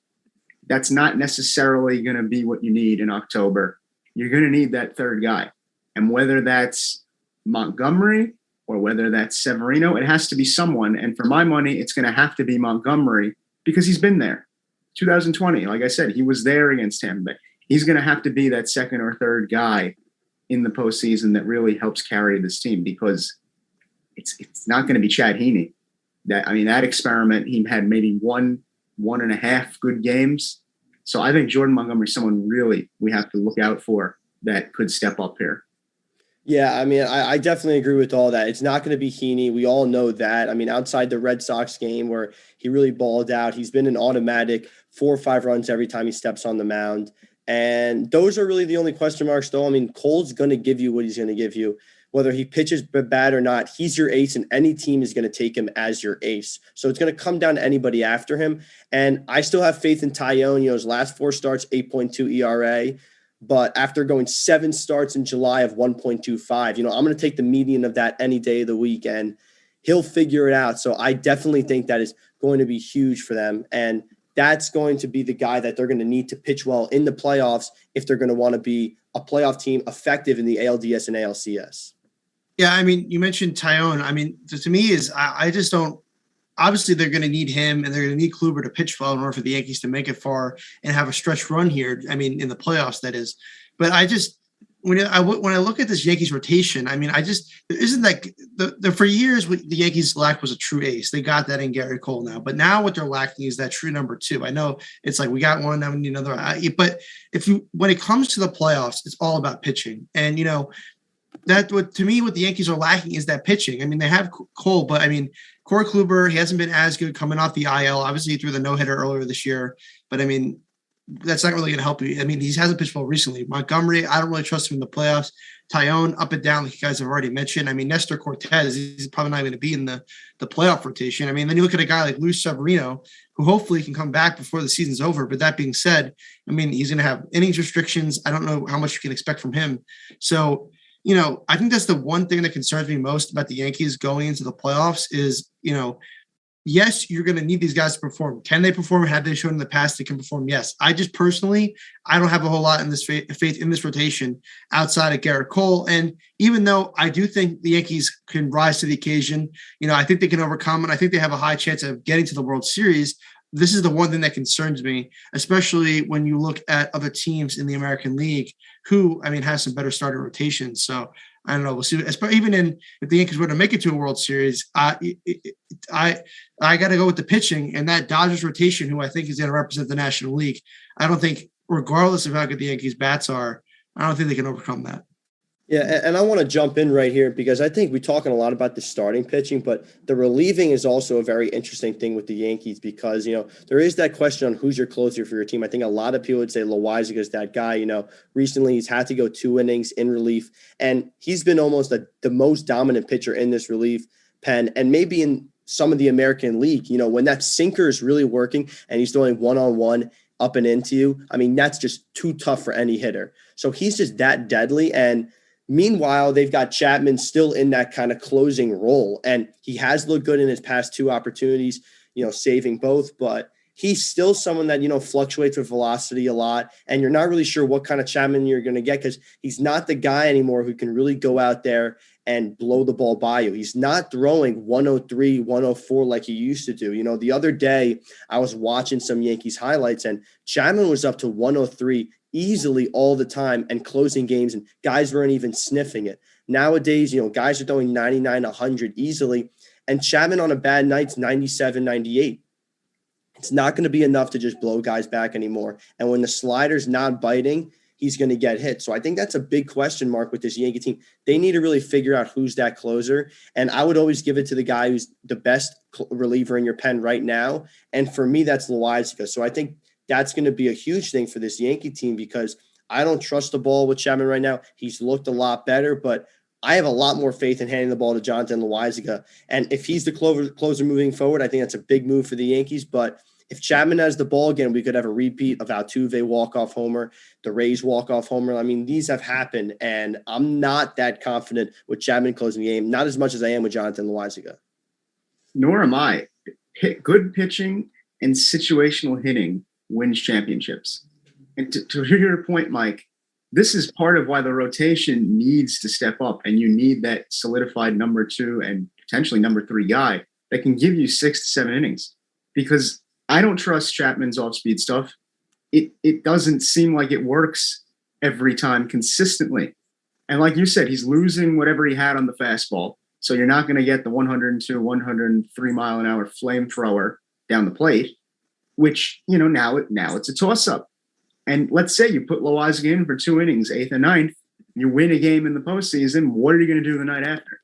That's not necessarily going to be what you need in October. You're going to need that third guy. And whether that's Montgomery or whether that's Severino, it has to be someone. And for my money, it's going to have to be Montgomery because he's been there. 2020, like I said, he was there against Tampa Bay. He's going to have to be that second or third guy in the postseason that really helps carry this team, because it's not going to be Chad Heaney. That experiment, he had maybe 1.5 good games. So I think Jordan Montgomery is someone really we have to look out for that could step up here. Yeah, I definitely agree with all that. It's not going to be Heaney. We all know that. Outside the Red Sox game where he really balled out, he's been an automatic 4 or 5 runs every time he steps on the mound. And those are really the only question marks, though. Cole's going to give you what he's going to give you. Whether he pitches bad or not, he's your ace, and any team is going to take him as your ace. So it's going to come down to anybody after him. And I still have faith in Tyone. His last 4 starts, 8.2 ERA. But after going 7 starts in July of 1.25, I'm going to take the median of that any day of the week, and he'll figure it out. So I definitely think that is going to be huge for them. And that's going to be the guy that they're going to need to pitch well in the playoffs if they're going to want to be a playoff team effective in the ALDS and ALCS. Yeah, you mentioned Tyone. To me is I just don't. Obviously, they're going to need him, and they're going to need Kluber to pitch well in order for the Yankees to make it far and have a stretch run here. In the playoffs, that is. But I just when I look at this Yankees rotation, there isn't like for years what the Yankees lacked was a true ace. They got that in Gary Cole now, but now what they're lacking is that true number 2. I know it's like we got one, now we need another. But when it comes to the playoffs, it's all about pitching, and what the Yankees are lacking is that pitching. They have Cole, but Corey Kluber, he hasn't been as good coming off the IL. Obviously, he threw the no-hitter earlier this year, but that's not really going to help you. He hasn't pitched well recently. Montgomery, I don't really trust him in the playoffs. Tyone, up and down, like you guys have already mentioned. Nestor Cortez, he's probably not going to be in the playoff rotation. Then you look at a guy like Luis Severino, who hopefully can come back before the season's over. But that being said, he's going to have innings restrictions. I don't know how much you can expect from him. So, I think that's the one thing that concerns me most about the Yankees going into the playoffs is, yes, you're going to need these guys to perform. Can they perform? Have they shown in the past they can perform? Yes. I just personally, I don't have a whole lot in this faith in this rotation outside of Garrett Cole. And even though I do think the Yankees can rise to the occasion, I think they can overcome, and I think they have a high chance of getting to the World Series. This is the one thing that concerns me, especially when you look at other teams in the American League who, have some better starting rotations. So I don't know. We'll see. Even if the Yankees were to make it to a World Series, I got to go with the pitching and that Dodgers rotation, who I think is going to represent the National League. I don't think, regardless of how good the Yankees bats are, I don't think they can overcome that. Yeah, and I want to jump in right here because I think we're talking a lot about the starting pitching, but the relieving is also a very interesting thing with the Yankees because, there is that question on who's your closer for your team. I think a lot of people would say Loaisiga is that guy. Recently he's had to go 2 innings in relief, and he's been almost the most dominant pitcher in this relief pen, and maybe in some of the American League, when that sinker is really working and he's doing one-on-one up and into you, that's just too tough for any hitter. So he's just that deadly, and meanwhile, they've got Chapman still in that kind of closing role, and he has looked good in his past 2 opportunities, saving both, but he's still someone that, fluctuates with velocity a lot, and you're not really sure what kind of Chapman you're going to get because he's not the guy anymore who can really go out there and blow the ball by you. He's not throwing 103, 104 like he used to do. The other day I was watching some Yankees highlights, and Chapman was up to 103 easily all the time and closing games, and guys weren't even sniffing it. Nowadays, guys are throwing 99, 100 easily, And Chapman on a bad night's 97, 98. It's not going to be enough to just blow guys back anymore. And when the slider's not biting, he's going to get hit. So I think that's a big question mark with this Yankee team. They need to really figure out who's that closer. And I would always give it to the guy who's the best reliever in your pen right now. And for me, that's Loaisiga. So I think that's going to be a huge thing for this Yankee team because I don't trust the ball with Chapman right now. He's looked a lot better, but I have a lot more faith in handing the ball to Jonathan Loaisiga. And if he's the closer moving forward, I think that's a big move for the Yankees. But if Chapman has the ball again, we could have a repeat of Altuve walk-off homer, the Rays walk-off homer. I mean, these have happened, and I'm not that confident with Chapman closing the game, not as much as I am with Jonathan Loaisiga. Nor am I. Good pitching and situational hitting wins championships. And to hear your point, Mike, this is part of why the rotation needs to step up, and you need that solidified number 2 and potentially number 3 guy that can give you 6 to 7 innings. Because I don't trust Chapman's off-speed stuff. It doesn't seem like it works every time consistently. And like you said, he's losing whatever he had on the fastball. So you're not going to get the 102, 103 mile an hour flamethrower down the plate, which, now it's a toss-up. And let's say you put Loaisiga in for 2 innings, 8th and 9th, you win a game in the postseason. What are you going to do the night after?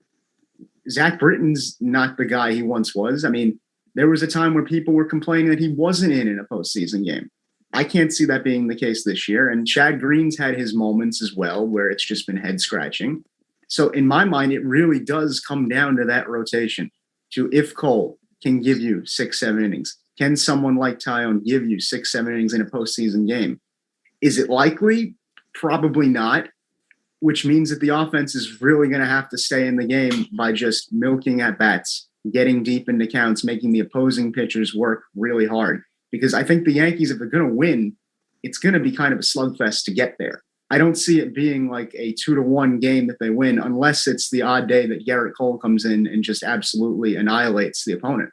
Zach Britton's not the guy he once was. I mean, there was a time where people were complaining that he wasn't in a postseason game. I can't see that being the case this year. And Chad Green's had his moments as well, where it's just been head scratching. So in my mind, it really does come down to that rotation, to if Cole can give you 6, 7 innings. Can someone like Taillon give you 6, 7 innings in a postseason game? Is it likely? Probably not, which means that the offense is really going to have to stay in the game by just milking at bats, getting deep into counts, making the opposing pitchers work really hard. Because I think the Yankees, if they're going to win, it's going to be kind of a slugfest to get there. I don't see it being like a 2-1 game that they win, unless it's the odd day that Garrett Cole comes in and just absolutely annihilates the opponent.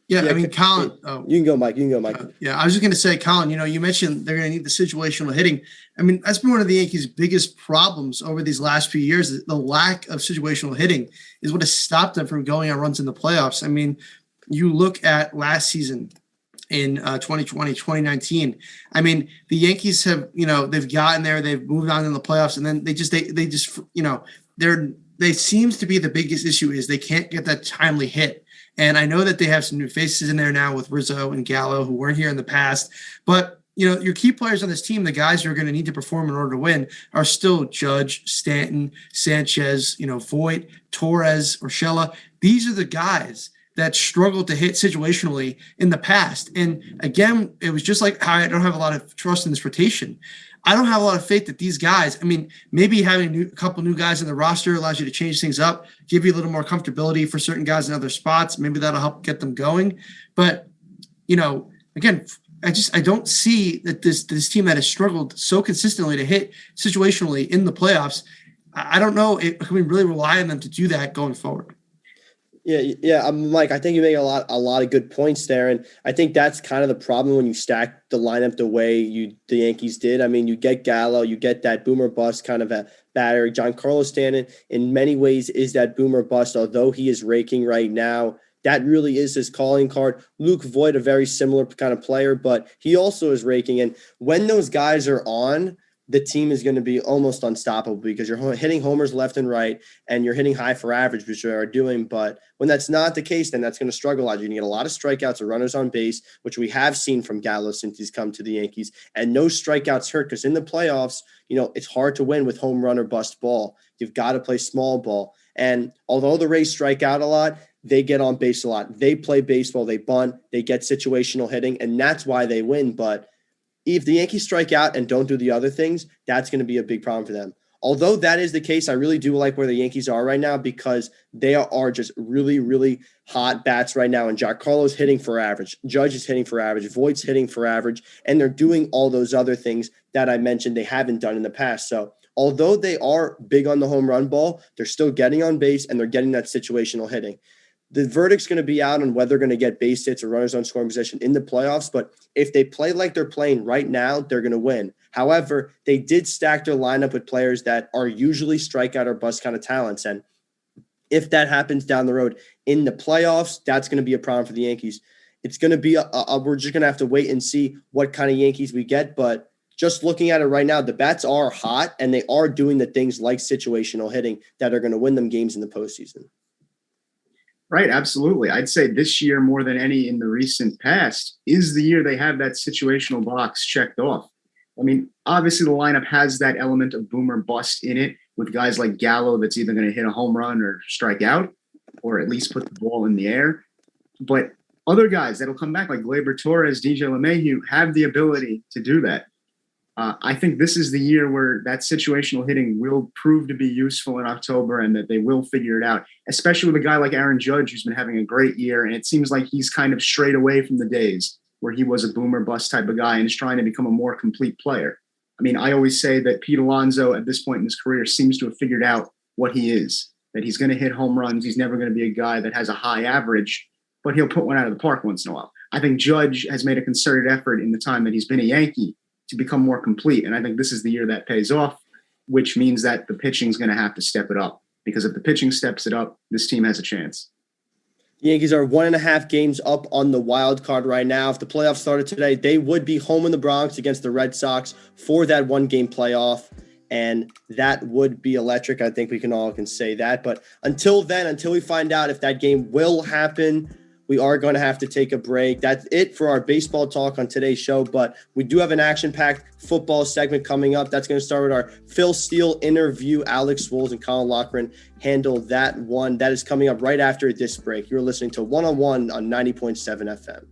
Yeah, I mean, Colin. You can go, Mike. I was just going to say, Colin, you mentioned they're going to need the situational hitting. I mean, that's been one of the Yankees' biggest problems over these last few years. The lack of situational hitting is what has stopped them from going on runs in the playoffs. I mean, you look at last season in 2020, 2019. I mean, the Yankees have, they've gotten there, they've moved on in the playoffs, and then they seems to be the biggest issue is they can't get that timely hit. And I know that they have some new faces in there now with Rizzo and Gallo who weren't here in the past. But, your key players on this team, the guys who are going to need to perform in order to win, are still Judge, Stanton, Sanchez, Voit, Torres, Urshela. These are the guys that struggled to hit situationally in the past. And again, it was just like how I don't have a lot of trust in this rotation. I don't have a lot of faith that these guys, I mean, maybe having a couple new guys in the roster allows you to change things up, give you a little more comfortability for certain guys in other spots. Maybe that'll help get them going. But, again, I don't see that this team that has struggled so consistently to hit situationally in the playoffs. I don't know if we really rely on them to do that going forward. Yeah, Mike, I think you make a lot of good points there, and I think that's kind of the problem when you stack the lineup the way the Yankees did. I mean, you get Gallo, you get that boomer bust kind of a batter. Giancarlo Stanton, in many ways, is that boomer bust, although he is raking right now. That really is his calling card. Luke Voit, a very similar kind of player, but he also is raking. And when those guys are on, the team is going to be almost unstoppable because you're hitting homers left and right and you're hitting high for average, which you are doing. But when that's not the case, then that's going to struggle a lot. You're going to get a lot of strikeouts or runners on base, which we have seen from Gallo since he's come to the Yankees. And no strikeouts hurt because in the playoffs, it's hard to win with home run or bust ball. You've got to play small ball. And although the Rays strike out a lot, they get on base a lot. They play baseball, they bunt, they get situational hitting, and that's why they win. But if the Yankees strike out and don't do the other things, that's going to be a big problem for them. Although that is the case, I really do like where the Yankees are right now because they are just really, really hot bats right now. And Giancarlo's hitting for average. Judge is hitting for average. Voigt's hitting for average. And they're doing all those other things that I mentioned they haven't done in the past. So although they are big on the home run ball, they're still getting on base and they're getting that situational hitting. The verdict's going to be out on whether they're going to get base hits or runners on scoring position in the playoffs. But if they play like they're playing right now, they're going to win. However, they did stack their lineup with players that are usually strikeout or bust kind of talents. And If that happens down the road in the playoffs, that's going to be a problem for the Yankees. It's going to be we're just going to have to wait and see what kind of Yankees we get. But just looking at it right now, the bats are hot and they are doing the things like situational hitting that are going to win them games in the postseason. Right, absolutely. I'd say this year more than any in the recent past is the year they have that situational box checked off. I mean, obviously the lineup has that element of boom or bust in it with guys like Gallo that's either going to hit a home run or strike out or at least put the ball in the air. But other guys that'll come back like Gleyber Torres, DJ LeMahieu have the ability to do that. I think this is the year where that situational hitting will prove to be useful in October and that they will figure it out, especially with a guy like Aaron Judge, who's been having a great year. And it seems like he's kind of strayed away from the days where he was a boom or bust type of guy and is trying to become a more complete player. I mean, I always say that Pete Alonso at this point in his career seems to have figured out what he is, that he's going to hit home runs. He's never going to be a guy that has a high average, but he'll put one out of the park once in a while. I think Judge has made a concerted effort in the time that he's been a Yankee to become more complete. And I think this is the year that pays off, which means that the pitching is going to have to step it up, because if the pitching steps it up, this team has a chance. The Yankees are 1.5 games up on the wild card right now. If the playoffs started today, they would be home in the Bronx against the Red Sox for that 1-game playoff. And that would be electric. I think we can say that. But until then, until we find out if that game will happen, we are going to have to take a break. That's it for our baseball talk on today's show, but we do have an action-packed football segment coming up. That's going to start with our Phil Steele interview. Alex Swoles and Colin Loughran handle that one. That is coming up right after this break. You're listening to One-on-One on 90.7 FM.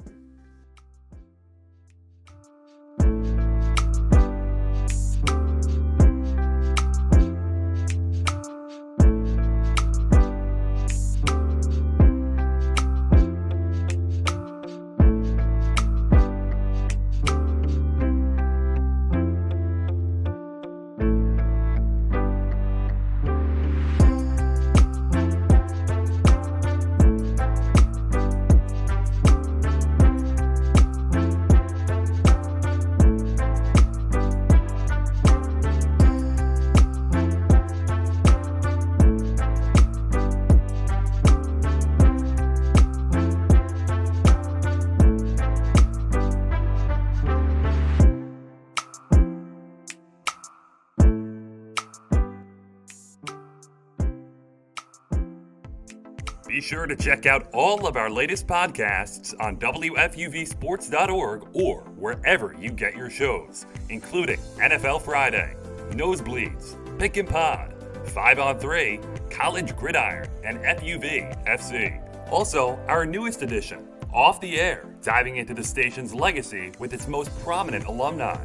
Be sure to check out all of our latest podcasts on WFUVSports.org or wherever you get your shows, including NFL Friday, Nosebleeds, Pick and Pod, 5 on 3, College Gridiron, and FUV FC. Also, our newest edition, Off the Air, diving into the station's legacy with its most prominent alumni.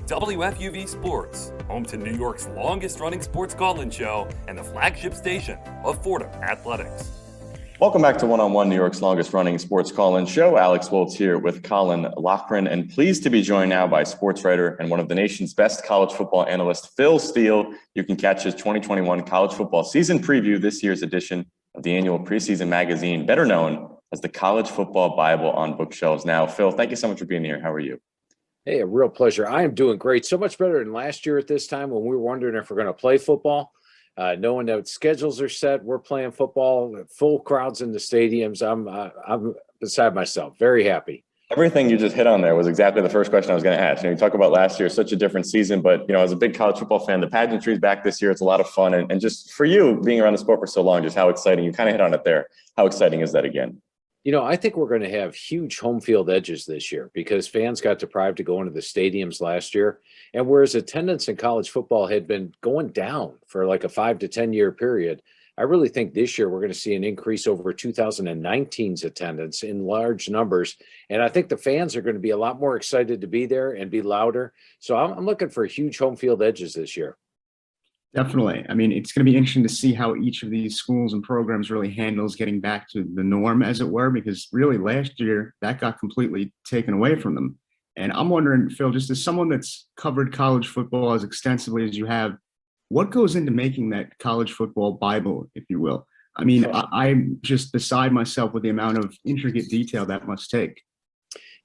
WFUV Sports, home to New York's longest-running sports call-in show and the flagship station of Fordham Athletics. Welcome back to One-on-One, New York's longest-running sports call-in show. Alex Swoles here with Colin Loughran, and pleased to be joined now by sports writer and one of the nation's best college football analysts, Phil Steele. You can catch his 2021 college football season preview, this year's edition of the annual preseason magazine, better known as the College Football Bible, on bookshelves now. Phil, thank you so much for being here. How are you? Hey, a real pleasure. I am doing great. So much better than last year at this time when we were wondering if we're going to play football. Knowing that schedules are set, we're playing football, full crowds in the stadiums. I'm beside myself. Very happy. Everything you just hit on there was exactly the first question I was going to ask. You talk about last year, such a different season, but as a big college football fan, the pageantry is back this year. It's a lot of fun, and just for you being around the sport for so long, just how exciting. You kind of hit on it there. How exciting is that again? I think we're going to have huge home field edges this year because fans got deprived of going to the stadiums last year. And whereas attendance in college football had been going down for like a 5 to 10 year period, I really think this year we're going to see an increase over 2019's attendance in large numbers. And I think the fans are going to be a lot more excited to be there and be louder. So I'm looking for huge home field edges this year. Definitely. I mean, it's going to be interesting to see how each of these schools and programs really handles getting back to the norm, as it were, because really last year that got completely taken away from them. And I'm wondering, Phil, just as someone that's covered college football as extensively as you have, what goes into making that college football Bible, if you will? I mean, I'm just beside myself with the amount of intricate detail that must take.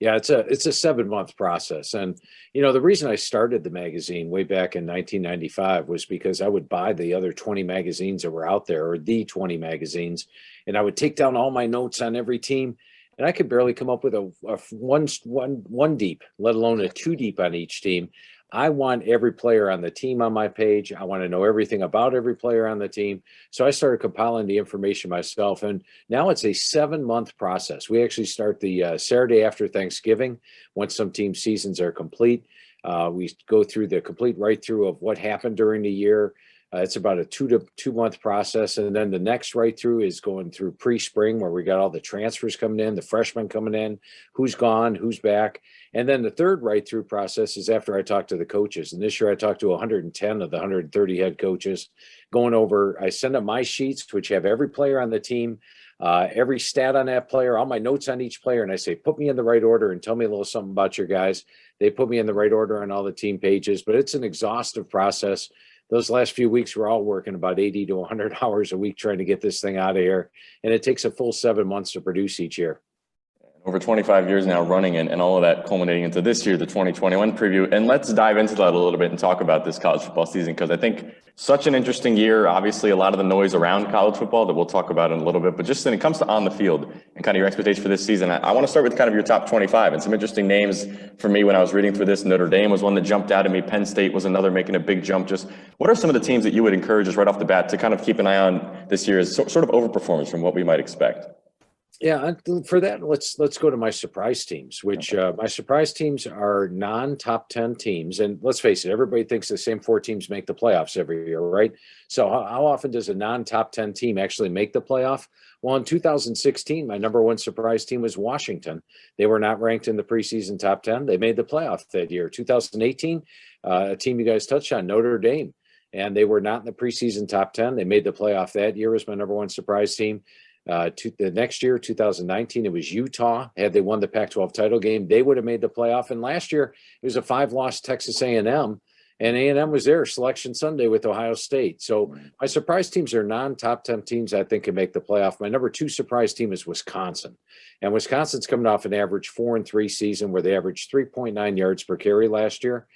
Yeah, it's a 7-month process. And the reason I started the magazine way back in 1995 was because I would buy the other 20 magazines that were out there, or the 20 magazines, and I would take down all my notes on every team, and I could barely come up with a one deep, let alone a 2 deep on each team. I want every player on the team on my page. I want to know everything about every player on the team. So I started compiling the information myself. And now it's a 7-month process. We actually start the Saturday after Thanksgiving, once some team seasons are complete. We go through the complete right through of what happened during the year. It's about a 2-month process. And then the next right through is going through pre-spring, where we got all the transfers coming in, the freshmen coming in, who's gone, who's back. And then the third right through process is after I talk to the coaches. And this year I talked to 110 of the 130 head coaches, going over, I send them my sheets, which have every player on the team, every stat on that player, all my notes on each player. And I say, put me in the right order and tell me a little something about your guys. They put me in the right order on all the team pages, but it's an exhaustive process. Those last few weeks, we're all working about 80 to 100 hours a week trying to get this thing out of here. And it takes a full 7 months to produce each year. Over 25 years now running, and all of that culminating into this year, the 2021 preview. And let's dive into that a little bit and talk about this college football season, because I think such an interesting year. Obviously, a lot of the noise around college football that we'll talk about in a little bit, but just when it comes to on the field and kind of your expectations for this season, I want to start with kind of your top 25 and some interesting names for me when I was reading through this. Notre Dame was one that jumped out at me. Penn State was another making a big jump. Just what are some of the teams that you would encourage us right off the bat to kind of keep an eye on this year as sort of overperformance from what we might expect? Yeah, for that, let's go to my surprise teams, which my surprise teams are non-top 10 teams. And let's face it, everybody thinks the same 4 teams make the playoffs every year, right? So how often does a non-top 10 team actually make the playoff? Well, in 2016, my number one surprise team was Washington. They were not ranked in the preseason top 10. They made the playoff that year. 2018, a team you guys touched on, Notre Dame, and they were not in the preseason top 10. They made the playoff that year as my number one surprise team. The next year, 2019, it was Utah. Had they won the Pac-12 title game, they would have made the playoff. And last year, it was a 5-loss Texas A&M, and A&M was there selection Sunday with Ohio State. So my surprise teams are non-top 10 teams I think can make the playoff. My number 2 surprise team is Wisconsin. And Wisconsin's coming off an average 4-3 season where they averaged 3.9 yards per carry last year.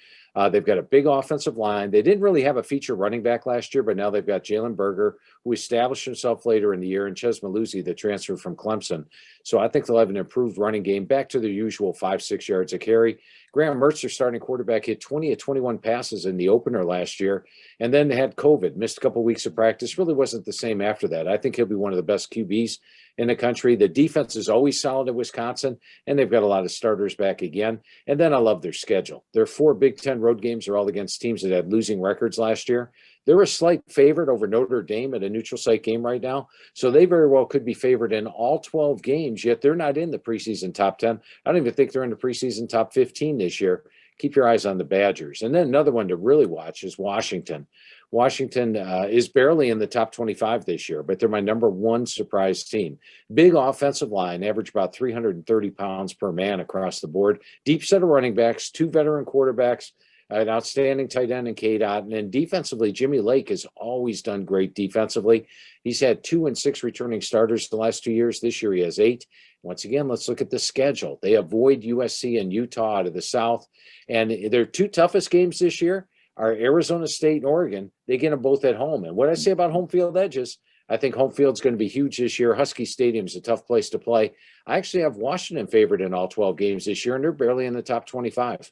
They've got a big offensive line. They didn't really have a feature running back last year, but now they've got Jalen Berger, who established himself later in the year, and Ches Maluzzi, the transfer from Clemson. So I think they'll have an improved running game back to their usual 5-6 yards a carry. Graham Mertz, their starting quarterback, hit 20 of 21 passes in the opener last year, and then they had COVID, missed a couple weeks of practice. Really wasn't the same after that. I think he'll be one of the best QBs in the country. The defense is always solid at Wisconsin, and they've got a lot of starters back again. And then I love their schedule. Their 4 Big Ten road games are all against teams that had losing records last year. They're a slight favorite over Notre Dame at a neutral site game right now. So they very well could be favored in all 12 games, yet they're not in the preseason top 10. I don't even think they're in the preseason top 15 this year. Keep your eyes on the Badgers. And then another one to really watch is Washington. Washington is barely in the top 25 this year, but they're my number 1 surprise team. Big offensive line, average about 330 pounds per man across the board. Deep set of running backs, 2 veteran quarterbacks, an outstanding tight end in K-Dot. And then defensively, Jimmy Lake has always done great defensively. He's had 2 and 6 returning starters the last 2 years. This year he has 8. Once again, let's look at the schedule. They avoid USC and Utah out of the South. And their 2 toughest games this year are Arizona State and Oregon. They get them both at home. And what I say about home field edges, I think home field's going to be huge this year. Husky Stadium's a tough place to play. I actually have Washington favored in all 12 games this year, and they're barely in the top 25.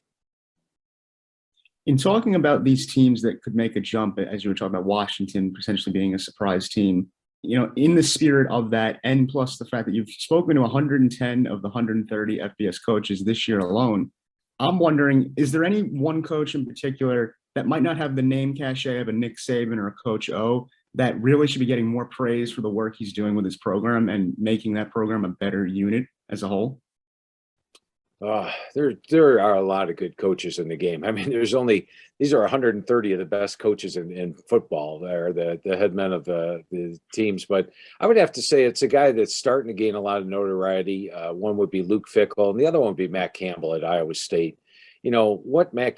In talking about these teams that could make a jump, as you were talking about Washington potentially being a surprise team, in the spirit of that, and plus the fact that you've spoken to 110 of the 130 FBS coaches this year alone, I'm wondering, is there any one coach in particular that might not have the name cachet of a Nick Saban or a Coach O that really should be getting more praise for the work he's doing with his program and making that program a better unit as a whole? There are a lot of good coaches in the game. I mean, these are 130 of the best coaches in football. They're the head men of the teams. But I would have to say it's a guy that's starting to gain a lot of notoriety. One would be Luke Fickell, and the other one would be Matt Campbell at Iowa State. When Matt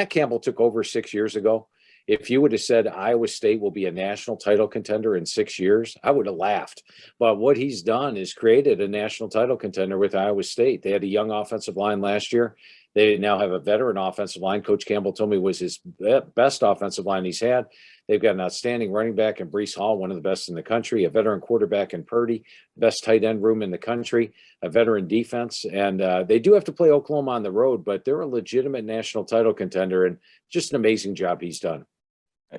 Campbell took over 6 years ago, If you would have said Iowa State will be a national title contender in 6 years, I would have laughed. But what he's done is created a national title contender with Iowa State. They had a young offensive line last year. They now have a veteran offensive line. Coach Campbell told me was his best offensive line he's had. They've got an outstanding running back in Breece Hall, one of the best in the country, a veteran quarterback in Purdy, best tight end room in the country, a veteran defense. And they do have to play Oklahoma on the road, but they're a legitimate national title contender, and just an amazing job he's done.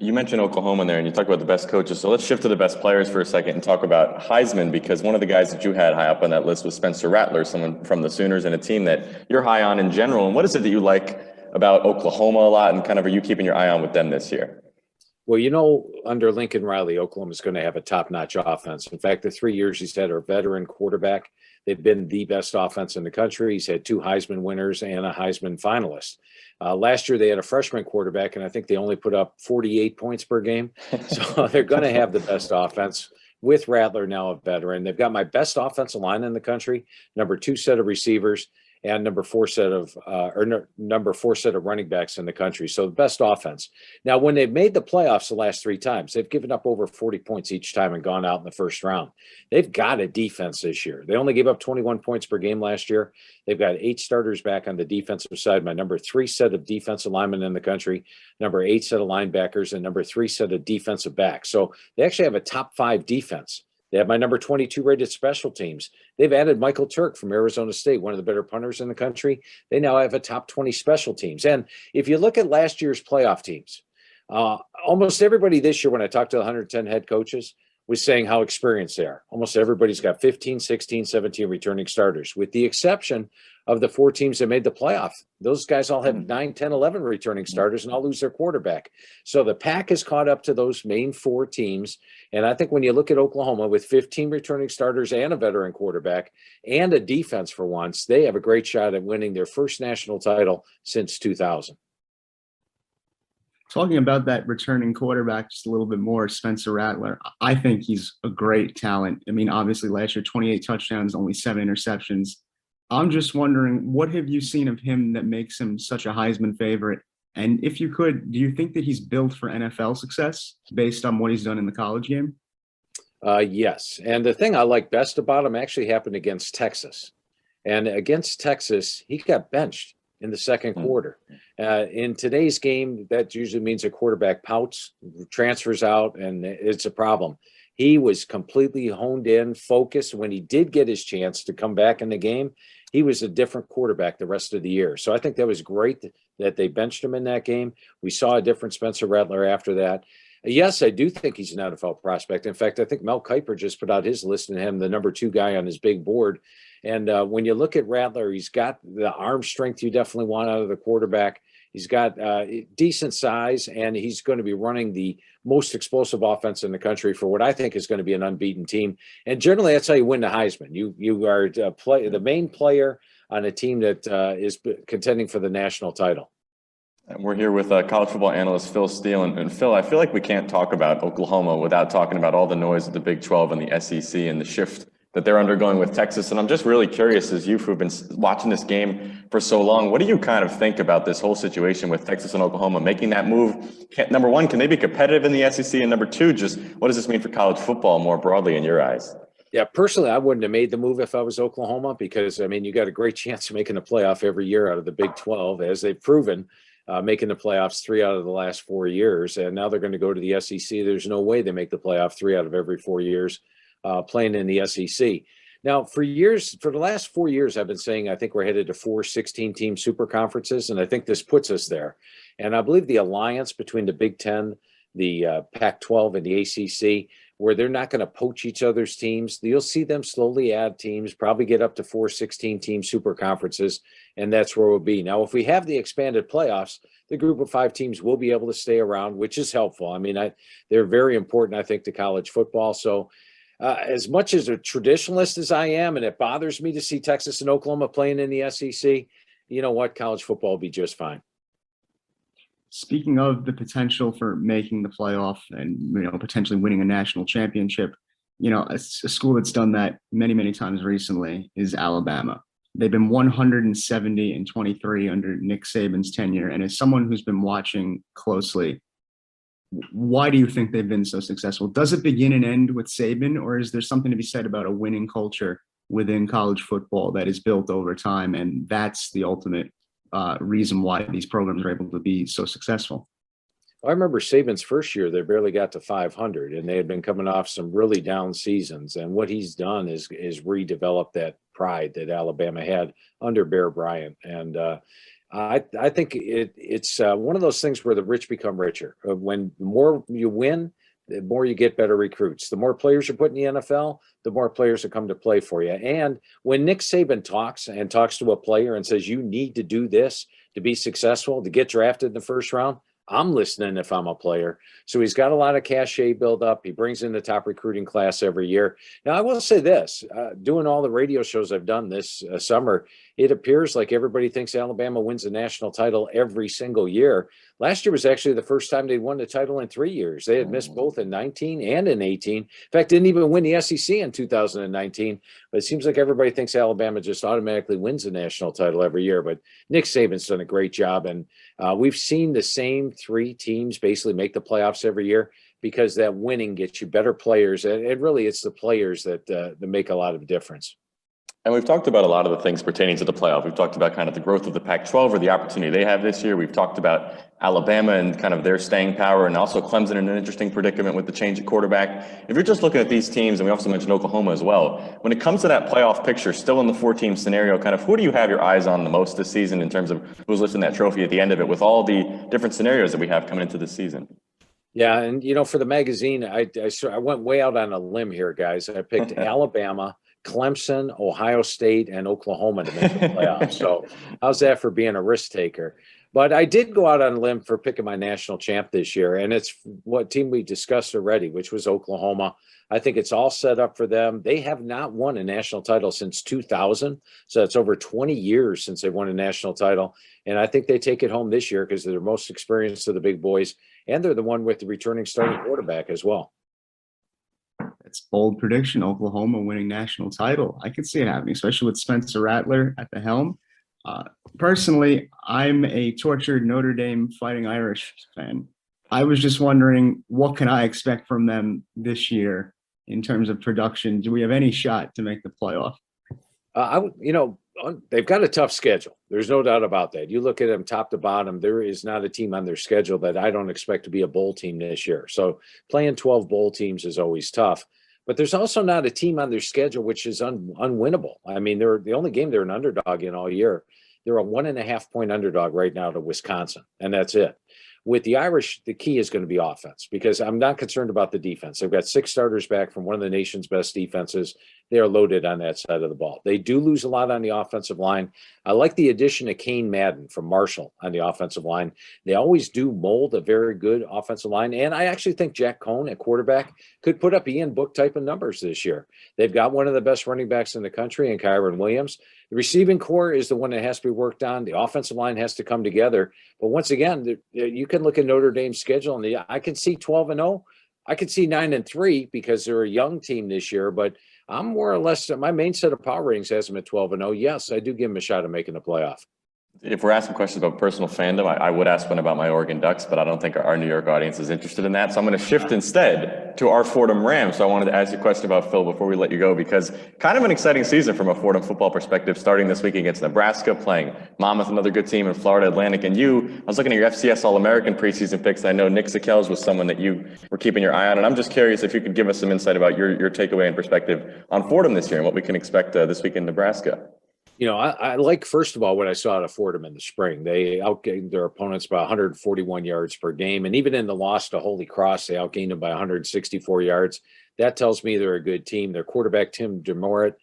You mentioned Oklahoma there, and you talked about the best coaches. So let's shift to the best players for a second and talk about Heisman, because one of the guys that you had high up on that list was Spencer Rattler, someone from the Sooners and a team that you're high on in general. And what is it that you like about Oklahoma a lot, and kind of are you keeping your eye on with them this year? Well, under Lincoln Riley, Oklahoma's going to have a top-notch offense. In fact, the 3 years he's had a veteran quarterback, they've been the best offense in the country. He's had 2 Heisman winners and a Heisman finalist. Last year, they had a freshman quarterback, and I think they only put up 48 points per game. So they're going to have the best offense with Rattler, now a veteran. They've got my best offensive line in the country, number 2 set of receivers, and number 4 set of running backs in the country. So the best offense. Now, when they've made the playoffs the last 3 times, they've given up over 40 points each time and gone out in the first round. They've got a defense this year. They only gave up 21 points per game last year. They've got 8 starters back on the defensive side, my number 3 set of defensive linemen in the country, number 8 set of linebackers, and number 3 set of defensive backs. So they actually have a top 5 defense. They have my number 22 rated special teams. They've added Michael Turk from Arizona State, one of the better punters in the country. They now have a top 20 special teams. And if you look at last year's playoff teams, almost everybody this year, when I talked to 110 head coaches, was saying how experienced they are. Almost everybody's got 15, 16, 17 returning starters, with the exception of the 4 teams that made the playoff. Those guys all have 9, 10, 11 returning starters and all lose their quarterback. So the pack has caught up to those main 4 teams. And I think when you look at Oklahoma with 15 returning starters and a veteran quarterback and a defense for once, they have a great shot at winning their first national title since 2000. Talking about that returning quarterback just a little bit more, Spencer Rattler, I think he's a great talent. I mean, obviously last year, 28 touchdowns, only 7 interceptions. I'm just wondering, what have you seen of him that makes him such a Heisman favorite? And if you could, do you think that he's built for NFL success based on what he's done in the college game? Yes. And the thing I like best about him actually happened against Texas. And against Texas, he got benched in the second quarter. In today's game, that usually means a quarterback pouts, transfers out, and it's a problem. He was completely honed in, focused. When he did get his chance to come back in the game, he was a different quarterback the rest of the year. So I think that was great that they benched him in that game. We saw a different Spencer Rattler after that. Yes, I do think he's an NFL prospect. In fact, I think Mel Kiper just put out his list and him the number 2 guy on his big board. And when you look at Rattler, he's got the arm strength you definitely want out of the quarterback. He's got decent size, and he's going to be running the most explosive offense in the country for what I think is going to be an unbeaten team. And generally, that's how you win the Heisman. You are the main player on a team that is contending for the national title. And we're here with college football analyst Phil Steele. And Phil, I feel like we can't talk about Oklahoma without talking about all the noise of the Big 12 and the SEC and the shift that they're undergoing with Texas. And I'm just really curious, as you who've been watching this game for so long, what do you kind of think about this whole situation with Texas and Oklahoma making that move? Number one, can they be competitive in the SEC? And number 2, just what does this mean for college football more broadly in your eyes? Yeah, personally, I wouldn't have made the move if I was Oklahoma, because, I mean, you got a great chance of making the playoff every year out of the Big 12, as they've proven, making the playoffs 3 out of the last 4 years. And now they're going to go to the SEC. There's no way they make the playoff 3 out of every 4 years. Playing in the SEC. Now, for the last 4 years, I've been saying I think we're headed to 4 16-team super conferences, and I think this puts us there. And I believe the alliance between the Big Ten, the Pac-12, and the ACC, where they're not going to poach each other's teams, you'll see them slowly add teams, probably get up to 4 16-team super conferences, and that's where we'll be. Now, if we have the expanded playoffs, the group of 5 teams will be able to stay around, which is helpful. I mean, they're very important, I think, to college football. So, as much as a traditionalist as I am, and it bothers me to see Texas and Oklahoma playing in the SEC, you know what? College football will be just fine. Speaking of the potential for making the playoff and, potentially winning a national championship, a school that's done that many, many times recently is Alabama. They've been 170-23 under Nick Saban's tenure. And as someone who's been watching closely, why do you think they've been so successful? Does it begin and end with Saban, or is there something to be said about a winning culture within college football that is built over time, and that's the ultimate reason why these programs are able to be so successful? I remember Saban's first year, they barely got to 500, and they had been coming off some really down seasons. And what he's done is redevelop that pride that Alabama had under Bear Bryant. And I think it's one of those things where the rich become richer. When the more you win, the more you get better recruits. The more players you put in the NFL, the more players that come to play for you. And when Nick Saban talks to a player and says, you need to do this to be successful, to get drafted in the first round, I'm listening if I'm a player. So he's got a lot of cachet built up. He brings in the top recruiting class every year. Now, I will say this, doing all the radio shows I've done this summer, it appears like everybody thinks Alabama wins a national title every single year. Last year was actually the first time they won the title in 3 years. They had missed both in 19 and in 18. In fact, didn't even win the SEC in 2019. But it seems like everybody thinks Alabama just automatically wins a national title every year. But Nick Saban's done a great job. And we've seen the same three teams basically make the playoffs every year because that winning gets you better players. And really, it's the players that make a lot of difference. And we've talked about a lot of the things pertaining to the playoff. We've talked about kind of the growth of the Pac-12 or the opportunity they have this year. We've talked about Alabama and kind of their staying power, and also Clemson in an interesting predicament with the change at quarterback. If you're just looking at these teams, and we also mentioned Oklahoma as well, when it comes to that playoff picture, still in the 4-team scenario, kind of who do you have your eyes on the most this season in terms of who's lifting that trophy at the end of it with all the different scenarios that we have coming into this season? Yeah, and for the magazine, I went way out on a limb here, guys. I picked Alabama, Clemson, Ohio State, and Oklahoma to make the playoffs. So how's that for being a risk taker? But I did go out on a limb for picking my national champ this year, and it's what team we discussed already, which was Oklahoma. I think it's all set up for them. They have not won a national title since 2000, so it's over 20 years since they won a national title. And I think they take it home this year because they're the most experienced of the big boys, and they're the one with the returning starting quarterback as well. That's bold prediction. Oklahoma winning national title. I can see it happening, especially with Spencer Rattler at the helm. Personally, I'm a tortured Notre Dame Fighting Irish fan. I was just wondering, what can I expect from them this year in terms of production? Do we have any shot to make the playoff? They've got a tough schedule. There's no doubt about that. You look at them top to bottom, there is not a team on their schedule that I don't expect to be a bowl team this year. So playing 12 bowl teams is always tough. But there's also not a team on their schedule which is unwinnable. I mean, they're the only game they're an underdog in all year. They're a 1.5-point underdog right now to Wisconsin, and that's it. With the Irish, the key is going to be offense because I'm not concerned about the defense. They've got 6 starters back from one of the nation's best defenses. They are loaded on that side of the ball. They do lose a lot on the offensive line. I like the addition of Kane Madden from Marshall on the offensive line. They always do mold a very good offensive line. And I actually think Jack Cohn at quarterback could put up Ian Book type of numbers this year. They've got one of the best running backs in the country in Kyron Williams. The receiving core is the one that has to be worked on. The offensive line has to come together. But once again, you can look at Notre Dame's schedule, and I can see 12-0. I could see 9-3 because they're a young team this year. But I'm more or less, my main set of power ratings has them at 12-0. Yes, I do give them a shot of making the playoff. If we're asking questions about personal fandom, I would ask one about my Oregon Ducks, but I don't think our New York audience is interested in that. So I'm going to shift instead to our Fordham Rams. So I wanted to ask you a question about Phil before we let you go, because kind of an exciting season from a Fordham football perspective, starting this week against Nebraska, playing Monmouth, another good team in Florida Atlantic. And I was looking at your FCS All-American preseason picks. I know Nick Zakelj was someone that you were keeping your eye on. And I'm just curious if you could give us some insight about your takeaway and perspective on Fordham this year and what we can expect this week in Nebraska. I like, first of all, what I saw out of Fordham in the spring. They outgained their opponents by 141 yards per game. And even in the loss to Holy Cross, they outgained them by 164 yards. That tells me they're a good team. Their quarterback, Tim DeMorit,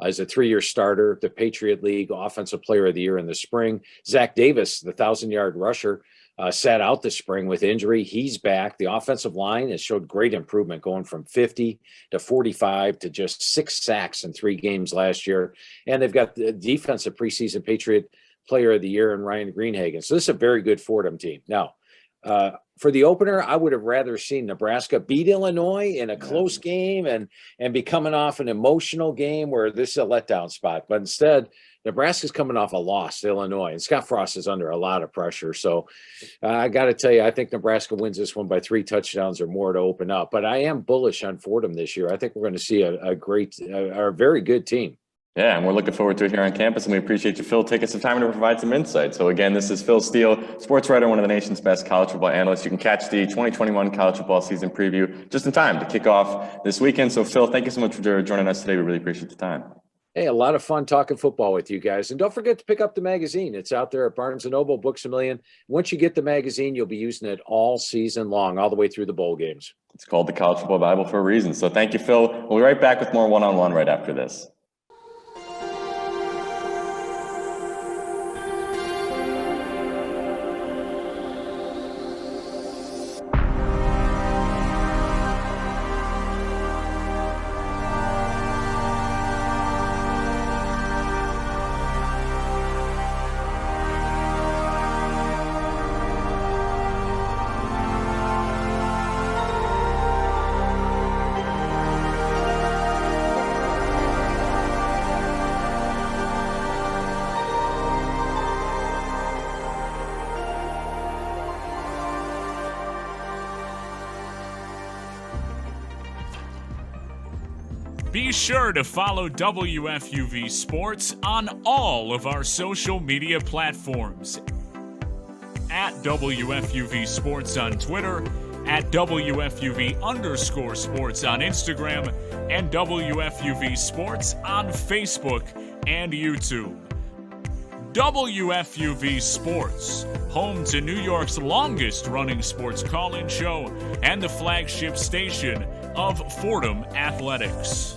is a 3-year starter, the Patriot League Offensive Player of the Year in the spring. Zach Davis, the 1,000-yard rusher, sat out this spring with injury. He's back. The offensive line has showed great improvement, going from 50 to 45 to just 6 sacks in 3 games last year. And they've got the defensive preseason Patriot Player of the Year in Ryan Greenhagen. So this is a very good Fordham team. Now, For the opener, I would have rather seen Nebraska beat Illinois in a close game and be coming off an emotional game where this is a letdown spot. But instead, Nebraska's coming off a loss to Illinois, and Scott Frost is under a lot of pressure. So I got to tell you, I think Nebraska wins this one by 3 touchdowns or more to open up. But I am bullish on Fordham this year. I think we're going to see a very good team. Yeah, and we're looking forward to it here on campus, and we appreciate you, Phil, taking some time to provide some insight. So again, this is Phil Steele, sports writer, one of the nation's best college football analysts. You can catch the 2021 college football season preview just in time to kick off this weekend. So Phil, thank you so much for joining us today. We really appreciate the time. Hey, a lot of fun talking football with you guys. And don't forget to pick up the magazine. It's out there at Barnes & Noble, Books A Million. Once you get the magazine, you'll be using it all season long, all the way through the bowl games. It's called the College Football Bible for a reason. So thank you, Phil. We'll be right back with more one-on-one right after this. Be sure to follow WFUV Sports on all of our social media platforms. At WFUV Sports on Twitter, at WFUV_sports on Instagram, and WFUV Sports on Facebook and YouTube. WFUV Sports, home to New York's longest-running sports call-in show and the flagship station of Fordham Athletics.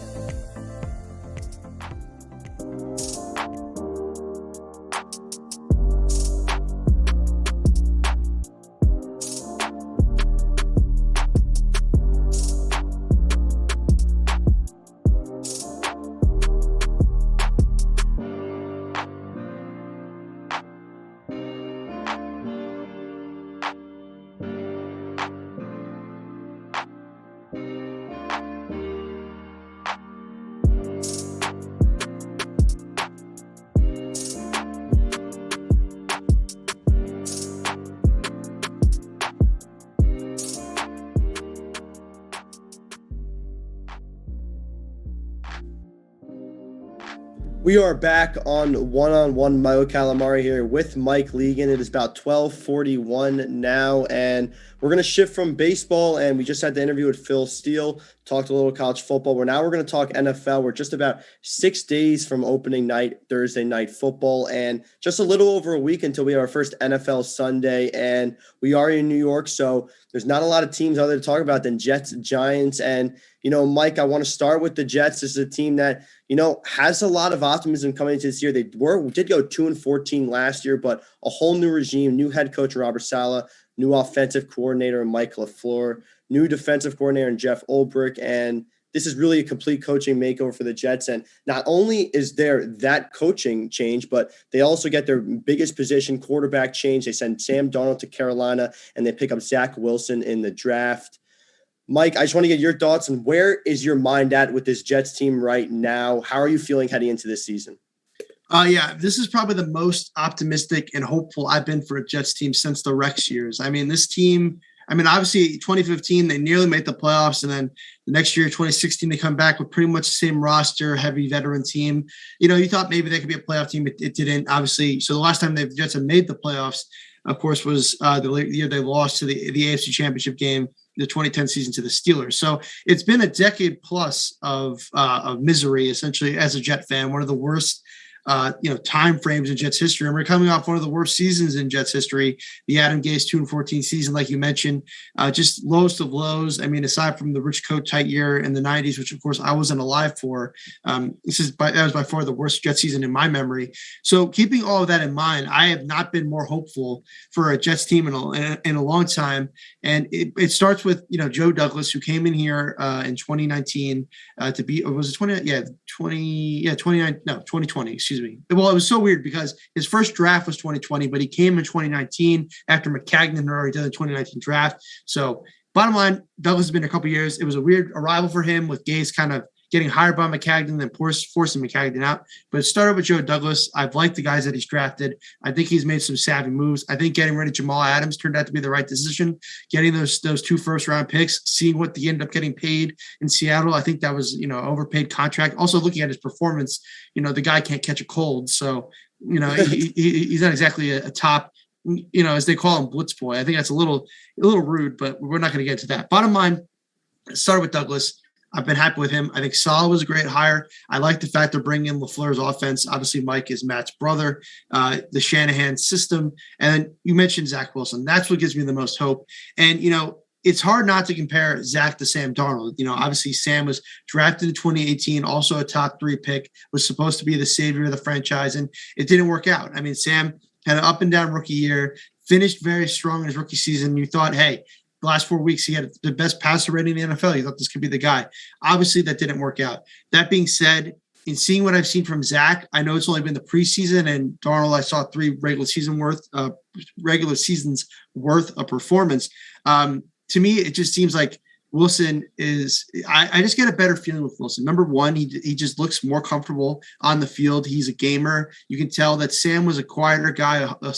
We are back on one-on-one. Mayo Calamari here with Mike Leegan. It is about 12:41 now, and we're going to shift from baseball, and we just had the interview with Phil Steele, talked a little college football. We're going to talk NFL. We're just about 6 days from opening night, Thursday night football, and just a little over a week until we have our first NFL Sunday, and we are in New York, so there's not a lot of teams other to talk about than Jets, Giants, and Mike, I want to start with the Jets. This is a team that, has a lot of optimism coming into this year. They did go 2-14 last year, but a whole new regime, new head coach, Robert Saleh, new offensive coordinator, Mike LaFleur, new defensive coordinator, and Jeff Ulbrich. And this is really a complete coaching makeover for the Jets. And not only is there that coaching change, but they also get their biggest position, quarterback change. They send Sam Darnold to Carolina, and they pick up Zach Wilson in the draft. Mike, I just want to get your thoughts on where is your mind at with this Jets team right now? How are you feeling heading into this season? This is probably the most optimistic and hopeful I've been for a Jets team since the Rex years. This team, obviously 2015, they nearly made the playoffs. And then the next year, 2016, they come back with pretty much the same roster, heavy veteran team. You thought maybe they could be a playoff team. It didn't, obviously. So the last time the Jets have made the playoffs, of course, was the year they lost to the AFC Championship game, the 2010 season, to the Steelers. So it's been a decade plus of misery, essentially, as a Jet fan. One of the worst time frames in Jets history. And we're coming off one of the worst seasons in Jets history, the Adam Gase 2-14 season, like you mentioned, just lowest of lows. Aside from the Rich Coat tight year in the 90s, which of course I wasn't alive for, that was by far the worst Jets season in my memory. So keeping all of that in mind, I have not been more hopeful for a Jets team in a long time. And it starts with, Joe Douglas, who came in here in 2019 to be, or was it 2020, excuse excuse me. Well, it was so weird because his first draft was 2020, but he came in 2019 after McCagnon had already done the 2019 draft. So bottom line, Douglas has been a couple years. It was a weird arrival for him with Gase kind of getting hired by McCagnon, then forcing McCagnon out. But it started with Joe Douglas. I've liked the guys that he's drafted. I think he's made some savvy moves. I think getting rid of Jamal Adams turned out to be the right decision. Getting those 2 first-round picks, seeing what he ended up getting paid in Seattle, I think that was, overpaid contract. Also looking at his performance, the guy can't catch a cold. So, he's not exactly a top, as they call him, blitz boy. I think that's a little rude, but we're not going to get into that. Bottom line, started with Douglas. I've been happy with him. I think Saleh was a great hire. I like the fact they're bringing in LaFleur's offense. Obviously, Mike is Matt's brother, the Shanahan system. And you mentioned Zach Wilson. That's what gives me the most hope. And, it's hard not to compare Zach to Sam Darnold. Obviously, Sam was drafted in 2018, also a top 3 pick, was supposed to be the savior of the franchise, and it didn't work out. I mean, Sam had an up and down rookie year, finished very strong in his rookie season. You thought, hey, the last 4 weeks, he had the best passer rating in the NFL. You thought this could be the guy. Obviously, that didn't work out. That being said, in seeing what I've seen from Zach, I know it's only been the preseason, and Darnold, I saw 3 regular seasons worth of performance. To me, it just seems like Wilson is – I just get a better feeling with Wilson. Number one, he just looks more comfortable on the field. He's a gamer. You can tell that Sam was a quieter guy, a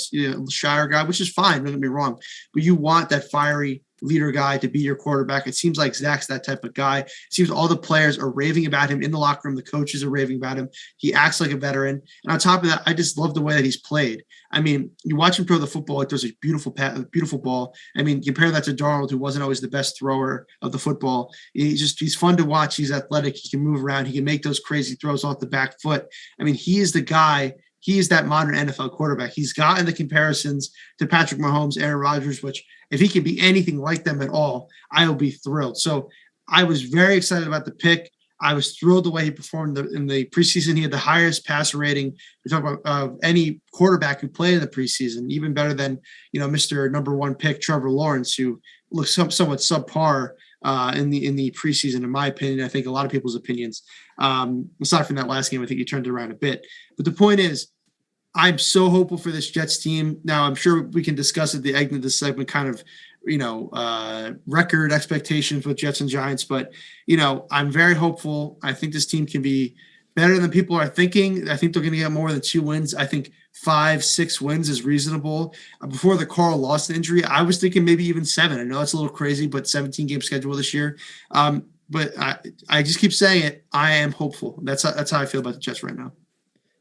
shyer guy, which is fine. Don't get me wrong. But you want that fiery leader guy to be your quarterback. It seems like Zach's that type of guy. It seems all the players are raving about him in the locker room. The coaches are raving about him. He acts like a veteran. And on top of that, I just love the way that he's played. I mean, you watch him throw the football, it does a beautiful ball. I mean, compare that to Darnold, who wasn't always the best thrower of the football. He's fun to watch. He's athletic. He can move around. He can make those crazy throws off the back foot. I mean, he is the guy. He is that modern NFL quarterback. He's gotten the comparisons to Patrick Mahomes, Aaron Rodgers, which if he can be anything like them at all, I will be thrilled. So I was very excited about the pick. I was thrilled the way he performed in the preseason. He had the highest passer rating. We talk about any quarterback who played in the preseason, even better than Mr. Number 1 pick Trevor Lawrence, who looks somewhat subpar in the preseason, in my opinion. I think a lot of people's opinions. Aside from that last game, I think he turned it around a bit. But the point is, I'm so hopeful for this Jets team. Now, I'm sure we can discuss at the end of this segment kind of, record expectations with Jets and Giants. But, I'm very hopeful. I think this team can be better than people are thinking. I think they're going to get more than 2 wins. I think 5-6 wins is reasonable. Before the Carl Lawson injury, I was thinking maybe even 7. I know it's a little crazy, but 17-game schedule this year. But I just keep saying it. I am hopeful. That's how I feel about the Jets right now.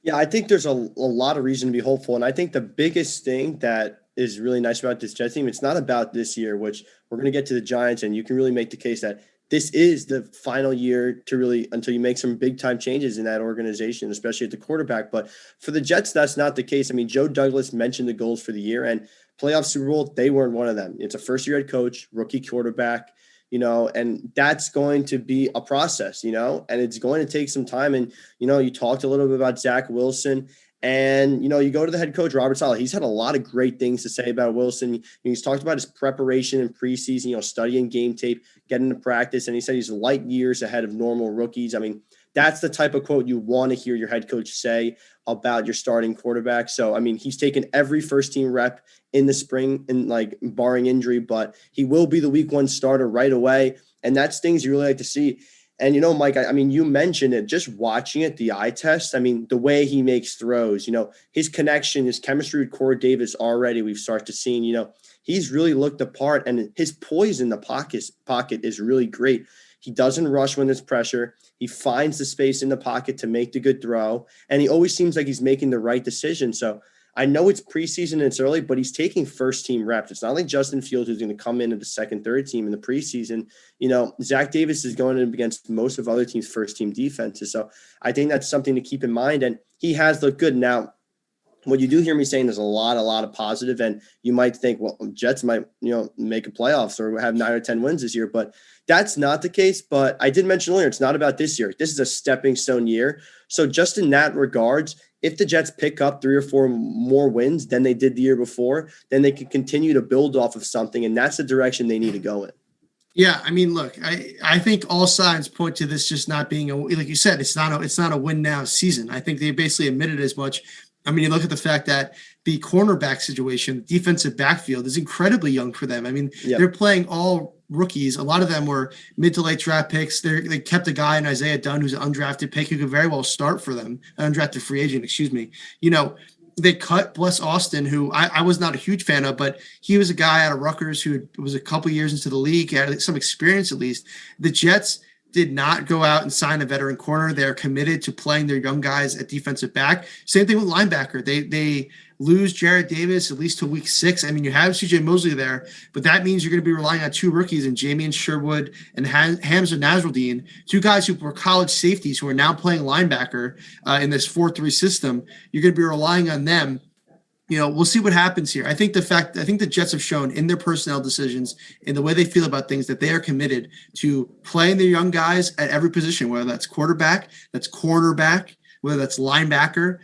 Yeah, I think there's a lot of reason to be hopeful. And I think the biggest thing that is really nice about this Jets team, it's not about this year, which we're going to get to the Giants, and you can really make the case that this is the final year to really, until you make some big time changes in that organization, especially at the quarterback. But for the Jets, that's not the case. I mean, Joe Douglas mentioned the goals for the year, and playoff Super Bowl, they weren't one of them. It's a first year head coach, rookie quarterback, and that's going to be a process, and it's going to take some time. And, you talked a little bit about Zach Wilson, and, you go to the head coach, Robert Saleh. He's had a lot of great things to say about Wilson. He's talked about his preparation in preseason, studying game tape, getting to practice. And he said he's light years ahead of normal rookies. I mean, that's the type of quote you want to hear your head coach say about your starting quarterback. So, I mean, he's taken every first team rep in the spring, and barring injury, but he will be the week 1 starter right away. And that's things you really like to see. And, Mike, I mean, you mentioned it, just watching it, the eye test. I mean, the way he makes throws, his connection, his chemistry with Corey Davis already, we've started to see, he's really looked the part, and his poise in the pocket is really great. He doesn't rush when there's pressure. He finds the space in the pocket to make the good throw. And he always seems like he's making the right decision. So I know it's preseason and it's early, but he's taking first team reps. It's not like Justin Fields who's going to come into the second, third team in the preseason. Zach Davis is going up against most of other teams' first team defenses. So I think that's something to keep in mind. And he has looked good. Now, what you do hear me saying, there's a lot of positive, and you might think, well, Jets might, make a playoffs or have 9 or 10 wins this year, but that's not the case. But I did mention earlier, it's not about this year. This is a stepping stone year. So just in that regards, if the Jets pick up 3 or 4 more wins than they did the year before, then they can continue to build off of something, and that's the direction they need to go in. Yeah, I mean, look, I think all signs point to this just not being like you said, it's not a win now season. I think they basically admitted as much. I mean, you look at the fact that the cornerback situation, defensive backfield is incredibly young for them. I mean, they're playing all rookies. A lot of them were mid to late draft picks. They kept a guy in Isaiah Dunn who's an undrafted pick who could very well start for them, an undrafted free agent, excuse me. They cut Bless Austin, who I was not a huge fan of, but he was a guy out of Rutgers who was a couple years into the league, had some experience at least. The Jets did not go out and sign a veteran corner. They're committed to playing their young guys at defensive back. Same thing with linebacker. They lose Jared Davis at least to week 6. I mean, you have CJ Mosley there, but that means you're going to be relying on 2 rookies in Jamian Sherwood and Hamza Nasruddin, 2 guys who were college safeties who are now playing linebacker in this 4-3 system. You're going to be relying on them. We'll see what happens here. I think the Jets have shown in their personnel decisions, in the way they feel about things, that they are committed to playing their young guys at every position, whether that's quarterback, that's cornerback, whether that's linebacker.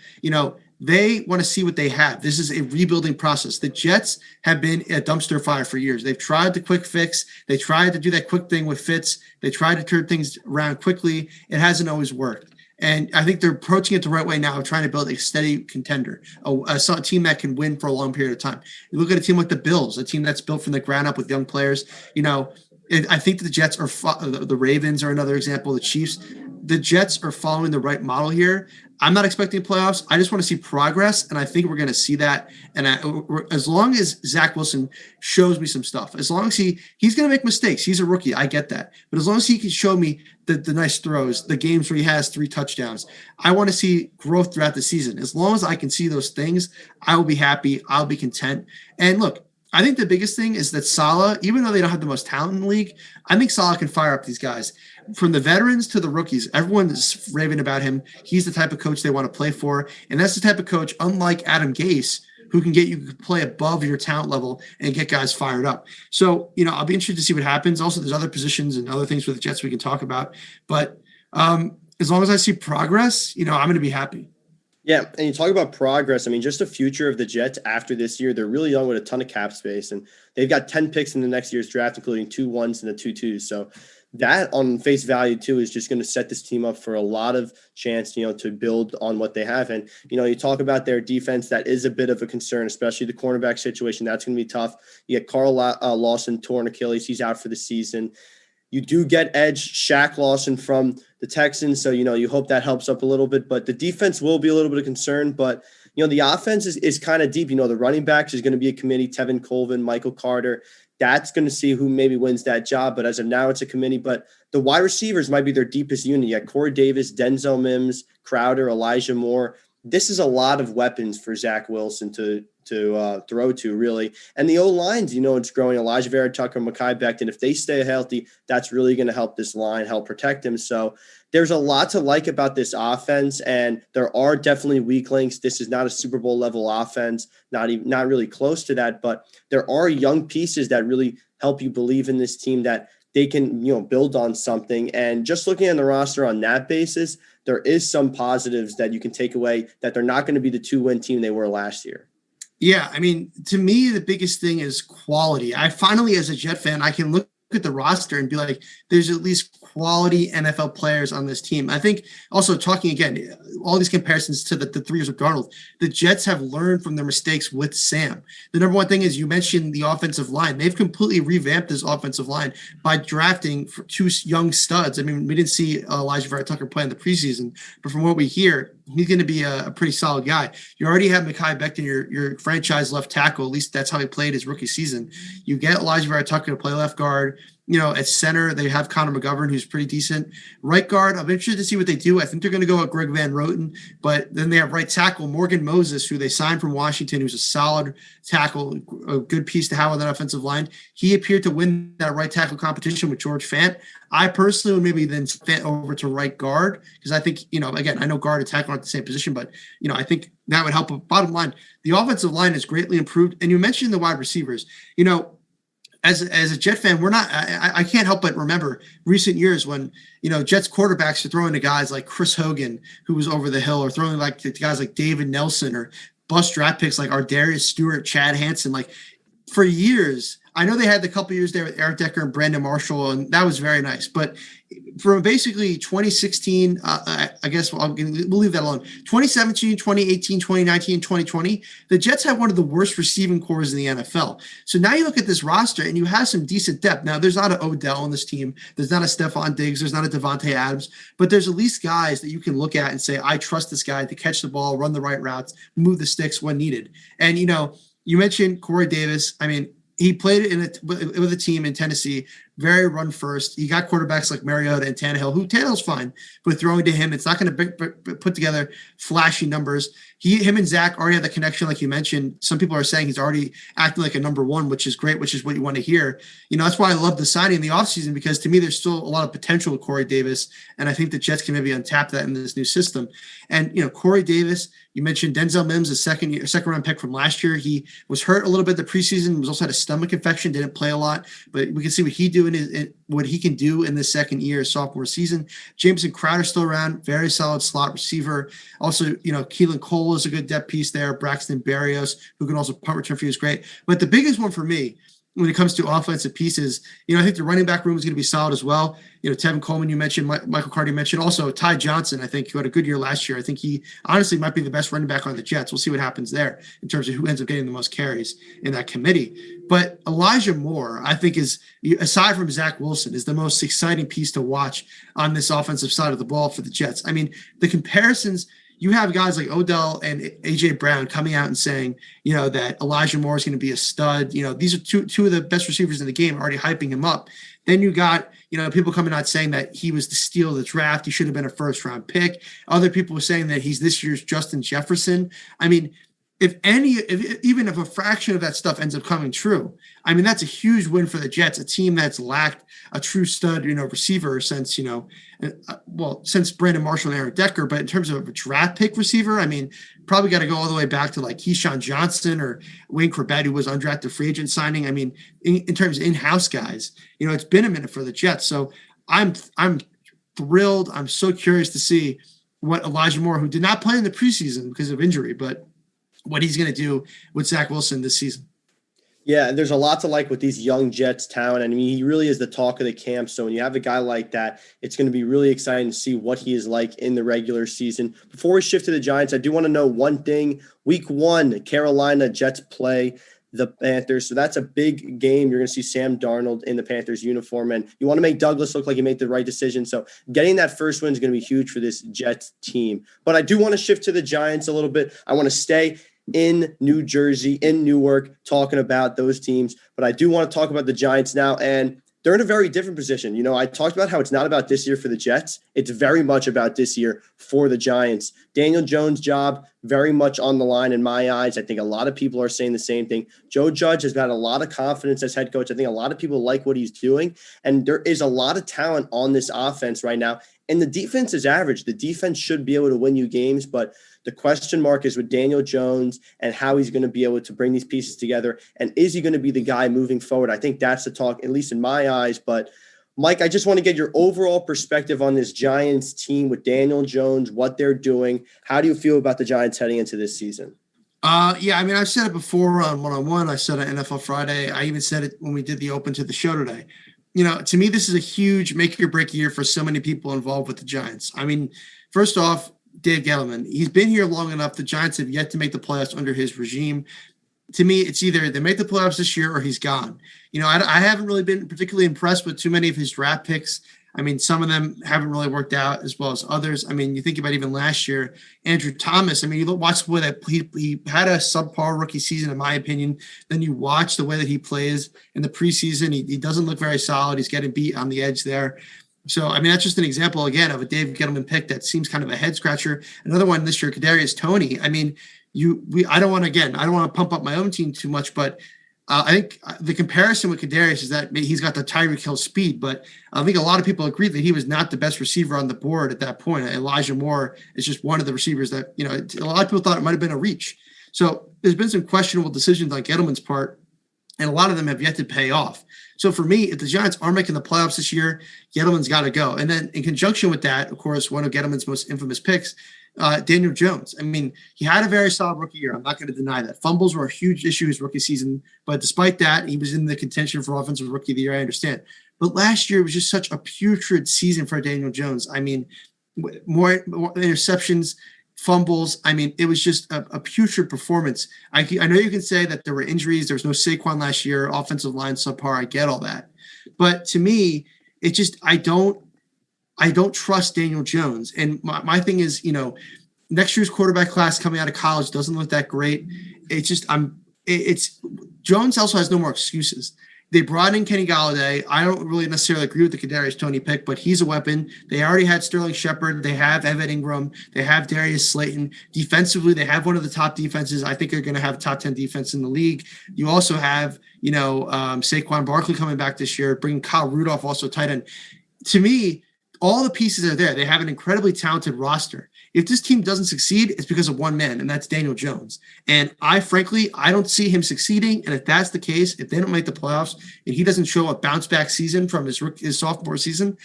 They want to see what they have. This is a rebuilding process. The Jets have been a dumpster fire for years. They've tried the quick fix. They tried to do that quick thing with Fitz. They tried to turn things around quickly. It hasn't always worked. And I think they're approaching it the right way now, trying to build a steady contender, a team that can win for a long period of time. You look at a team like the Bills, a team that's built from the ground up with young players. I think the Jets are the Ravens are another example. The Chiefs, the Jets are following the right model here. I'm not expecting playoffs. I just want to see progress, and I think we're going to see that. And as long as Zach Wilson shows me some stuff, as long as he's going to make mistakes, he's a rookie. I get that. But as long as he can show me the nice throws, the games where he has 3 touchdowns, I want to see growth throughout the season. As long as I can see those things, I will be happy. I'll be content. And look, I think the biggest thing is that Saleh, even though they don't have the most talent in the league, I think Saleh can fire up these guys. From the veterans to the rookies, everyone is raving about him. He's the type of coach they want to play for. And that's the type of coach, unlike Adam Gase, who can get you to play above your talent level and get guys fired up. So, I'll be interested to see what happens. Also, there's other positions and other things with the Jets we can talk about. But as long as I see progress, I'm going to be happy. Yeah, and you talk about progress. I mean, just the future of the Jets after this year, they're really young with a ton of cap space, and they've got 10 picks in the next year's draft, including 2 1s and a 2 2s. So that on face value too is just going to set this team up for a lot of chance, to build on what they have. And, you talk about their defense. That is a bit of a concern, especially the cornerback situation. That's going to be tough. You get Carl Lawson, torn Achilles. He's out for the season. You do get edge Shaq Lawson from the Texans. So, you hope that helps up a little bit, but the defense will be a little bit of concern. But, the offense is kind of deep. The running backs is going to be a committee, Tevin Colvin, Michael Carter. That's going to see who maybe wins that job. But as of now, it's a committee. But the wide receivers might be their deepest unit. You got Corey Davis, Denzel Mims, Crowder, Elijah Moore. This is a lot of weapons for Zach Wilson to throw to, really. And the O-lines, it's growing. Elijah Vera Tucker, Mekhi Becton. If they stay healthy, that's really going to help this line, help protect him. So there's a lot to like about this offense, and there are definitely weak links. This is not a Super Bowl level offense, not really close to that, but there are young pieces that really help you believe in this team, that they can, build on something. And just looking at the roster on that basis, there is some positives that you can take away, that they're not going to be the 2-win team they were last year. Yeah, I mean, to me, the biggest thing is quality. I finally, as a Jet fan, I can look at the roster and be like, there's at least quality NFL players on this team. I think also talking again, all these comparisons to the 3 years of Darnold, the Jets have learned from their mistakes with Sam. The number one thing is, you mentioned the offensive line. They've completely revamped this offensive line by drafting 2 young studs. I mean, we didn't see Elijah Vera Tucker play in the preseason, but from what we hear, he's going to be a pretty solid guy. You already have Mekhi Becton, your franchise left tackle. At least that's how he played his rookie season. You get Elijah Vera Tucker to play left guard. At center, they have Connor McGovern, who's pretty decent. Right guard, I'm interested to see what they do. I think they're going to go with Greg Van Roten, but then they have right tackle Morgan Moses, who they signed from Washington, who's a solid tackle, a good piece to have on that offensive line. He appeared to win that right tackle competition with George Fant. I personally would maybe then Fant over to right guard, because I think, again, I know guard and tackle aren't the same position, but, I think that would help. Bottom line, the offensive line is greatly improved. And you mentioned the wide receivers. As a Jet fan, I can't help but remember recent years when, Jets quarterbacks are throwing to guys like Chris Hogan, who was over the hill, or throwing to guys like David Nelson, or bust draft picks like Ardarius Stewart, Chad Hansen. Like, for years, I know they had the couple years there with Eric Decker and Brandon Marshall, and that was very nice. But from basically 2016, I guess we'll leave that alone. 2017, 2018, 2019, 2020, the Jets had one of the worst receiving corps in the NFL. So now you look at this roster and you have some decent depth. Now, there's not an Odell on this team. There's not a Stephon Diggs. There's not a Devontae Adams. But there's at least guys that you can look at and say, I trust this guy to catch the ball, run the right routes, move the sticks when needed. And, you mentioned Corey Davis. I mean, he played with a team in Tennessee, very run first. He got quarterbacks like Mariota and Tannehill, who Tannehill's fine, but throwing to him, it's not going to put together flashy numbers. Him and Zach already have the connection, like you mentioned. Some people are saying he's already acting like a number one, which is great, which is what you want to hear. That's why I love the signing in the offseason, because to me, there's still a lot of potential with Corey Davis, and I think the Jets can maybe untap that in this new system. And, Corey Davis, you mentioned Denzel Mims, a second round pick from last year. He was hurt a little bit the preseason, was also had a stomach infection, didn't play a lot, but we can see what he can do in the second year, sophomore season. Jameson Crowder still around, very solid slot receiver. Also, Keelan Cole is a good depth piece there. Braxton Berrios, who can also punt return for you, is great. But the biggest one for me, when it comes to offensive pieces, I think the running back room is going to be solid as well. Tevin Coleman, you mentioned, Michael Carter mentioned, also Ty Johnson, I think, who had a good year last year. I think he honestly might be the best running back on the Jets. We'll see what happens there in terms of who ends up getting the most carries in that committee. But Elijah Moore, I think, is, aside from Zach Wilson, is the most exciting piece to watch on this offensive side of the ball for the Jets. I mean, the comparisons, you have guys like Odell and A.J. Brown coming out and saying, that Elijah Moore is going to be a stud. These are two of the best receivers in the game, already hyping him up. Then you got, people coming out saying that he was the steal of the draft. He should have been a first-round pick. Other people were saying that he's this year's Justin Jefferson. I mean, even if a fraction of that stuff ends up coming true, I mean, that's a huge win for the Jets, a team that's lacked a true stud, receiver since, since Brandon Marshall and Eric Decker. But in terms of a draft pick receiver, I mean, probably got to go all the way back to like Keyshawn Johnson or Wayne Corbett, who was undrafted free agent signing. I mean, in terms of in-house guys, it's been a minute for the Jets. So I'm thrilled. I'm so curious to see what Elijah Moore, who did not play in the preseason because of injury, but what he's going to do with Zach Wilson this season. Yeah, and there's a lot to like with these young Jets talent. I mean, he really is the talk of the camp. So when you have a guy like that, it's going to be really exciting to see what he is like in the regular season. Before we shift to the Giants, I do want to know one thing. Week 1, Carolina Jets play the Panthers. So that's a big game. You're going to see Sam Darnold in the Panthers uniform, and you want to make Douglas look like he made the right decision. So getting that first win is going to be huge for this Jets team. But I do want to shift to the Giants a little bit. I want to stay in New Jersey, in Newark, talking about those teams. But I do want to talk about the Giants now, and they're in a very different position. I talked about how it's not about this year for the Jets. It's very much about this year for the Giants. Daniel Jones' job very much on the line in my eyes. I think a lot of people are saying the same thing. Joe Judge has got a lot of confidence as head coach. I think a lot of people like what he's doing, and there is a lot of talent on this offense right now. And the defense is average. The defense should be able to win you games, but the question mark is with Daniel Jones and how he's going to be able to bring these pieces together. And is he going to be the guy moving forward? I think that's the talk, at least in my eyes. But Mike, I just want to get your overall perspective on this Giants team with Daniel Jones, what they're doing. How do you feel about the Giants heading into this season? Yeah, I mean, I've said it before on one-on-one. I said it on NFL Friday. I even said it when we did the open to the show today. To me, this is a huge make or break year for so many people involved with the Giants. I mean, first off, Dave Gettleman, he's been here long enough. The Giants have yet to make the playoffs under his regime. To me, it's either they make the playoffs this year or he's gone. I haven't really been particularly impressed with too many of his draft picks. I mean, some of them haven't really worked out as well as others. I mean, you think about even last year, Andrew Thomas. I mean, you watch the way that he had a subpar rookie season, in my opinion. Then you watch the way that he plays in the preseason. He doesn't look very solid. He's getting beat on the edge there. So, I mean, that's just an example, again, of a Dave Gettleman pick that seems kind of a head scratcher. Another one this year, Kadarius Toney. I mean, I don't want to pump up my own team too much, but I think the comparison with Kadarius is that he's got the Tyreek Hill speed, but I think a lot of people agree that he was not the best receiver on the board at that point. Elijah Moore is just one of the receivers that, a lot of people thought it might have been a reach. So there's been some questionable decisions on Gettleman's part. and a lot of them have yet to pay off. So for me, if the Giants are making the playoffs this year, Gettleman's got to go. And then in conjunction with that, of course, one of Gettleman's most infamous picks, Daniel Jones. I mean, he had a very solid rookie year. I'm not going to deny that. Fumbles were a huge issue his rookie season, but despite that, he was in the contention for offensive rookie of the year. I understand. But last year was just such a putrid season for Daniel Jones. I mean, more interceptions, fumbles. I mean, it was just a putrid performance. I know you can say that there were injuries. There was no Saquon last year. Offensive line subpar. I get all that. But to me, it just, I don't trust Daniel Jones. And my thing is, next year's quarterback class coming out of college doesn't look that great. It's just, Jones also has no more excuses. They brought in Kenny Golladay. I don't really necessarily agree with the Kadarius Toney pick, but he's a weapon. They already had Sterling Shepard. They have Evan Ingram. They have Darius Slayton. Defensively, they have one of the top defenses. I think they're going to have top 10 defense in the league. You also have, Saquon Barkley coming back this year, bringing Kyle Rudolph, also tight end. To me, all the pieces are there. They have an incredibly talented roster. If this team doesn't succeed, it's because of one man, and that's Daniel Jones. And I don't see him succeeding. And if that's the case, if they don't make the playoffs and he doesn't show a bounce back season from his sophomore season,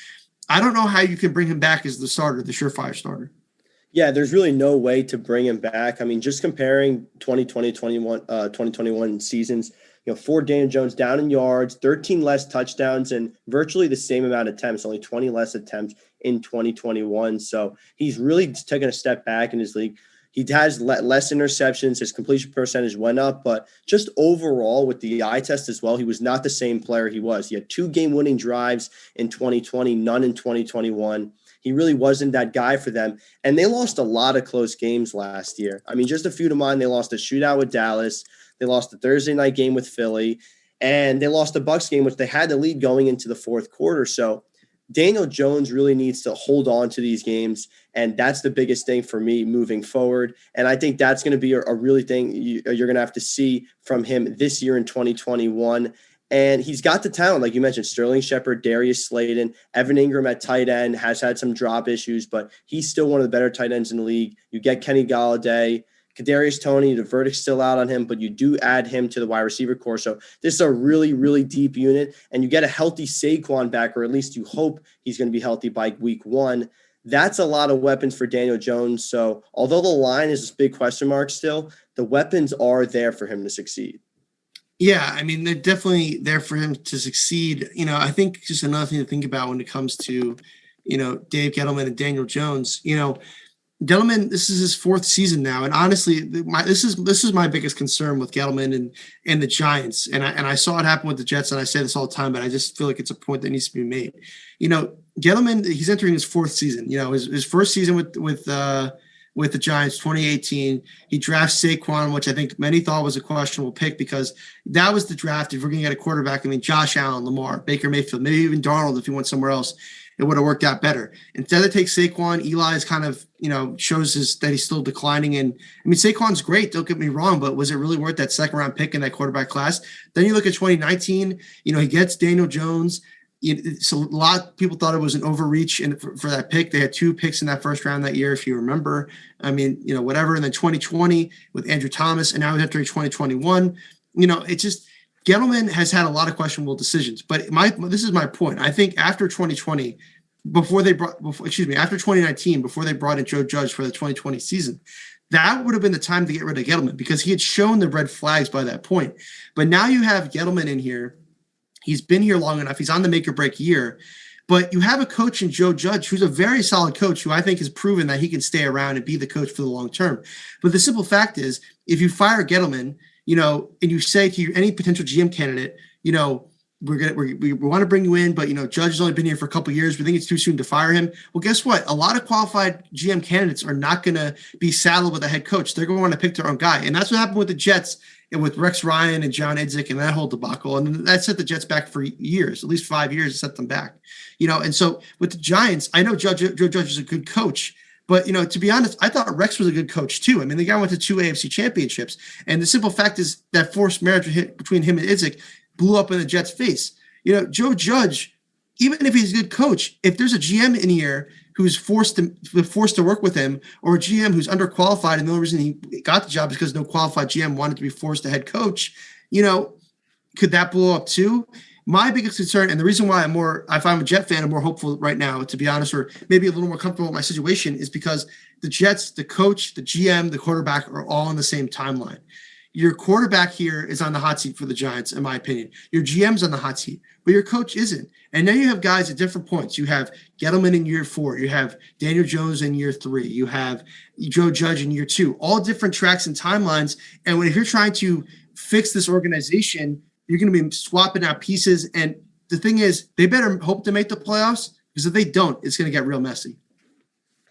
I don't know how you can bring him back as the starter, the surefire starter. Yeah, there's really no way to bring him back. I mean, just comparing 2021 seasons, for Daniel Jones, down in yards, 13 less touchdowns, and virtually the same amount of attempts, only 20 less attempts in 2021. So he's really taken a step back in his league. He has less interceptions. His completion percentage went up, but just overall with the eye test as well, he was not the same player he was. He had 2 game-winning drives in 2020, none in 2021. He really wasn't that guy for them. And they lost a lot of close games last year. I mean, just a few to mind. They lost a shootout with Dallas. They lost the Thursday night game with Philly, and they lost the Bucs game, which they had the lead going into the fourth quarter. So Daniel Jones really needs to hold on to these games, and that's the biggest thing for me moving forward. And I think that's going to be a really thing you're going to have to see from him this year in 2021. And he's got the talent, like you mentioned, Sterling Shepard, Darius Slayton, Evan Ingram at tight end has had some drop issues, but he's still one of the better tight ends in the league. You get Kenny Golladay, Kadarius Toney, the verdict's still out on him, but you do add him to the wide receiver core. So this is a really, really deep unit, and you get a healthy Saquon back, or at least you hope he's going to be healthy by week 1. That's a lot of weapons for Daniel Jones. So although the line is a big question mark still, the weapons are there for him to succeed. Yeah, I mean, they're definitely there for him to succeed. I think just another thing to think about when it comes to, Dave Gettleman and Daniel Jones, Gettleman, this is his 4th season now, and honestly, this is my biggest concern with Gettleman and the Giants. And I saw it happen with the Jets, and I say this all the time, but I just feel like it's a point that needs to be made. Gettleman, he's entering his 4th season. His first season with the Giants, 2018, he drafts Saquon, which I think many thought was a questionable pick because that was the draft. If we're going to get a quarterback, I mean, Josh Allen, Lamar, Baker Mayfield, maybe even Darnold if he went somewhere else, it would have worked out better. Instead of take Saquon, Eli's kind of, shows that he's still declining. And I mean, Saquon's great. Don't get me wrong, but was it really worth that 2nd round pick in that quarterback class? Then you look at 2019, he gets Daniel Jones. So a lot of people thought it was an overreach for that pick. They had 2 picks in that first round that year, if you remember. I mean, whatever. And then 2020 with Andrew Thomas, and now he's entering 2021. It's just Gettleman has had a lot of questionable decisions. But this is my point. I think after 2020, after 2019, before they brought in Joe Judge for the 2020 season, that would have been the time to get rid of Gettleman because he had shown the red flags by that point. But now you have Gettleman in here. He's been here long enough. He's on the make or break year. But you have a coach in Joe Judge who's a very solid coach who I think has proven that he can stay around and be the coach for the long term. But the simple fact is, if you fire Gettleman, and you say to any potential GM candidate, we want to bring you in, but Judge has only been here for a couple of years. We think it's too soon to fire him. Well, guess what? A lot of qualified GM candidates are not going to be saddled with a head coach. They're going to want to pick their own guy, and that's what happened with the Jets and with Rex Ryan and John Idzik and that whole debacle. And that set the Jets back for years, at least 5 years. It set them back. And so with the Giants, I know Joe Judge is a good coach. But, to be honest, I thought Rex was a good coach, too. I mean, the guy went to 2 AFC championships. And the simple fact is that forced marriage between him and Idzik blew up in the Jets' face. Joe Judge, even if he's a good coach, if there's a GM in here who's forced to work with him, or a GM who's underqualified and the only reason he got the job is because no qualified GM wanted to be forced a head coach, could that blow up too? My biggest concern, and the reason why if I'm a Jet fan, I'm more hopeful right now, to be honest, or maybe a little more comfortable with my situation, is because the Jets, the coach, the GM, the quarterback are all on the same timeline. Your quarterback here is on the hot seat for the Giants, in my opinion. Your GM's on the hot seat, but your coach isn't. And now you have guys at different points. You have Gettleman in year 4. You have Daniel Jones in year 3. You have Joe Judge in year 2. All different tracks and timelines. And if you're trying to fix this organization, you're going to be swapping out pieces. And the thing is, they better hope to make the playoffs, because if they don't, it's going to get real messy.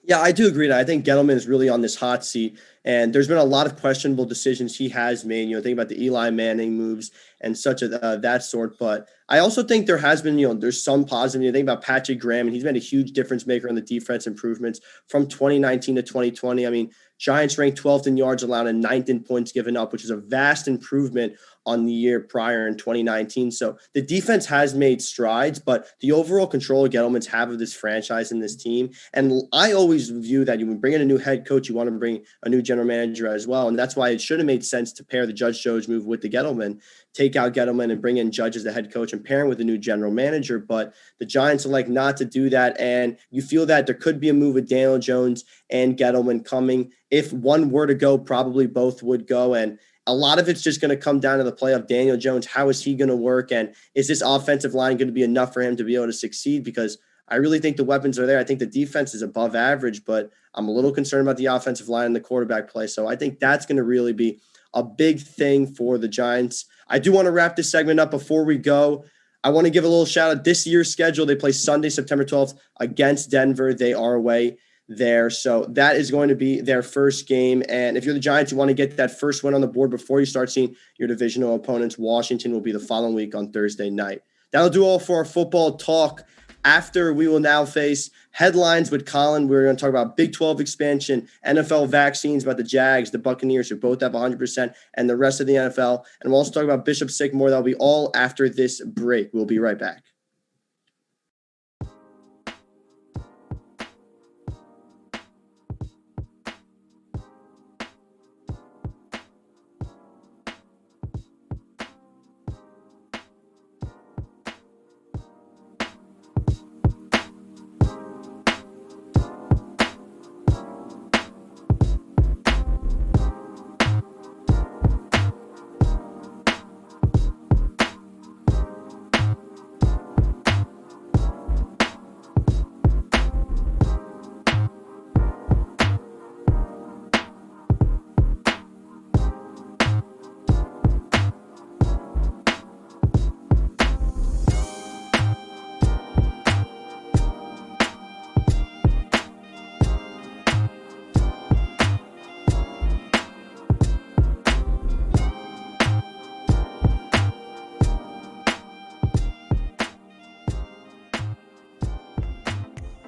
Yeah, I do agree. I think Gettleman is really on this hot seat, and there's been a lot of questionable decisions he has made. Think about the Eli Manning moves and such that sort. But I also think there has been, there's some positive. You think about Patrick Graham, and he's been a huge difference maker on the defense improvements from 2019 to 2020. I mean, Giants ranked 12th in yards allowed and 9th in points given up, which is a vast improvement on the year prior in 2019. So the defense has made strides, but the overall control Gettleman's have of this franchise and this team. And I always view that you bring in a new head coach, you want to bring a new general manager as well. And that's why it should have made sense to pair the Judge Jones move with the Gettleman, take out Gettleman and bring in Judge as the head coach and pair him with a new general manager. But the Giants elect not to do that. And you feel that there could be a move with Daniel Jones and Gettleman coming. If one were to go, probably both would go. And a lot of it's just going to come down to the play of Daniel Jones. How is he going to work? And is this offensive line going to be enough for him to be able to succeed? Because I really think the weapons are there. I think the defense is above average, but I'm a little concerned about the offensive line and the quarterback play. So I think that's going to really be a big thing for the Giants. I do want to wrap this segment up. Before we go, I want to give a little shout out. This year's schedule, they play Sunday, September 12th against Denver. They are away there. So that is going to be their first game. And if you're the Giants, you want to get that first win on the board before you start seeing your divisional opponents. Washington will be the following week on Thursday night. That'll do all for our football talk. After, we will now face headlines with Colin. We're going to talk about Big 12 expansion, NFL vaccines, about the Jags, the Buccaneers, who both have 100%, and the rest of the NFL. And we'll also talk about Bishop Sycamore. That'll be all after this break. We'll be right back.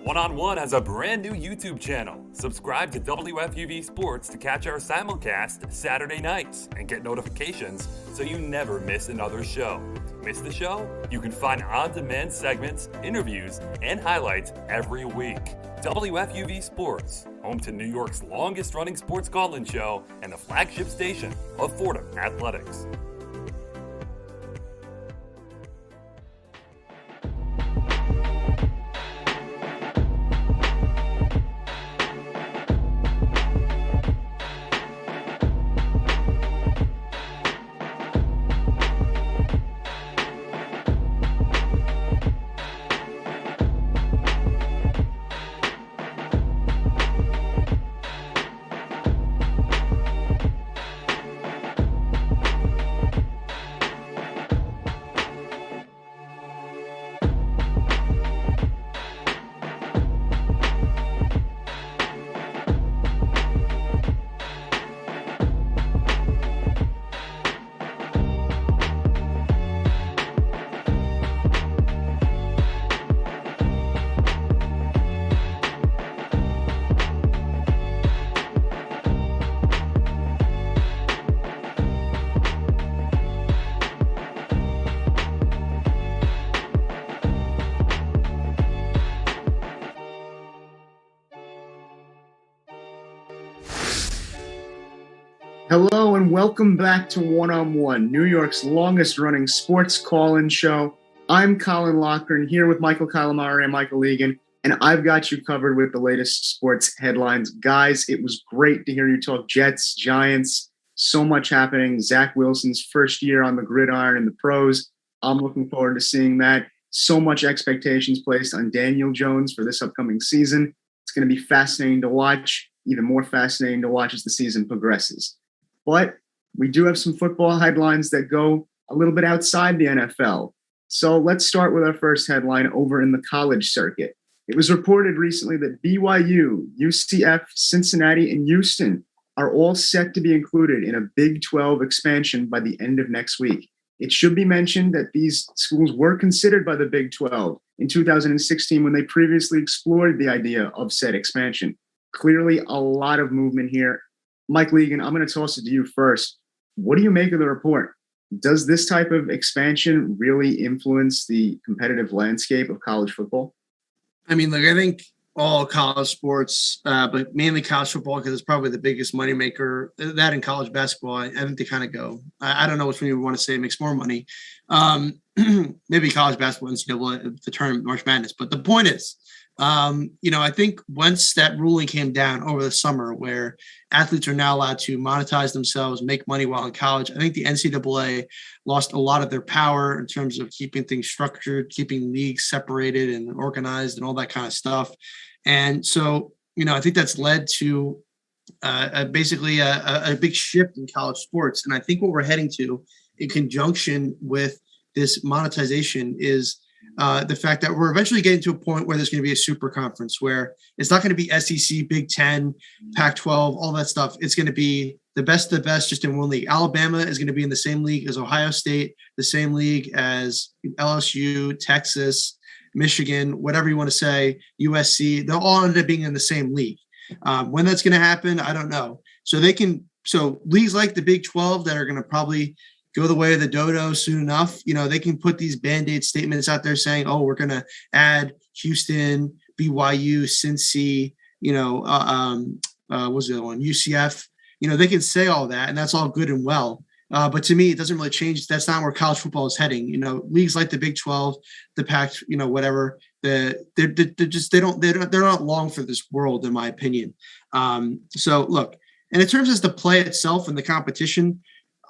One-on-One has a brand new YouTube channel. Subscribe to WFUV Sports to catch our simulcast Saturday nights and get notifications so you never miss another show. Miss the show? You can find on-demand segments, interviews, and highlights every week. WFUV Sports, home to New York's longest-running sports call-in show and the flagship station of Fordham Athletics. Hello and welcome back to One on One, New York's longest running sports call-in show. I'm Colin Lochran here with Michael Calamari and Michael Leegan, and I've got you covered with the latest sports headlines. Guys, it was great to hear you talk Jets, Giants, so much happening. Zach Wilson's first year on the gridiron in the pros. I'm looking forward to seeing that. So much expectations placed on Daniel Jones for this upcoming season. It's going to be fascinating to watch, even more fascinating to watch as the season progresses. But we do have some football headlines that go a little bit outside the NFL. So let's start with our first headline over in the college circuit. It was reported recently that BYU, UCF, Cincinnati, and Houston are all set to be included in a Big 12 expansion by the end of next week. It should be mentioned that these schools were considered by the Big 12 in 2016 when they previously explored the idea of said expansion. Clearly, a lot of movement here. Mike Leegan, I'm going to toss it to you first. What do you make of the report? Does this type of expansion really influence the competitive landscape of college football? I mean, look, I think all college sports, but mainly college football, because it's probably the biggest moneymaker. That in college basketball, I think they kind of go. I don't know which one you want to say makes more money. Maybe college basketball and the tournament March Madness. But the point is, I think once that ruling came down over the summer where athletes are now allowed to monetize themselves, make money while in college, I think the NCAA lost a lot of their power in terms of keeping things structured, keeping leagues separated and organized and all that kind of stuff. And so, I think that's led to basically a big shift in college sports. And I think what we're heading to in conjunction with this monetization is the fact that we're eventually getting to a point where there's going to be a super conference where it's not going to be SEC, Big 10, Pac-12, all that stuff. It's going to be the best of the best just in one league. Alabama is going to be in the same league as Ohio State, the same league as LSU, Texas, Michigan, whatever you want to say, USC. They'll all end up being in the same league. When that's going to happen, I don't know. So leagues like the Big 12 that are going to probably go the way of the dodo soon enough, they can put these Band-Aid statements out there saying, oh, we're going to add Houston, BYU, Cincy, what's the other one? UCF. They can say all that, and that's all good and well. But to me, it doesn't really change. That's not where college football is heading. Leagues like the Big 12, the Pac, whatever, they're not long for this world, in my opinion. So look, and in terms of the play itself and the competition,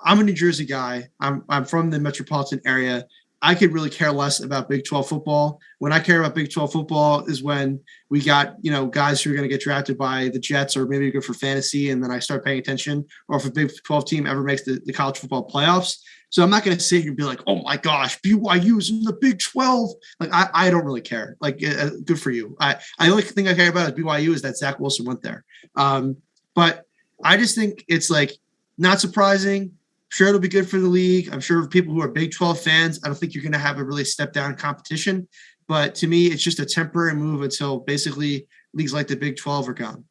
I'm a New Jersey guy. I'm from the metropolitan area. I could really care less about Big 12 football. When I care about Big 12 football is when we got, guys who are going to get drafted by the Jets or maybe go for fantasy, and then I start paying attention, or if a Big 12 team ever makes the college football playoffs. So I'm not going to sit here and be like, oh my gosh, BYU is in the Big 12. Like, I don't really care. Like, good for you. The only thing I care about is BYU is that Zach Wilson went there. But I just think it's like not surprising. Sure, it'll be good for the league. I'm sure people who are Big 12 fans, I don't think you're going to have a really step down competition. But to me, it's just a temporary move until basically leagues like the Big 12 are gone.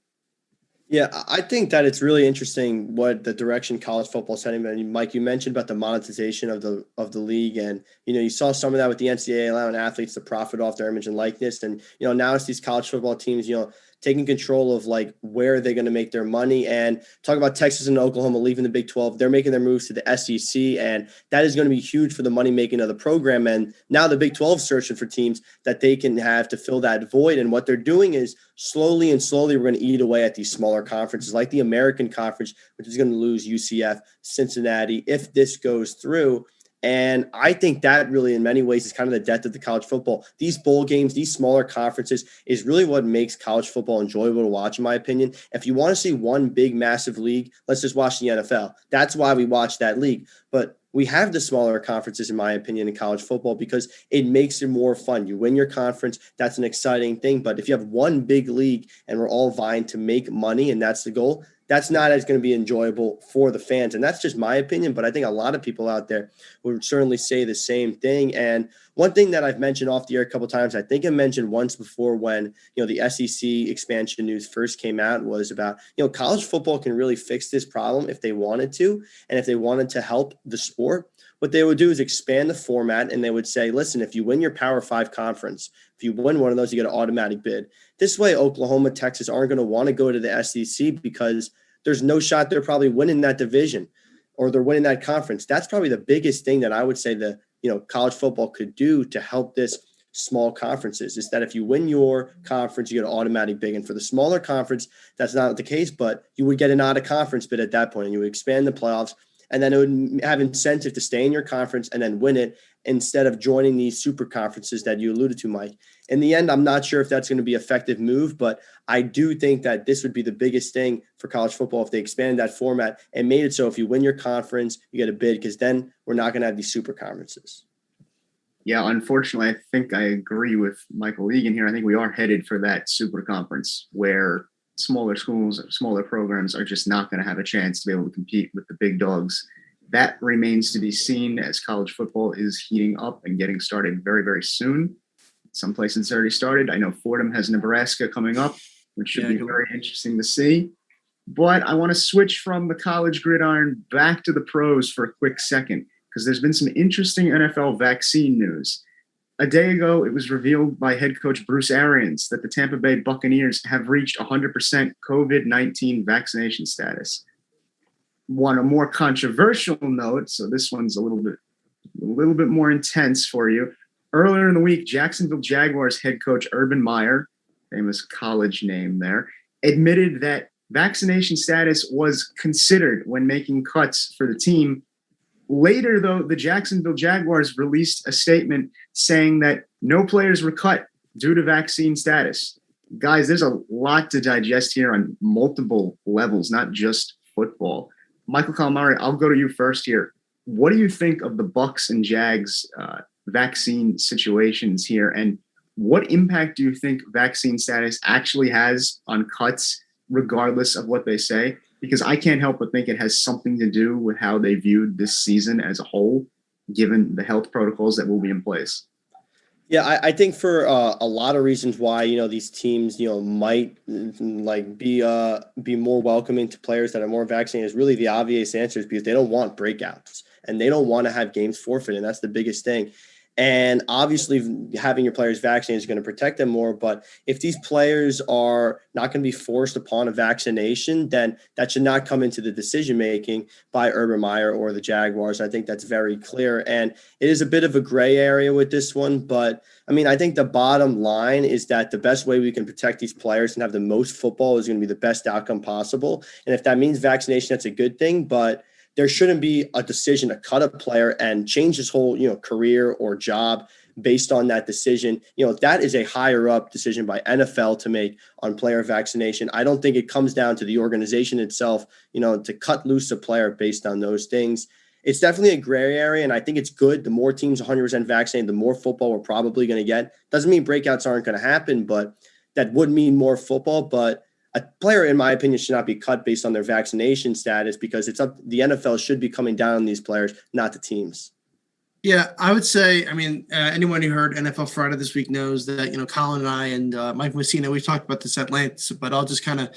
Yeah, I think that it's really interesting what the direction college football is heading. And Mike, you mentioned about the monetization of the league, and you saw some of that with the NCAA allowing athletes to profit off their image and likeness. And now it's these college football teams, taking control of like where they're going to make their money. And talk about Texas and Oklahoma leaving the Big 12. They're making their moves to the SEC, and that is going to be huge for the money making of the program. And now the Big 12 searching for teams that they can have to fill that void. And what they're doing is slowly we're going to eat away at these smaller conferences like the American Conference, which is going to lose UCF, Cincinnati, if this goes through. And I think that really, in many ways, is kind of the death of the college football. These bowl games, these smaller conferences is really what makes college football enjoyable to watch, in my opinion. If you want to see one big, massive league, let's just watch the NFL. That's why we watch that league. But we have the smaller conferences, in my opinion, in college football because it makes it more fun. You win your conference. That's an exciting thing. But if you have one big league and we're all vying to make money and that's the goal, that's not as going to be enjoyable for the fans. And that's just my opinion, but I think a lot of people out there would certainly say the same thing. And one thing that I've mentioned off the air a couple of times, I think I mentioned once before when, the SEC expansion news first came out, was about, college football can really fix this problem if they wanted to. And if they wanted to help the sport, what they would do is expand the format, and they would say, listen, if you win your Power 5 conference, if you win one of those, you get an automatic bid. This way, Oklahoma, Texas aren't going to want to go to the SEC because there's no shot they're probably winning that division or they're winning that conference. That's probably the biggest thing that I would say that, college football could do to help this small conferences is that if you win your conference, you get an automatic bid. And for the smaller conference, that's not the case, but you would get an out of conference bid at that point, and you would expand the playoffs, and then it would have incentive to stay in your conference and then win it instead of joining these super conferences that you alluded to, Mike. In the end, I'm not sure if that's going to be an effective move, but I do think that this would be the biggest thing for college football if they expanded that format and made it so if you win your conference, you get a bid, because then we're not going to have these super conferences. Yeah, unfortunately, I think I agree with Michael Leegan here. I think we are headed for that super conference where smaller schools, smaller programs are just not going to have a chance to be able to compete with the big dogs. That remains to be seen as college football is heating up and getting started very, very soon. Some places it's already started. I know Fordham has Nebraska coming up, which should be very interesting to see. But I want to switch from the college gridiron back to the pros for a quick second, because there's been some interesting NFL vaccine news. A day ago, it was revealed by head coach Bruce Arians that the Tampa Bay Buccaneers have reached 100% COVID-19 vaccination status. On a more controversial note, so this one's a little bit more intense for you. Earlier in the week, Jacksonville Jaguars head coach Urban Meyer, famous college name there, admitted that vaccination status was considered when making cuts for the team. Later, though, the Jacksonville Jaguars released a statement saying that no players were cut due to vaccine status. Guys, there's a lot to digest here on multiple levels, not just football. Michael Calamari, I'll go to you first here. What do you think of the Bucs and Jags vaccine situations here, and what impact do you think vaccine status actually has on cuts, regardless of what they say? Because I can't help but think it has something to do with how they viewed this season as a whole, given the health protocols that will be in place. Yeah, I think for a lot of reasons why, these teams, might be more welcoming to players that are more vaccinated is really the obvious answer, is because they don't want breakouts and they don't want to have games forfeited. And that's the biggest thing. And obviously having your players vaccinated is going to protect them more. But if these players are not going to be forced upon a vaccination, then that should not come into the decision-making by Urban Meyer or the Jaguars. I think that's very clear. And it is a bit of a gray area with this one. But I think the bottom line is that the best way we can protect these players and have the most football is going to be the best outcome possible. And if that means vaccination, that's a good thing. But there shouldn't be a decision to cut a player and change his whole, career or job based on that decision. That is a higher up decision by NFL to make on player vaccination. I don't think it comes down to the organization itself, to cut loose a player based on those things. It's definitely a gray area, and I think it's good. The more teams 100% vaccinated, the more football we're probably going to get. Doesn't mean breakouts aren't going to happen, but that would mean more football. But a player, in my opinion, should not be cut based on their vaccination status, because the NFL should be coming down on these players, not the teams. Yeah, I would say, anyone who heard NFL Friday this week knows that, Colin and I and Mike Messina, we've talked about this at length, but I'll just kind of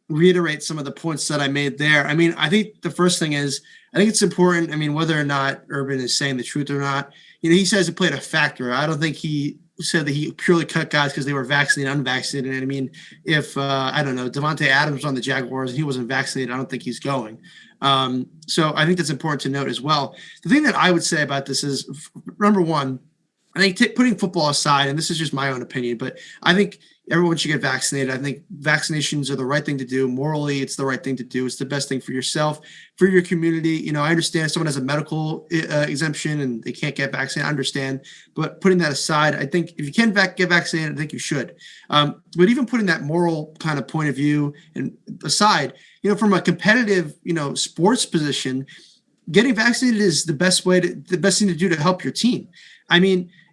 reiterate some of the points that I made there. I think the first thing is, I think it's important, whether or not Urban is saying the truth or not, he says it played a factor. I don't think he said that he purely cut guys because they were vaccinated, unvaccinated. And if Devontae Adams was on the Jaguars and he wasn't vaccinated, I don't think he's going. So I think that's important to note as well. The thing that I would say about this is, number one, I think putting football aside, and this is just my own opinion, but I think everyone should get vaccinated. I think vaccinations are the right thing to do. Morally, it's the right thing to do. It's the best thing for yourself, for your community. I understand someone has a medical exemption and they can't get vaccinated. I understand. But putting that aside, I think if you can get vaccinated, I think you should. But even putting that moral kind of point of view and aside, from a competitive, sports position, getting vaccinated is the best thing to do to help your team.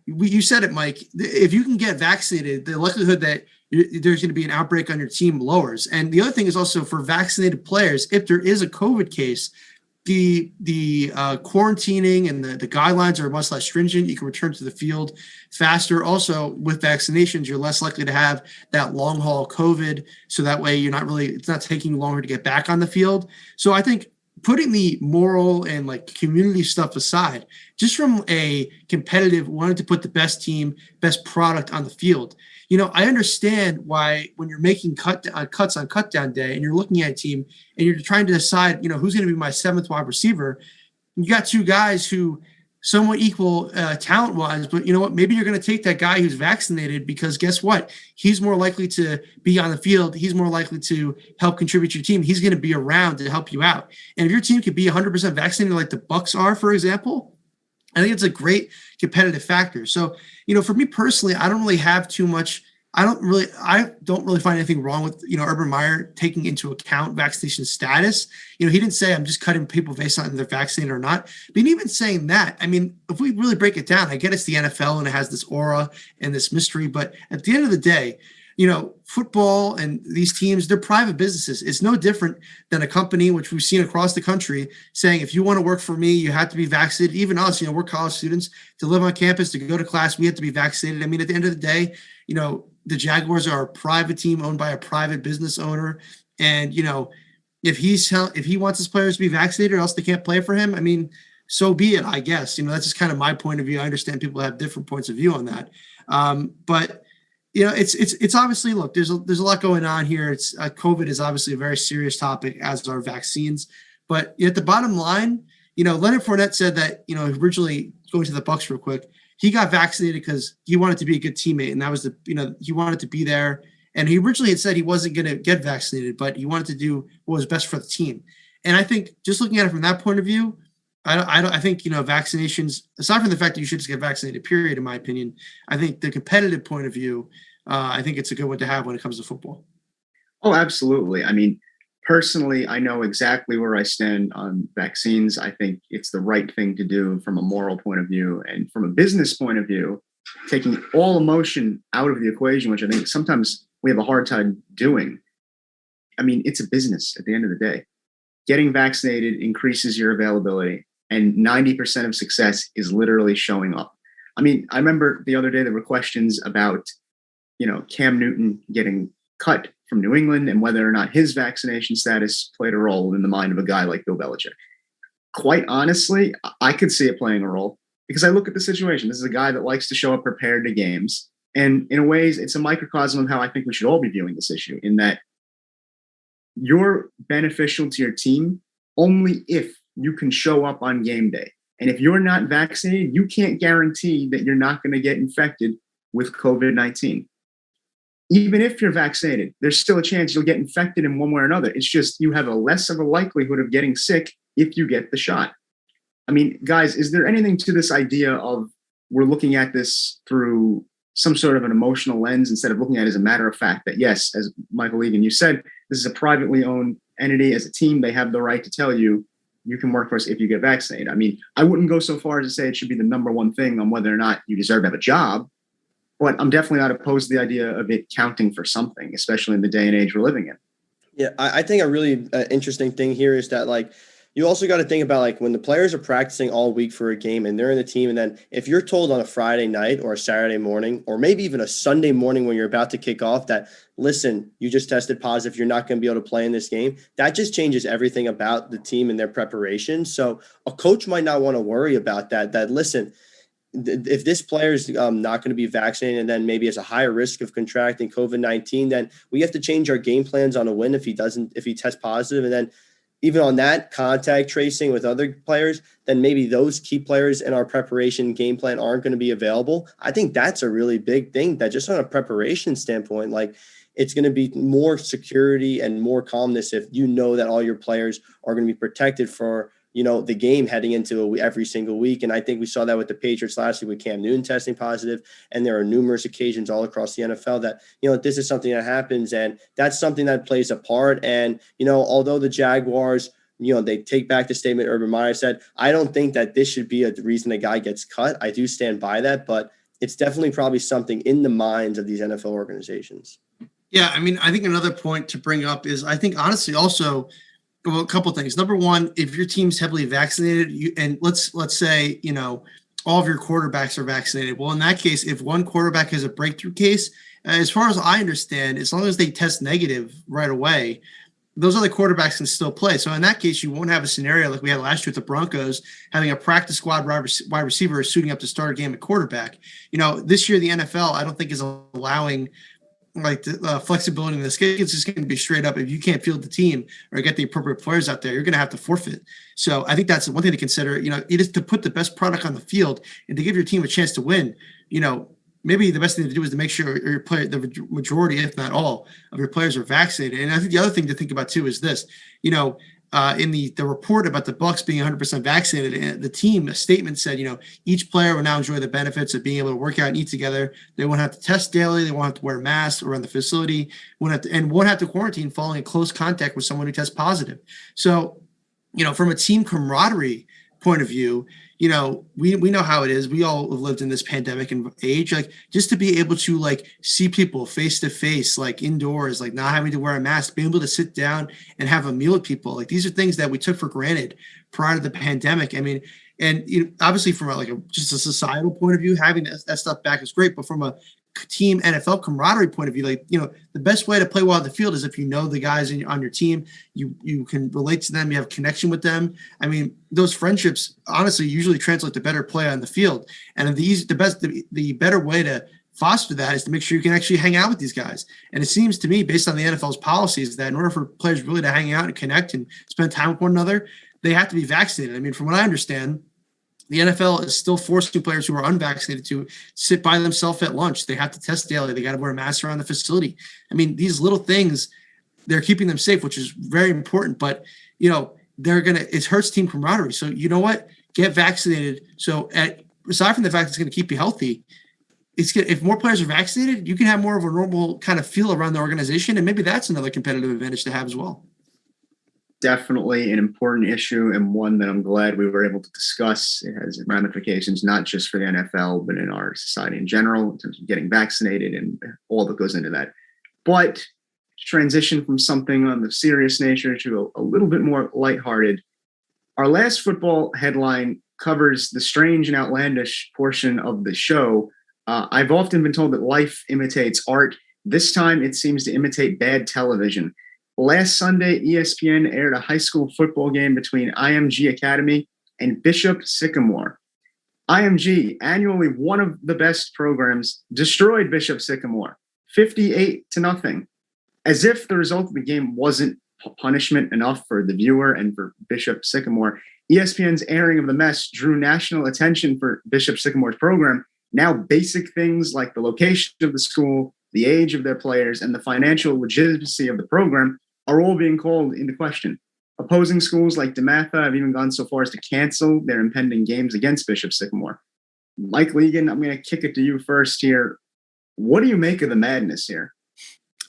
You said it, Mike. If you can get vaccinated, the likelihood that there's going to be an outbreak on your team lowers. And the other thing is also for vaccinated players, if there is a COVID case, the quarantining and the guidelines are much less stringent. You can return to the field faster. Also, with vaccinations, you're less likely to have that long haul COVID. So that way it's not taking longer to get back on the field. So I think putting the moral and like community stuff aside, just from a competitive, wanted to put the best team, best product on the field. I understand why when you're making cuts on cut down day and you're looking at a team and you're trying to decide, who's going to be my seventh wide receiver. You got two guys who somewhat equal talent wise, but you know what? Maybe you're going to take that guy who's vaccinated because guess what? He's more likely to be on the field. He's more likely to help contribute to your team. He's going to be around to help you out. And if your team could be 100% vaccinated, like the Bucs are, for example, I think it's a great competitive factor. So, for me personally, I don't really have too much. I don't really find anything wrong with, Urban Meyer taking into account vaccination status. He didn't say I'm just cutting people based on if they're vaccinated or not. But even saying that, I mean, if we really break it down, I get it's the NFL and it has this aura and this mystery. But at the end of the day, football and these teams, they're private businesses. It's no different than a company, which we've seen across the country, saying, if you want to work for me, you have to be vaccinated. Even us, we're college students. To live on campus, to go to class, we have to be vaccinated. I mean, at the end of the day, the Jaguars are a private team owned by a private business owner. And, if he wants his players to be vaccinated or else they can't play for him, I mean, so be it, I guess. That's just kind of my point of view. I understand people have different points of view on that. But it's obviously, look, there's a lot going on here. It's COVID is obviously a very serious topic, as are vaccines. But at the bottom line, Leonard Fournette said that, originally going to the Bucs real quick, he got vaccinated because he wanted to be a good teammate. And that was he wanted to be there. And he originally had said he wasn't going to get vaccinated, but he wanted to do what was best for the team. And I think just looking at it from that point of view, I think, vaccinations, aside from the fact that you should just get vaccinated, period, in my opinion, I think the competitive point of view, I think it's a good one to have when it comes to football. Oh, absolutely. I mean, personally, I know exactly where I stand on vaccines. I think it's the right thing to do from a moral point of view, and from a business point of view, taking all emotion out of the equation, which I think sometimes we have a hard time doing. I mean, it's a business at the end of the day. Getting vaccinated increases your availability, and 90% of success is literally showing up. I mean, I remember the other day there were questions about, Cam Newton getting cut from New England and whether or not his vaccination status played a role in the mind of a guy like Bill Belichick. Quite honestly, I could see it playing a role because I look at the situation. This is a guy that likes to show up prepared to games. And in a ways, it's a microcosm of how I think we should all be viewing this issue, in that you're beneficial to your team only if you can show up on game day. And if you're not vaccinated, you can't guarantee that you're not going to get infected with COVID-19. Even if you're vaccinated, there's still a chance you'll get infected in one way or another. It's just you have a less of a likelihood of getting sick if you get the shot. I mean, guys, is there anything to this idea of we're looking at this through some sort of an emotional lens instead of looking at it as a matter of fact that, yes, as Michael Leegan, you said, this is a privately owned entity. As a team, they have the right to tell you, you can work for us if you get vaccinated. I mean, I wouldn't go so far as to say it should be the number one thing on whether or not you deserve to have a job, but I'm definitely not opposed to the idea of it counting for something, especially in the day and age we're living in. Yeah, I think a really interesting thing here is that, like, you also got to think about, like, when the players are practicing all week for a game and they're in the team, and then if you're told on a Friday night or a Saturday morning or maybe even a Sunday morning when you're about to kick off that, listen, you just tested positive, you're not going to be able to play in this game, that just changes everything about the team and their preparation. So a coach might not want to worry about that, listen, if this player is not going to be vaccinated and then maybe has a higher risk of contracting COVID-19, then we have to change our game plans on a win if he tests positive. And then even on that, contact tracing with other players, then maybe those key players in our preparation game plan aren't going to be available. I think that's a really big thing, that just on a preparation standpoint, like, it's going to be more security and more calmness if you know that all your players are going to be protected for, the game heading into every single week. And I think we saw that with the Patriots last week with Cam Newton testing positive. And there are numerous occasions all across the NFL that, this is something that happens, and that's something that plays a part. And, although the Jaguars, they take back the statement Urban Meyer said, I don't think that this should be a reason a guy gets cut. I do stand by that, but it's definitely probably something in the minds of these NFL organizations. Yeah, I mean, I think another point to bring up is, I think honestly also, well, a couple of things. Number one, if your team's heavily vaccinated, and let's say, all of your quarterbacks are vaccinated. Well, in that case, if one quarterback has a breakthrough case, as far as I understand, as long as they test negative right away, those other quarterbacks can still play. So in that case, you won't have a scenario like we had last year with the Broncos, having a practice squad wide receiver suiting up to start a game at quarterback. This year, the NFL, I don't think is allowing like the flexibility in this game. It's just going to be straight up. If you can't field the team or get the appropriate players out there, you're going to have to forfeit. So I think that's one thing to consider. It is to put the best product on the field and to give your team a chance to win. Maybe the best thing to do is to make sure the majority, if not all, of your players are vaccinated. And I think the other thing to think about too is this, in the report about the Bucs being 100% vaccinated, the team, a statement said, each player will now enjoy the benefits of being able to work out and eat together. They won't have to test daily. They won't have to wear masks around the facility. Won't have to quarantine following in close contact with someone who tests positive. So, from a team camaraderie point of view, we know how it is. We all have lived in this pandemic and age, like just to be able to like see people face to face, like indoors, like not having to wear a mask, being able to sit down and have a meal with people. Like these are things that we took for granted prior to the pandemic. I mean, and obviously from just a societal point of view, having that stuff back is great. But from a team NFL camaraderie point of view, the best way to play well on the field is if you know the guys on your team, you can relate to them, you have a connection with them. I mean, those friendships honestly usually translate to better play on the field. And the better way to foster that is to make sure you can actually hang out with these guys. And it seems to me, based on the NFL's policies, that in order for players really to hang out and connect and spend time with one another, they have to be vaccinated. I mean, from what I understand, the NFL is still forcing players who are unvaccinated to sit by themselves at lunch. They have to test daily. They got to wear masks around the facility. I mean, these little things, they're keeping them safe, which is very important. But, it hurts team camaraderie. So you know what? Get vaccinated. So aside from the fact it's going to keep you healthy, if more players are vaccinated, you can have more of a normal kind of feel around the organization. And maybe that's another competitive advantage to have as well. Definitely an important issue and one that I'm glad we were able to discuss. It has ramifications not just for the NFL, but in our society in general, in terms of getting vaccinated and all that goes into that. But to transition from something on the serious nature to a little bit more lighthearted, our last football headline covers the strange and outlandish portion of the show. I've often been told that life imitates art. This time it seems to imitate bad television. Last Sunday, ESPN aired a high school football game between IMG Academy and Bishop Sycamore. IMG, annually one of the best programs, destroyed Bishop Sycamore, 58-0. As if the result of the game wasn't punishment enough for the viewer and for Bishop Sycamore, ESPN's airing of the mess drew national attention for Bishop Sycamore's program. Now basic things like the location of the school, the age of their players, and the financial legitimacy of the program are all being called into question. Opposing schools like DeMatha have even gone so far as to cancel their impending games against Bishop Sycamore. Mike Leegan, I'm going to kick it to you first here. What do you make of the madness here?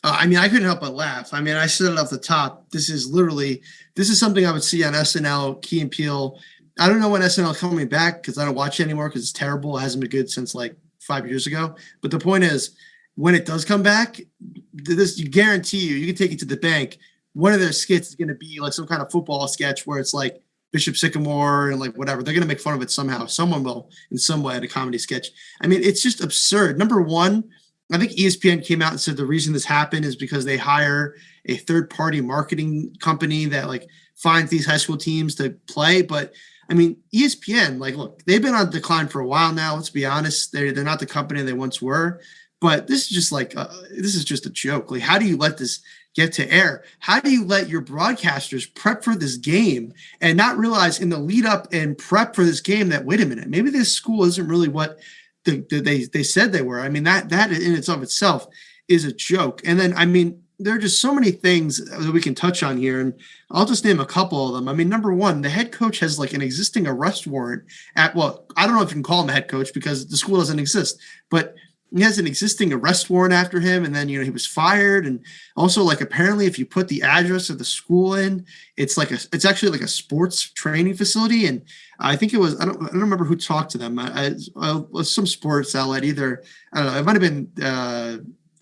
I couldn't help but laugh. I said it off the top. This is something I would see on SNL, Key and Peele. I don't know when SNL is coming back because I don't watch it anymore because it's terrible. It hasn't been good since like 5 years ago. But the point is, when it does come back, you guarantee you can take it to the bank. One of their skits is going to be like some kind of football sketch where it's like Bishop Sycamore and like whatever. They're going to make fun of it somehow. Someone will in some way at a comedy sketch. It's just absurd. Number one, I think ESPN came out and said the reason this happened is because they hire a third-party marketing company that like finds these high school teams to play. But ESPN, look, they've been on decline for a while now. Let's be honest. They're not the company they once were. But this is just a joke. Like, how do you let this get to air? How do you let your broadcasters prep for this game and not realize in the lead up and prep for this game that, wait a minute, maybe this school isn't really what they said they were. That in itself is a joke. And then, there are just so many things that we can touch on here, and I'll just name a couple of them. Number one, the head coach has like an existing arrest warrant I don't know if you can call him a head coach because the school doesn't exist, but he has an existing arrest warrant after him. And then, he was fired. And also apparently if you put the address of the school in, it's actually like a sports training facility. And I think it was, I don't remember who talked to them. It was some sports outlet either. I don't know. It might've been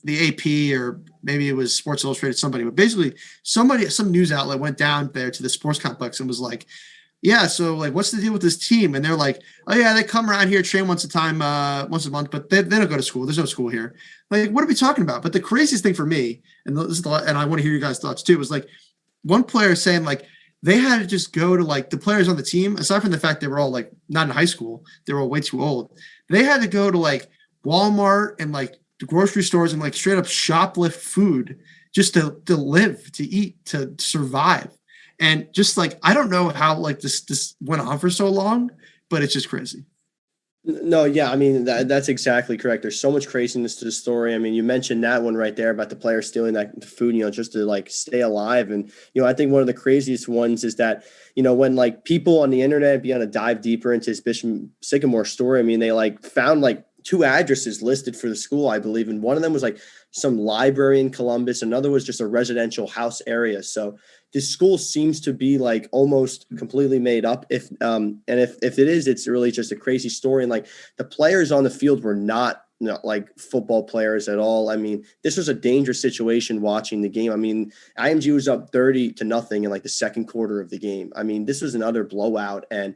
the AP or maybe it was Sports Illustrated, somebody, but basically some news outlet went down there to the sports complex and was like, yeah, so what's the deal with this team? And they're like, oh yeah, they come around here, train once a month, but they don't go to school. There's no school here. Like, what are we talking about? But the craziest thing for me, and I want to hear you guys' thoughts too, was one player saying like they had to just go to like the players on the team, aside from the fact they were all like not in high school, they were all way too old. They had to go to like Walmart and like the grocery stores and like straight up shoplift food just to live, to eat, to survive. And just like, I don't know how like this went on for so long, but it's just crazy. No, yeah, I mean, that's exactly correct. There's so much craziness to the story. I mean, you mentioned that one right there about the player stealing that food, just to like stay alive. And, I think one of the craziest ones is that, when like people on the internet began to dive deeper into this Bishop Sycamore story, I mean, they like found like 2 addresses listed for the school, I believe. And one of them was like some library in Columbus. Another was just a residential house area. So this school seems to be like almost completely made up. If it is, it's really just a crazy story. And like the players on the field were not like football players at all. I mean, this was a dangerous situation watching the game. I mean, IMG was up 30-0 in like the second quarter of the game. I mean, this was another blowout. And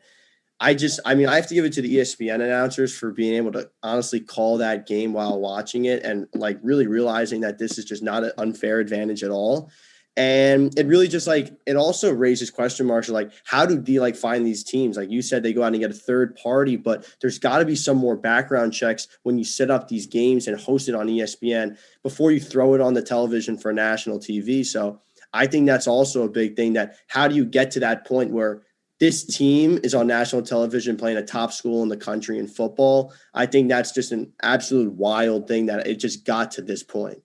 I have to give it to the ESPN announcers for being able to honestly call that game while watching it and like really realizing that this is just not an unfair advantage at all. And it really just like, it also raises question marks like, how do they like find these teams? Like you said, they go out and get a third party, but there's got to be some more background checks when you set up these games and host it on ESPN before you throw it on the television for national TV. So I think that's also a big thing, that how do you get to that point where this team is on national television playing a top school in the country in football? I think that's just an absolute wild thing that it just got to this point.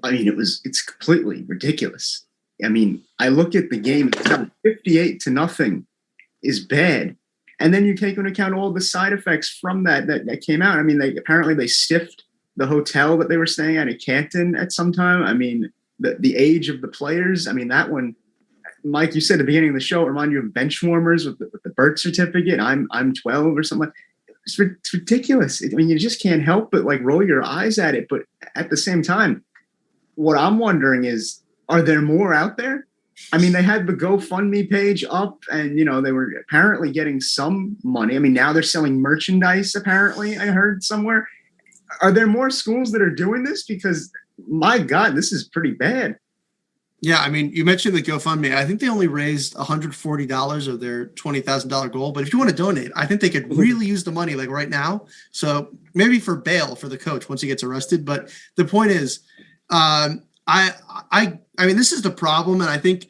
I mean, it's completely ridiculous. I mean, I look at the game, 58-0 is bad. And then you take into account all the side effects from that came out. I mean, they stiffed the hotel that they were staying at in Canton at some time. I mean, the age of the players. I mean, that one, Mike, you said at the beginning of the show, it reminded you of bench warmers with the birth certificate. I'm 12 or something. It's ridiculous. I mean, you just can't help but like roll your eyes at it. But at the same time, what I'm wondering is, are there more out there? I mean, they had the GoFundMe page up and, they were apparently getting some money. I mean, now they're selling merchandise, apparently, I heard somewhere. Are there more schools that are doing this? Because, my God, this is pretty bad. Yeah, I mean, you mentioned the GoFundMe. I think they only raised $140 of their $20,000 goal. But if you want to donate, I think they could really use the money like right now. So maybe for bail for the coach once he gets arrested. But the point is, I mean, this is the problem. And I think,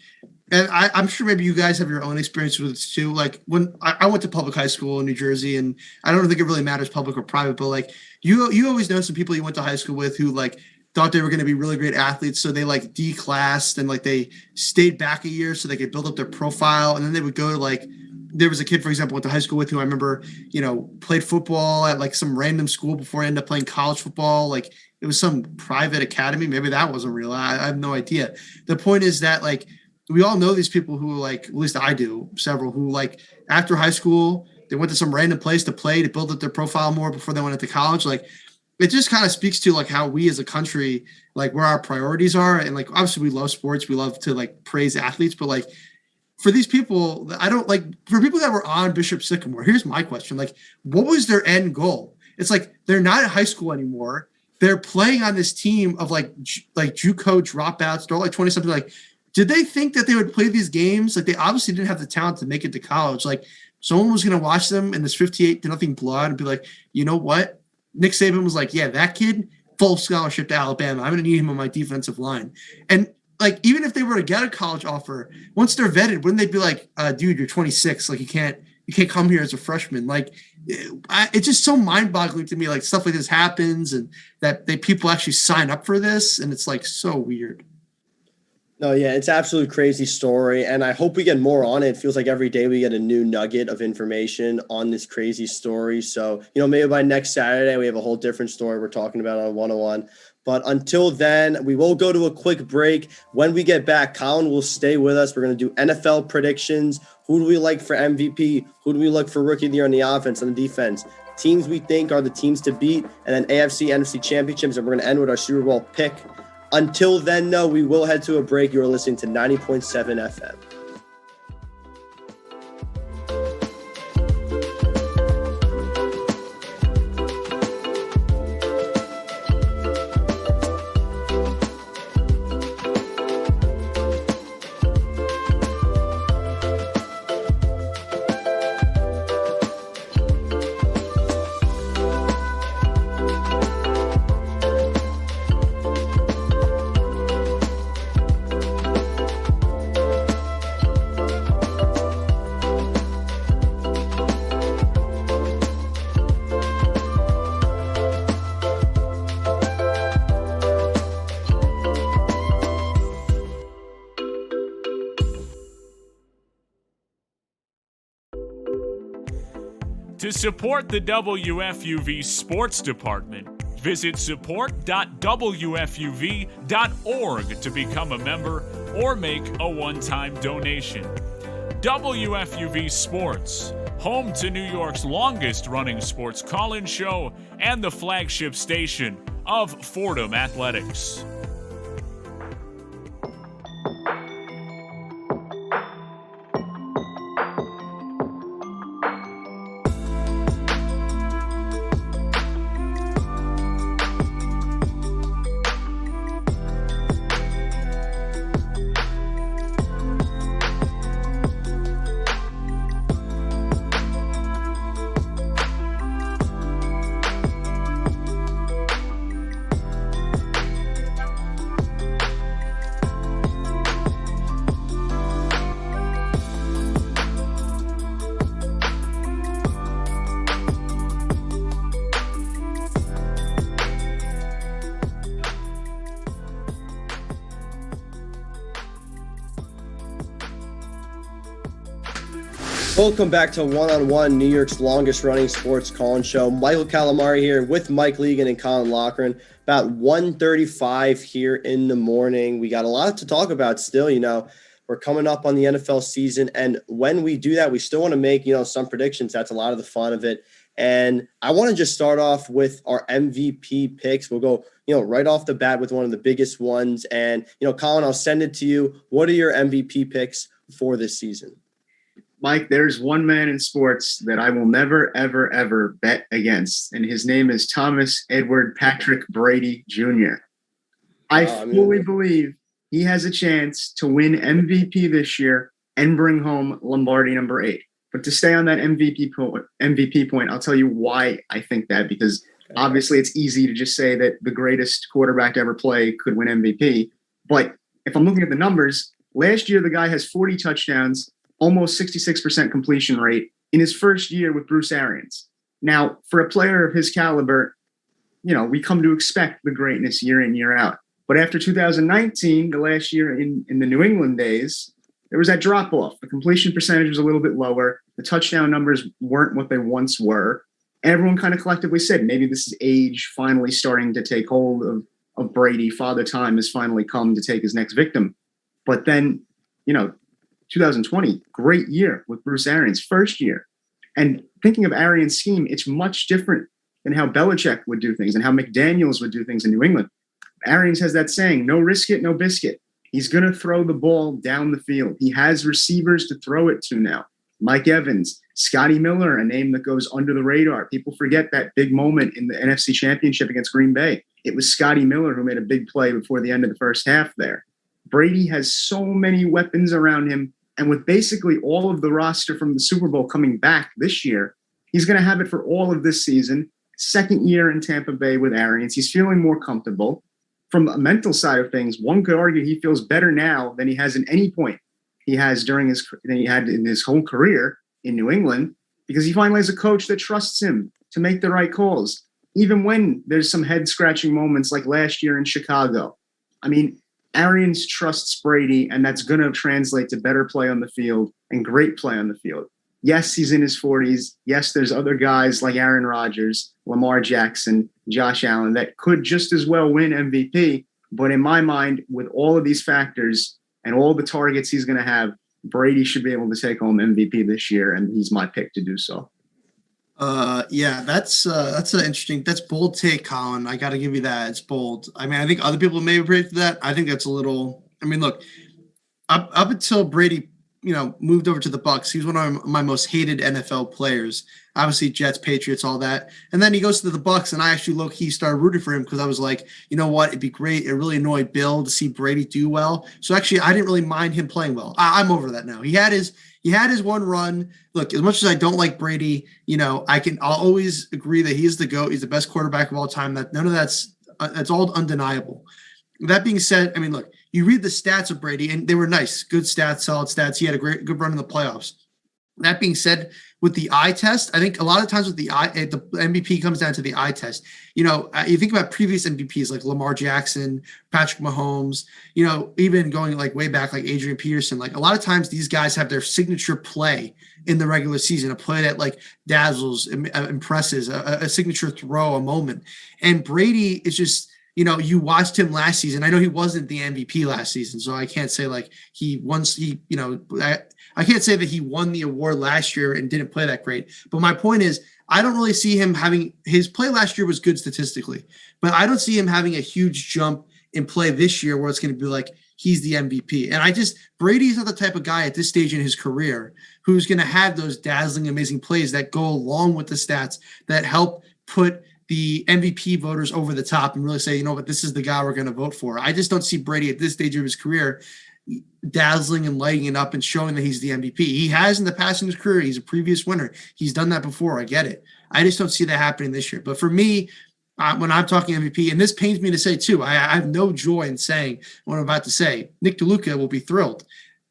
and I'm sure maybe you guys have your own experience with this too. Like when I went to public high school in New Jersey, and I don't think it really matters public or private, but like you always know some people you went to high school with who like thought they were going to be really great athletes. So they like declassed and like they stayed back a year so they could build up their profile. And then they would go to like, there was a kid, for example, went to high school with who I remember, played football at like some random school before I ended up playing college football. Like it was some private academy. Maybe that wasn't real. I have no idea. The point is that like, we all know these people who like, at least I do, several who like after high school, they went to some random place to play to build up their profile more before they went into college. Like it just kind of speaks to like how we as a country, like where our priorities are. And like, obviously we love sports. We love to like praise athletes, but like for these people, I don't like, for people that were on Bishop Sycamore, here's my question. Like, what was their end goal? It's like, they're not at high school anymore. They're playing on this team of like JUCO dropouts. They're all like 20 something. Like, did they think that they would play these games? Like they obviously didn't have the talent to make it to college. Like someone was going to watch them in this 58-0 blowout and be like, you know what? Nick Saban was like, yeah, that kid, full scholarship to Alabama. I'm going to need him on my defensive line. And like, even if they were to get a college offer, once they're vetted, wouldn't they be like, dude, you're 26. Like you can't come here as a freshman. Like it's just so mind boggling to me. Like stuff like this happens and that people actually sign up for this. And it's like so weird. No, yeah, it's absolutely crazy story. And I hope we get more on it. It feels like every day we get a new nugget of information on this crazy story. So, maybe by next Saturday, we have a whole different story we're talking about on 101. But until then, we will go to a quick break. When we get back, Colin will stay with us. We're going to do NFL predictions. Who do we like for MVP? Who do we like for Rookie of the Year on the offense and the defense? Teams we think are the teams to beat. And then AFC, NFC championships. And we're going to end with our Super Bowl pick. Until then, though, we will head to a break. You're listening to 90.7 FM. To support the WFUV Sports Department, visit support.wfuv.org to become a member or make a one-time donation. WFUV Sports, home to New York's longest-running sports call-in show and the flagship station of Fordham Athletics. Welcome back to One-on-One, New York's longest-running sports call-in show. Michael Calamari here with Mike Leegan and Colin Loughran. About 1:35 here in the morning. We got a lot to talk about still. We're coming up on the NFL season, and when we do that, we still want to make some predictions. That's a lot of the fun of it. And I want to just start off with our MVP picks. We'll go right off the bat with one of the biggest ones. And Colin, I'll send it to you. What are your MVP picks for this season? Mike, there's one man in sports that I will never, ever, ever bet against, and his name is Thomas Edward Patrick Brady Jr. I fully believe he has a chance to win MVP this year and bring home Lombardi number 8. But to stay on that MVP point, I'll tell you why I think that, because obviously it's easy to just say that the greatest quarterback to ever play could win MVP. But if I'm looking at the numbers, last year the guy has 40 touchdowns, almost 66% completion rate in his first year with Bruce Arians. Now, for a player of his caliber, we come to expect the greatness year in, year out. But after 2019, the last year in the New England days, there was that drop-off. The completion percentage was a little bit lower. The touchdown numbers weren't what they once were. Everyone kind of collectively said, maybe this is age finally starting to take hold of Brady. Father Time has finally come to take his next victim. But then, 2020, great year with Bruce Arians, first year. And thinking of Arians' scheme, it's much different than how Belichick would do things and how McDaniels would do things in New England. Arians has that saying, no risk it, no biscuit. He's going to throw the ball down the field. He has receivers to throw it to now. Mike Evans, Scotty Miller, a name that goes under the radar. People forget that big moment in the NFC Championship against Green Bay. It was Scotty Miller who made a big play before the end of the first half there. Brady has so many weapons around him. And with basically all of the roster from the Super Bowl coming back this year, he's going to have it for all of this season. Second year in Tampa Bay with Arians. He's feeling more comfortable. From a mental side of things, one could argue he feels better now than he has at any point he had in his whole career in New England, because he finally has a coach that trusts him to make the right calls, even when there's some head-scratching moments like last year in Chicago. I mean, Arians trusts Brady, and that's going to translate to better play on the field and great play on the field. Yes, he's in his 40s. Yes, there's other guys like Aaron Rodgers, Lamar Jackson, Josh Allen that could just as well win MVP. But in my mind, with all of these factors and all the targets he's going to have, Brady should be able to take home MVP this year, and he's my pick to do so. That's an interesting. That's bold take, Colin. I got to give you that. It's bold. I mean, I think other people may have predicted that. I think that's a little. I mean, look, up until Brady, moved over to the Bucs, he was one of my most hated NFL players. Obviously, Jets, Patriots, all that. And then he goes to the Bucs, and I actually low-key started rooting for him because I was like, you know what? It'd be great. It really annoyed Bill to see Brady do well. So actually, I didn't really mind him playing well. I'm over that now. He had his one run. Look, as much as I don't like Brady, I'll always agree that he's the GOAT. He's the best quarterback of all time. That none of that's all undeniable. That being said, I mean, look, you read the stats of Brady, and they were nice, good stats, solid stats. He had a good run in the playoffs. That being said, with the eye test, I think a lot of times with the MVP comes down to the eye test. You think about previous MVPs like Lamar Jackson, Patrick Mahomes, even going like way back like Adrian Peterson. Like a lot of times these guys have their signature play in the regular season, a play that like dazzles, impresses, a signature throw, a moment. And Brady is just, you watched him last season. I know he wasn't the MVP last season, so I can't say like I can't say that he won the award last year and didn't play that great. But my point is, I don't really see him having – his play last year was good statistically, but I don't see him having a huge jump in play this year where it's going to be like he's the MVP. And Brady's not the type of guy at this stage in his career who's going to have those dazzling, amazing plays that go along with the stats that help put the MVP voters over the top and really say, this is the guy we're going to vote for. I just don't see Brady at this stage of his career dazzling and lighting it up and showing that he's the MVP. He has in the past in his career. He's a previous winner. He's done that before. I get it. I just don't see that happening this year. But for me, when I'm talking MVP, and this pains me to say too, I have no joy in saying what I'm about to say. Nick DeLuca will be thrilled.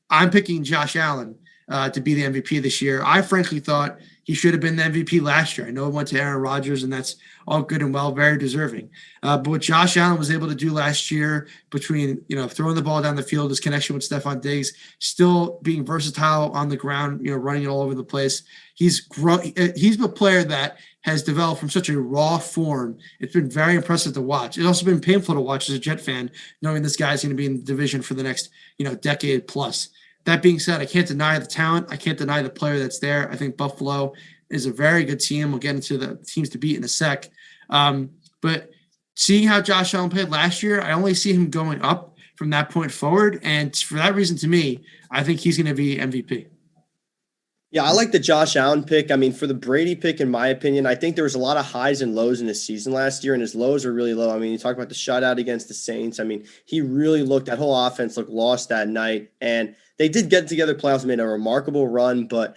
I'm picking Josh Allen to be the MVP this year. I frankly thought he should have been the MVP last year. I know it went to Aaron Rodgers, and that's all good and well, very deserving. But what Josh Allen was able to do last year between, throwing the ball down the field, his connection with Stephon Diggs, still being versatile on the ground, running it all over the place. He's a player that has developed from such a raw form. It's been very impressive to watch. It's also been painful to watch as a Jet fan, knowing this guy's going to be in the division for the next, decade plus. That being said, I can't deny the talent. I can't deny the player that's there. I think Buffalo is a very good team. We'll get into the teams to beat in a sec. But seeing how Josh Allen played last year, I only see him going up from that point forward. And for that reason, to me, I think he's going to be MVP. Yeah, I like the Josh Allen pick. I mean, for the Brady pick, in my opinion, I think there was a lot of highs and lows in his season last year, and his lows are really low. I mean, you talk about the shutout against the Saints. I mean, he really that whole offense looked lost that night. And they did get together playoffs, made a remarkable run, but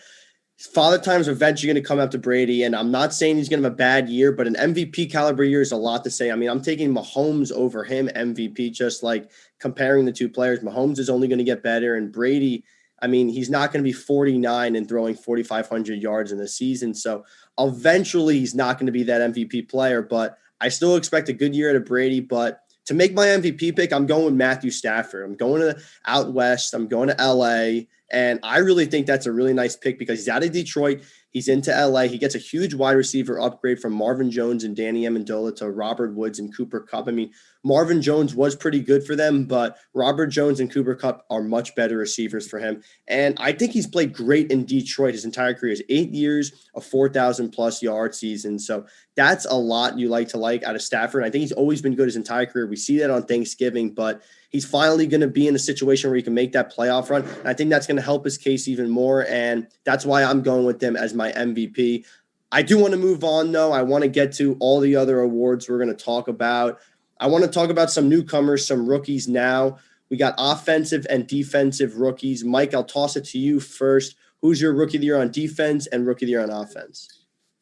Father Time's eventually going to come up to Brady, and I'm not saying he's going to have a bad year, but an MVP caliber year is a lot to say. I mean, I'm taking Mahomes over him MVP, just like comparing the two players. Mahomes is only going to get better, and Brady, I mean, he's not going to be 49 and throwing 4,500 yards in the season, so eventually he's not going to be that MVP player, but I still expect a good year out of Brady. But to make my MVP pick, I'm going with Matthew Stafford. I'm going to out west. I'm going to LA. And I really think that's a really nice pick because he's out of Detroit. He's into LA. He gets a huge wide receiver upgrade from Marvin Jones and Danny Amendola to Robert Woods and Cooper Kupp. I mean, Marvin Jones was pretty good for them, but Robert Jones and Cooper Kupp are much better receivers for him. And I think he's played great in Detroit his entire career. 8 years, a 4,000-plus yard season. So that's a lot you like out of Stafford. I think he's always been good his entire career. We see that on Thanksgiving, but he's finally going to be in a situation where he can make that playoff run. And I think that's going to help his case even more. And that's why I'm going with him as my MVP. I do want to move on, though. I want to get to all the other awards we're going to talk about. I want to talk about some newcomers, some rookies now. We got offensive and defensive rookies. Mike, I'll toss it to you first. Who's your rookie of the year on defense and rookie of the year on offense?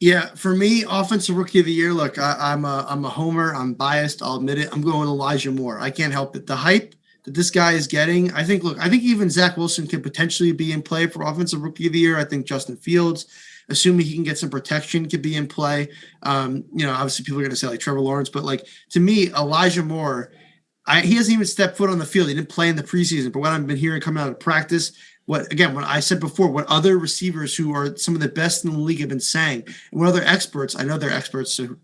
Yeah, for me, offensive rookie of the year. Look, I'm a homer. I'm biased. I'll admit it. I'm going Elijah Moore. I can't help it. The hype that this guy is getting. I think even Zach Wilson could potentially be in play for offensive rookie of the year. I think Justin Fields, assuming he can get some protection, could be in play. Obviously people are going to say like Trevor Lawrence, but like to me, Elijah Moore, he hasn't even stepped foot on the field. He didn't play in the preseason, but what I've been hearing coming out of practice, what I said before, what other receivers who are some of the best in the league have been saying, and what other experts, I know they're experts, so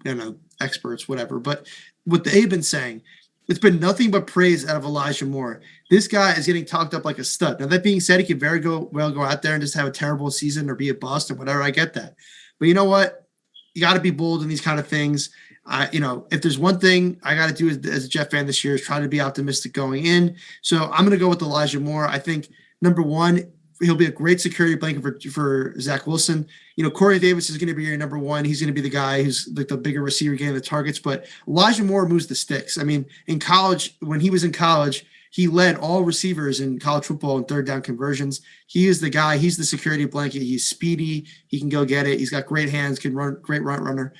experts, whatever, but what they've been saying, it's been nothing but praise out of Elijah Moore. This guy is getting talked up like a stud. Now, that being said, he could very well go out there and just have a terrible season or be a bust or whatever. I get that. But you know what? You got to be bold in these kind of things. If there's one thing I got to do as a Jet fan this year is try to be optimistic going in. So I'm going to go with Elijah Moore. I think, number one, he'll be a great security blanket for Zach Wilson. Corey Davis is going to be your number one. He's going to be the guy who's like the bigger receiver getting the targets. But Elijah Moore moves the sticks. I mean, in college, when he was in college, he led all receivers in college football in third down conversions. He is the guy. He's the security blanket. He's speedy. He can go get it. He's got great hands, can run, great route runner.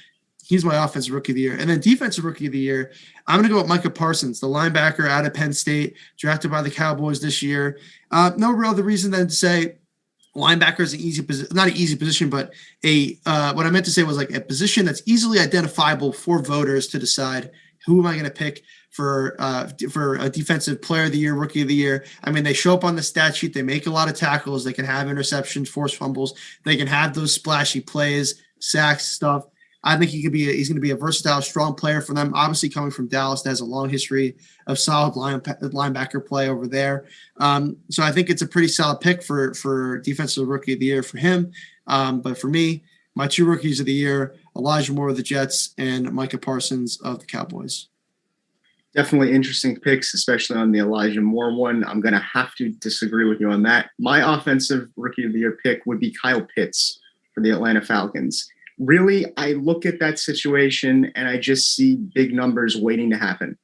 He's my offensive rookie of the year. And then defensive rookie of the year, I'm going to go with Micah Parsons, the linebacker out of Penn State, drafted by the Cowboys this year. No real other reason than to say linebacker is an easy position, not an easy position, but what I meant to say was like a position that's easily identifiable for voters to decide who am I going to pick for a defensive player of the year, rookie of the year. I mean, they show up on the stat sheet. They make a lot of tackles. They can have interceptions, forced fumbles. They can have those splashy plays, sacks, stuff. I think he's going to be a versatile, strong player for them. Obviously, coming from Dallas, that has a long history of solid linebacker play over there. So I think it's a pretty solid pick for defensive rookie of the year for him. But for me, my 2 rookies of the year, Elijah Moore of the Jets and Micah Parsons of the Cowboys. Definitely interesting picks, especially on the Elijah Moore one. I'm going to have to disagree with you on that. My offensive rookie of the year pick would be Kyle Pitts for the Atlanta Falcons. Really, I look at that situation and I just see big numbers waiting to happen.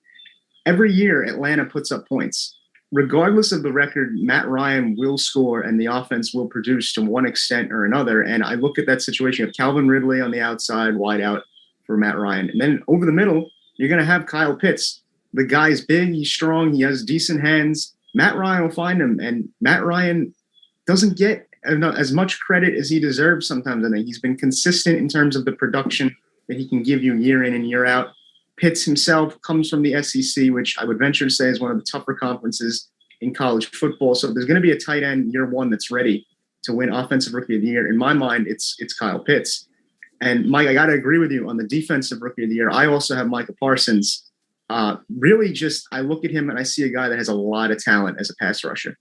Every year, Atlanta puts up points. Regardless of the record, Matt Ryan will score and the offense will produce to one extent or another. And I look at that situation of Calvin Ridley on the outside, wide out for Matt Ryan. And then over the middle, you're going to have Kyle Pitts. The guy's big, he's strong, he has decent hands. Matt Ryan will find him. And Matt Ryan doesn't get as much credit as he deserves sometimes. I think he's been consistent in terms of the production that he can give you year in and year out. Pitts himself comes from the SEC, which I would venture to say is one of the tougher conferences in college football. So there's going to be a tight end year one that's ready to win Offensive Rookie of the Year. In my mind, it's Kyle Pitts. And Mike, I got to agree with you on the Defensive Rookie of the Year. I also have Micah Parsons. Really just, I look at him and I see a guy that has a lot of talent as a pass rusher.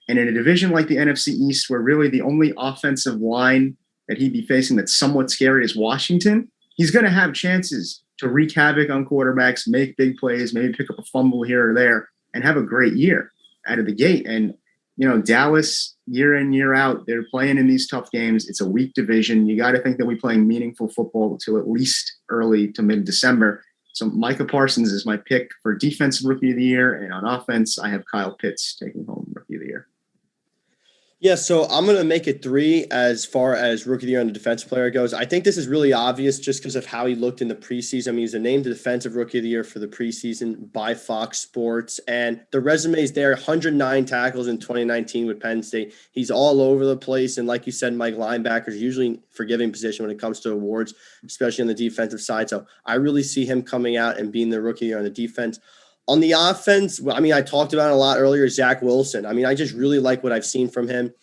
And in a division like the NFC East, where really the only offensive line that he'd be facing that's somewhat scary is Washington, he's going to have chances to wreak havoc on quarterbacks, make big plays, maybe pick up a fumble here or there, and have a great year out of the gate. And, you know, Dallas, year in, year out, they're playing in these tough games. It's a weak division. You got to think that we're playing meaningful football until at least early to mid-December. So Micah Parsons is my pick for Defensive Rookie of the Year. And on offense, I have Kyle Pitts taking home Rookie of the Year. Yeah, so I'm going to make it 3 as far as Rookie of the Year on the defensive player goes. I think this is really obvious just because of how he looked in the preseason. I mean, he's named the Defensive Rookie of the Year for the preseason by Fox Sports. And the resume is there, 109 tackles in 2019 with Penn State. He's all over the place. And like you said, Mike, linebackers usually forgiving position when it comes to awards, especially on the defensive side. So I really see him coming out and being the Rookie of the Year on the defense. On the offense, I mean, I talked about it a lot earlier, Zach Wilson. I mean, I just really like what I've seen from him.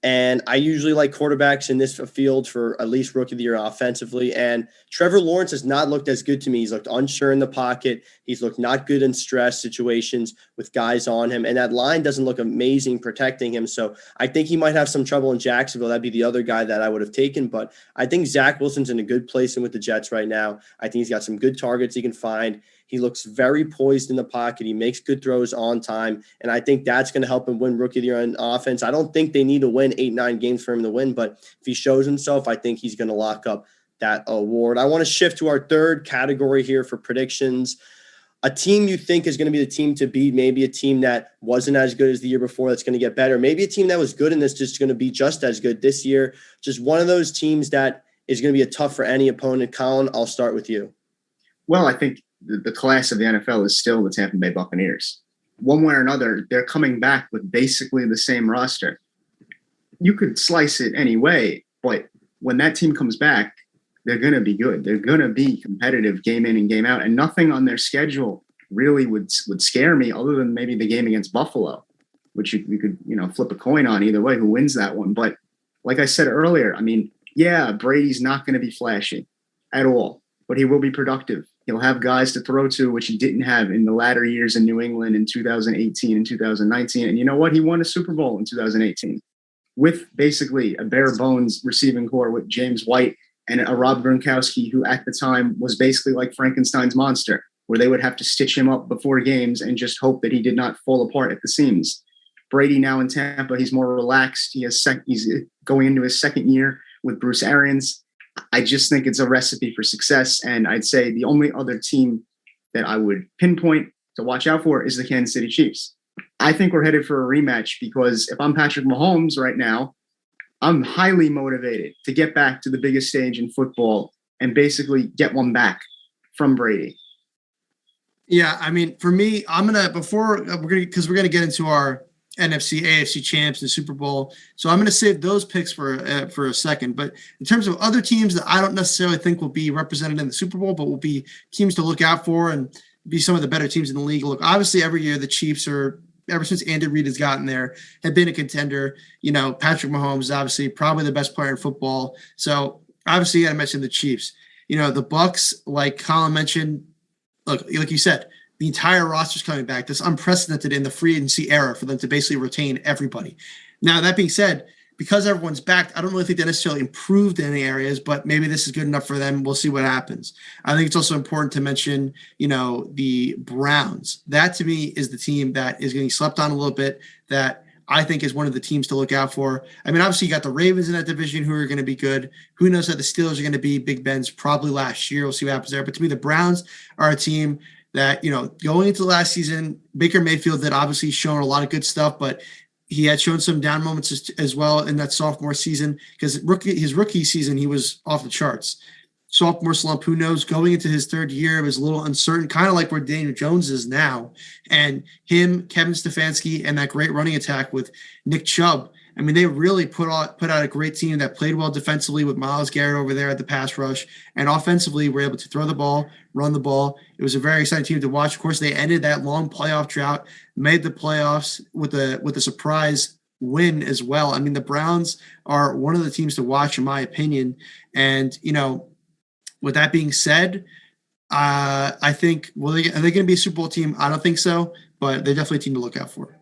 And I usually like quarterbacks in this field for at least Rookie of the Year offensively. And Trevor Lawrence has not looked as good to me. He's looked unsure in the pocket. He's looked not good in stress situations with guys on him. And that line doesn't look amazing protecting him. So I think he might have some trouble in Jacksonville. That'd be the other guy that I would have taken. But I think Zach Wilson's in a good place with the Jets right now. I think he's got some good targets he can find. He looks very poised in the pocket. He makes good throws on time. And I think that's going to help him win Rookie of the Year on offense. I don't think they need to win 8-9 games for him to win, but if he shows himself, I think he's going to lock up that award. I want to shift to our third category here for predictions. A team you think is going to be the team to beat, maybe a team that wasn't as good as the year before that's going to get better. Maybe a team that was good and that's just going to be just as good this year. Just one of those teams that is going to be a tough for any opponent. Colin, I'll start with you. Well, I think the class of the NFL is still the Tampa Bay Buccaneers. One way or another, they're coming back with basically the same roster. You could slice it any way, but when that team comes back, they're going to be good. They're going to be competitive game in and game out, and nothing on their schedule really would scare me other than maybe the game against Buffalo, which you could, flip a coin on either way who wins that one. But like I said earlier, I mean, yeah, Brady's not going to be flashy at all, but he will be productive. He'll have guys to throw to, which he didn't have in the latter years in New England in 2018 and 2019. And you know what? He won a Super Bowl in 2018 with basically a bare bones receiving core with James White and a Rob Gronkowski, who at the time was basically like Frankenstein's monster, where they would have to stitch him up before games and just hope that he did not fall apart at the seams. Brady now in Tampa, he's more relaxed. He's going into his second year with Bruce Arians. I just think it's a recipe for success. And I'd say the only other team that I would pinpoint to watch out for is the Kansas City Chiefs. I think we're headed for a rematch because if I'm Patrick Mahomes right now, I'm highly motivated to get back to the biggest stage in football and basically get one back from Brady. Yeah, I mean, for me, I'm gonna because we're gonna get into our NFC, AFC champs, and Super Bowl. So I'm going to save those picks for a second. But in terms of other teams that I don't necessarily think will be represented in the Super Bowl, but will be teams to look out for and be some of the better teams in the league. Look, obviously every year the Chiefs are, ever since Andy Reid has gotten there, have been a contender. Patrick Mahomes is obviously probably the best player in football. So obviously you got to mention the Chiefs. The Bucs, like Colin mentioned, look, like you said, the entire roster's coming back. That's unprecedented in the free agency era for them to basically retain everybody. Now, that being said, because everyone's back, I don't really think they necessarily improved in any areas, but maybe this is good enough for them. We'll see what happens. I think it's also important to mention, the Browns. That to me is the team that is getting slept on a little bit, that I think is one of the teams to look out for. I mean, obviously you got the Ravens in that division who are going to be good. Who knows how the Steelers are going to be? Big Ben's probably last year. We'll see what happens there. But to me, the Browns are a team that, going into last season, Baker Mayfield had obviously shown a lot of good stuff, but he had shown some down moments as well in that sophomore season, because his rookie season, he was off the charts. Sophomore slump, who knows? Going into his third year, it was a little uncertain, kind of like where Daniel Jones is now. And him, Kevin Stefanski, and that great running attack with Nick Chubb, I mean, they really put out a great team that played well defensively with Myles Garrett over there at the pass rush, and offensively were able to throw the ball, run the ball. It was a very exciting team to watch. Of course, they ended that long playoff drought, made the playoffs with a surprise win as well. I mean, the Browns are one of the teams to watch, in my opinion. And, with that being said, I think, are they going to be a Super Bowl team? I don't think so, but they're definitely a team to look out for.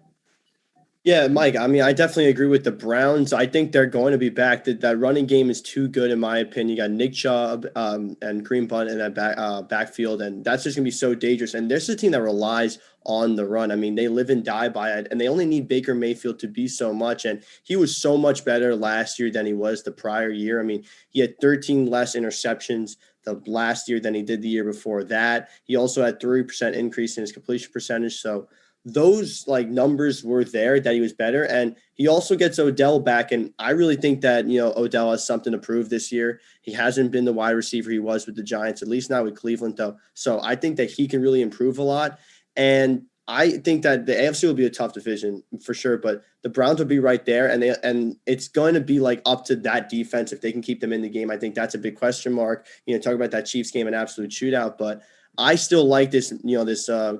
Yeah, Mike, I mean, I definitely agree with the Browns. I think they're going to be back. That running game is too good, in my opinion. You got Nick Chubb and Kareem Hunt in that backfield, and that's just going to be so dangerous. And this is a team that relies on the run. I mean, they live and die by it, and they only need Baker Mayfield to be so much. And he was so much better last year than he was the prior year. I mean, he had 13 less interceptions the last year than he did the year before that. He also had 3% increase in his completion percentage. So those numbers were there that he was better. And he also gets Odell back. And I really think that, Odell has something to prove this year. He hasn't been the wide receiver he was with the Giants, at least not with Cleveland though. So I think that he can really improve a lot. And I think that the AFC will be a tough division for sure, but the Browns will be right there. And it's going to be up to that defense if they can keep them in the game. I think that's a big question mark. Talk about that Chiefs game, an absolute shootout, but I still like this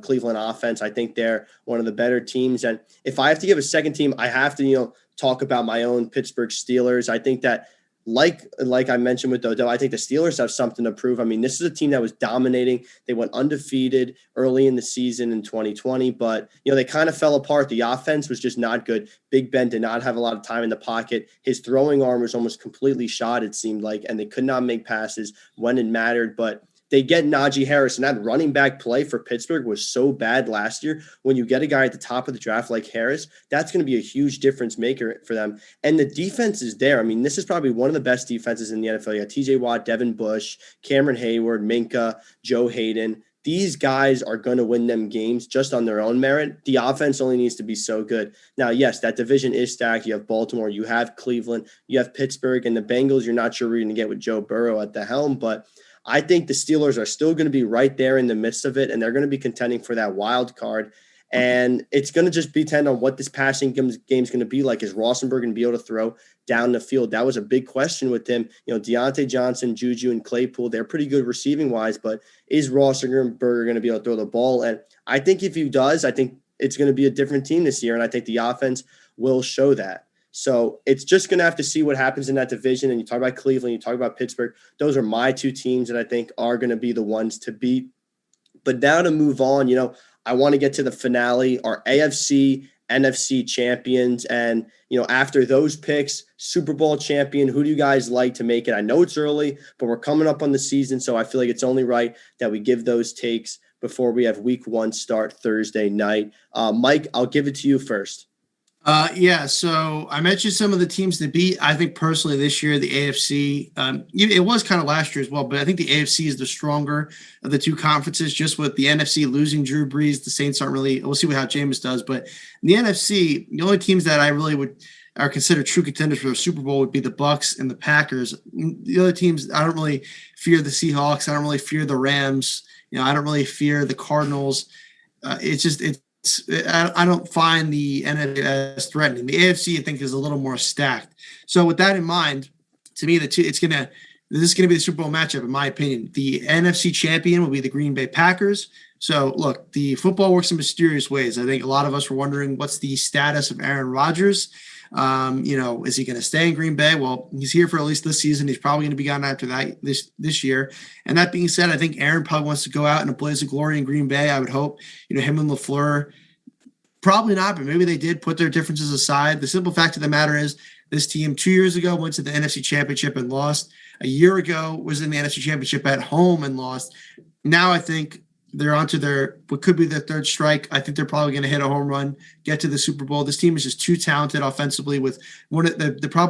Cleveland offense. I think they're one of the better teams. And if I have to give a second team, I have to, talk about my own Pittsburgh Steelers. I think that like I mentioned with Odell, I think the Steelers have something to prove. I mean, this is a team that was dominating. They went undefeated early in the season in 2020, but, they kind of fell apart. The offense was just not good. Big Ben did not have a lot of time in the pocket. His throwing arm was almost completely shot, it seemed like, and they could not make passes when it mattered. But they get Najee Harris, and that running back play for Pittsburgh was so bad last year. When you get a guy at the top of the draft like Harris, that's going to be a huge difference maker for them. And the defense is there. I mean, this is probably one of the best defenses in the NFL. You got TJ Watt, Devin Bush, Cameron Hayward, Minka, Joe Hayden. These guys are going to win them games just on their own merit. The offense only needs to be so good. Now, yes, that division is stacked. You have Baltimore, you have Cleveland, you have Pittsburgh, and the Bengals. You're not sure we're going to get with Joe Burrow at the helm, but I think the Steelers are still going to be right there in the midst of it, and they're going to be contending for that wild card. And it's going to just depend on what this passing game is going to be like. Is Rosenberg going to be able to throw down the field? That was a big question with him. Deontay Johnson, Juju, and Claypool, they're pretty good receiving-wise, but is Rosenberg going to be able to throw the ball? And I think if he does, I think it's going to be a different team this year, and I think the offense will show that. So it's just going to have to see what happens in that division. And you talk about Cleveland, you talk about Pittsburgh. Those are my two teams that I think are going to be the ones to beat. But now to move on, I want to get to the finale, our AFC, NFC champions. And, after those picks, Super Bowl champion, who do you guys like to make it? I know it's early, but we're coming up on the season. So I feel like it's only right that we give those takes before we have week 1 start Thursday night. Mike, I'll give it to you first. So I mentioned some of the teams to beat. I think personally this year, the AFC, it was kind of last year as well, but I think the AFC is the stronger of the two conferences, just with the NFC losing Drew Brees. The Saints aren't really, we'll see how Jameis does, but in the NFC, the only teams that I really are considered true contenders for the Super Bowl would be the Bucs and the Packers. The other teams, I don't really fear the Seahawks. I don't really fear the Rams. I don't really fear the Cardinals. It's I don't find the NFC as threatening. The AFC, I think, is a little more stacked. So with that in mind, to me, this is going to be the Super Bowl matchup, in my opinion. The NFC champion will be the Green Bay Packers. So look, the football works in mysterious ways. I think a lot of us were wondering what's the status of Aaron Rodgers. Is he going to stay in Green Bay? Well, he's here for at least this season. He's probably going to be gone after that this year. And that being said, I think Aaron probably wants to go out in a blaze of glory in Green Bay. I would hope, him and LaFleur, probably not, but maybe they did put their differences aside. The simple fact of the matter is this team 2 years ago went to the NFC Championship and lost. A year ago was in the NFC Championship at home and lost. Now I think they're onto what could be their third strike. I think they're probably going to hit a home run, get to the Super Bowl. This team is just too talented offensively with one of, if not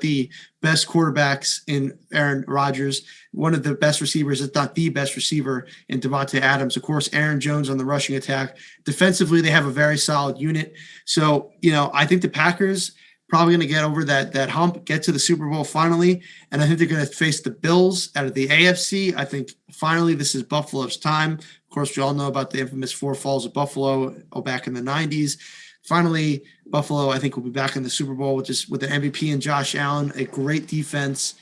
the best quarterbacks in Aaron Rodgers, one of the best receivers, if not the best receiver in Devontae Adams. Of course, Aaron Jones on the rushing attack. Defensively, they have a very solid unit. So, I think the Packers probably going to get over that hump, get to the Super Bowl finally, and I think they're going to face the Bills out of the AFC. I think finally this is Buffalo's time. Of course, we all know about the infamous 4 falls of Buffalo back in the 90s. Finally, Buffalo, I think, will be back in the Super Bowl with the MVP and Josh Allen, a great defense,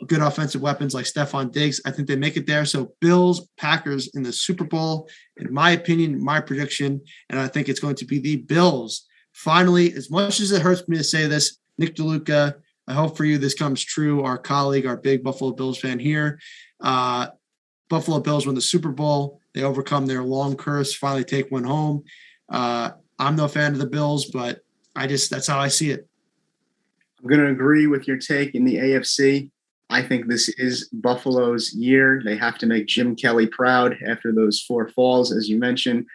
good offensive weapons like Stephon Diggs. I think they make it there. So Bills, Packers in the Super Bowl, in my opinion, my prediction, and I think it's going to be the Bills. Finally, as much as it hurts me to say this, Nick DeLuca, I hope for you this comes true. Our colleague, our big Buffalo Bills fan here. Buffalo Bills win the Super Bowl. They overcome their long curse, finally take one home. I'm no fan of the Bills, but that's how I see it. I'm going to agree with your take in the AFC. I think this is Buffalo's year. They have to make Jim Kelly proud after those 4 falls, as you mentioned.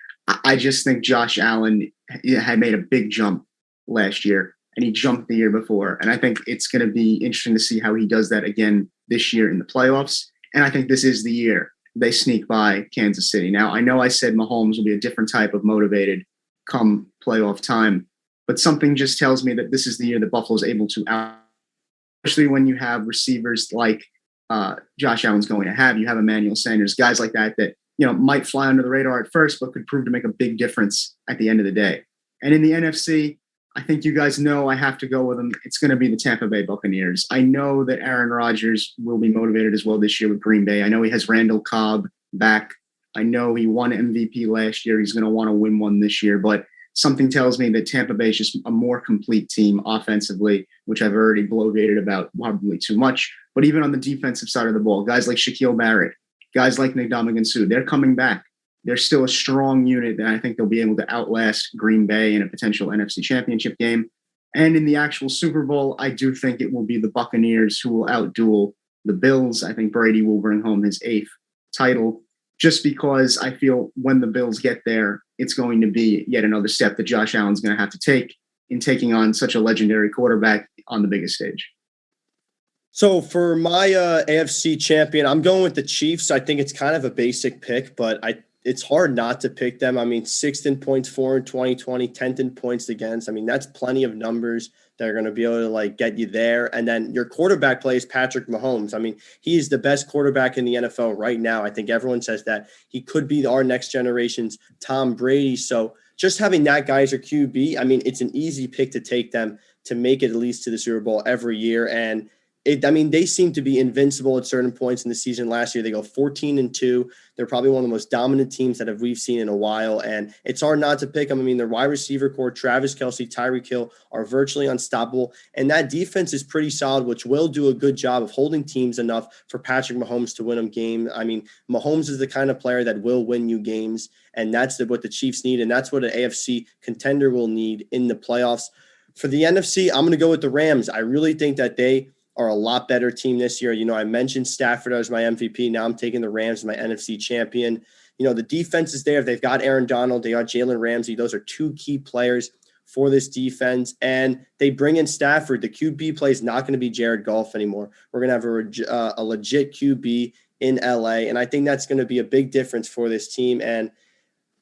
I just think Josh Allen had made a big jump last year, and he jumped the year before. And I think it's going to be interesting to see how he does that again this year in the playoffs. And I think this is the year they sneak by Kansas City. Now, I know I said Mahomes will be a different type of motivated come playoff time, but something just tells me that this is the year that Buffalo is able to especially when you have receivers like Josh Allen's going to have. You have Emmanuel Sanders, guys like that might fly under the radar at first, but could prove to make a big difference at the end of the day. And in the NFC, I think you guys know I have to go with them. It's going to be the Tampa Bay Buccaneers. I know that Aaron Rodgers will be motivated as well this year with Green Bay. I know he has Randall Cobb back. I know he won MVP last year. He's going to want to win one this year, but something tells me that Tampa Bay is just a more complete team offensively, which I've already bloviated about probably too much. But even on the defensive side of the ball, guys like Shaquille Barrett, guys like Ndamukong Suh, they're coming back. They're still a strong unit that I think they'll be able to outlast Green Bay in a potential NFC Championship game. And in the actual Super Bowl, I do think it will be the Buccaneers who will outduel the Bills. I think Brady will bring home his 8th title just because I feel when the Bills get there, it's going to be yet another step that Josh Allen's going to have to take in taking on such a legendary quarterback on the biggest stage. So for my AFC champion, I'm going with the Chiefs. I think it's kind of a basic pick, but it's hard not to pick them. I mean, 6th in points for in 2020, 10th in points against. I mean, that's plenty of numbers that are going to be able to get you there. And then your quarterback play is Patrick Mahomes. I mean, he's the best quarterback in the NFL right now. I think everyone says that he could be our next generation's Tom Brady. So just having that guy as your QB, I mean, it's an easy pick to take them to make it at least to the Super Bowl every year. And they seem to be invincible at certain points in the season. Last year, they go 14-2. They're probably one of the most dominant teams that we've seen in a while, and it's hard not to pick them. I mean, their wide receiver core, Travis Kelce, Tyreek Hill, are virtually unstoppable, and that defense is pretty solid, which will do a good job of holding teams enough for Patrick Mahomes to win them games. I mean, Mahomes is the kind of player that will win you games, and that's what the Chiefs need, and that's what an AFC contender will need in the playoffs. For the NFC, I'm going to go with the Rams. I really think that they are a lot better team this year. I mentioned Stafford as my MVP. Now I'm taking the Rams as my NFC champion. The defense is there. They've got Aaron Donald. They got Jalen Ramsey. Those are 2 key players for this defense. And they bring in Stafford. The QB play is not going to be Jared Goff anymore. We're going to have a legit QB in LA. And I think that's going to be a big difference for this team. And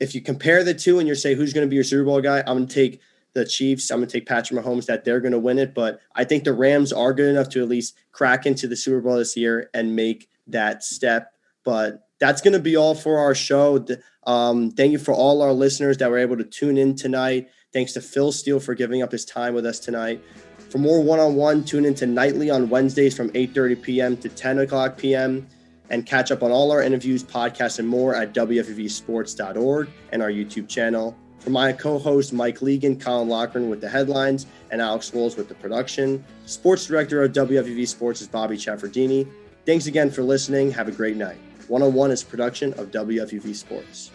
if you compare the two and you say, who's going to be your Super Bowl guy, I'm going to take the Chiefs. I'm going to take Patrick Mahomes that they're going to win it, but I think the Rams are good enough to at least crack into the Super Bowl this year and make that step. But that's going to be all for our show. Thank you for all our listeners that were able to tune in tonight. Thanks to Phil Steele for giving up his time with us tonight. For more one-on-one, tune into nightly on Wednesdays from 8:30 p.m. to 10 o'clock p.m. and catch up on all our interviews, podcasts, and more at wfuvsports.org and our YouTube channel. For my co-host, Mike Leegan, Colin Lochran with the headlines, and Alex Wolves with the production. Sports director of WFUV Sports is Bobby Chaffardini. Thanks again for listening. Have a great night. One-on-One is a production of WFUV Sports.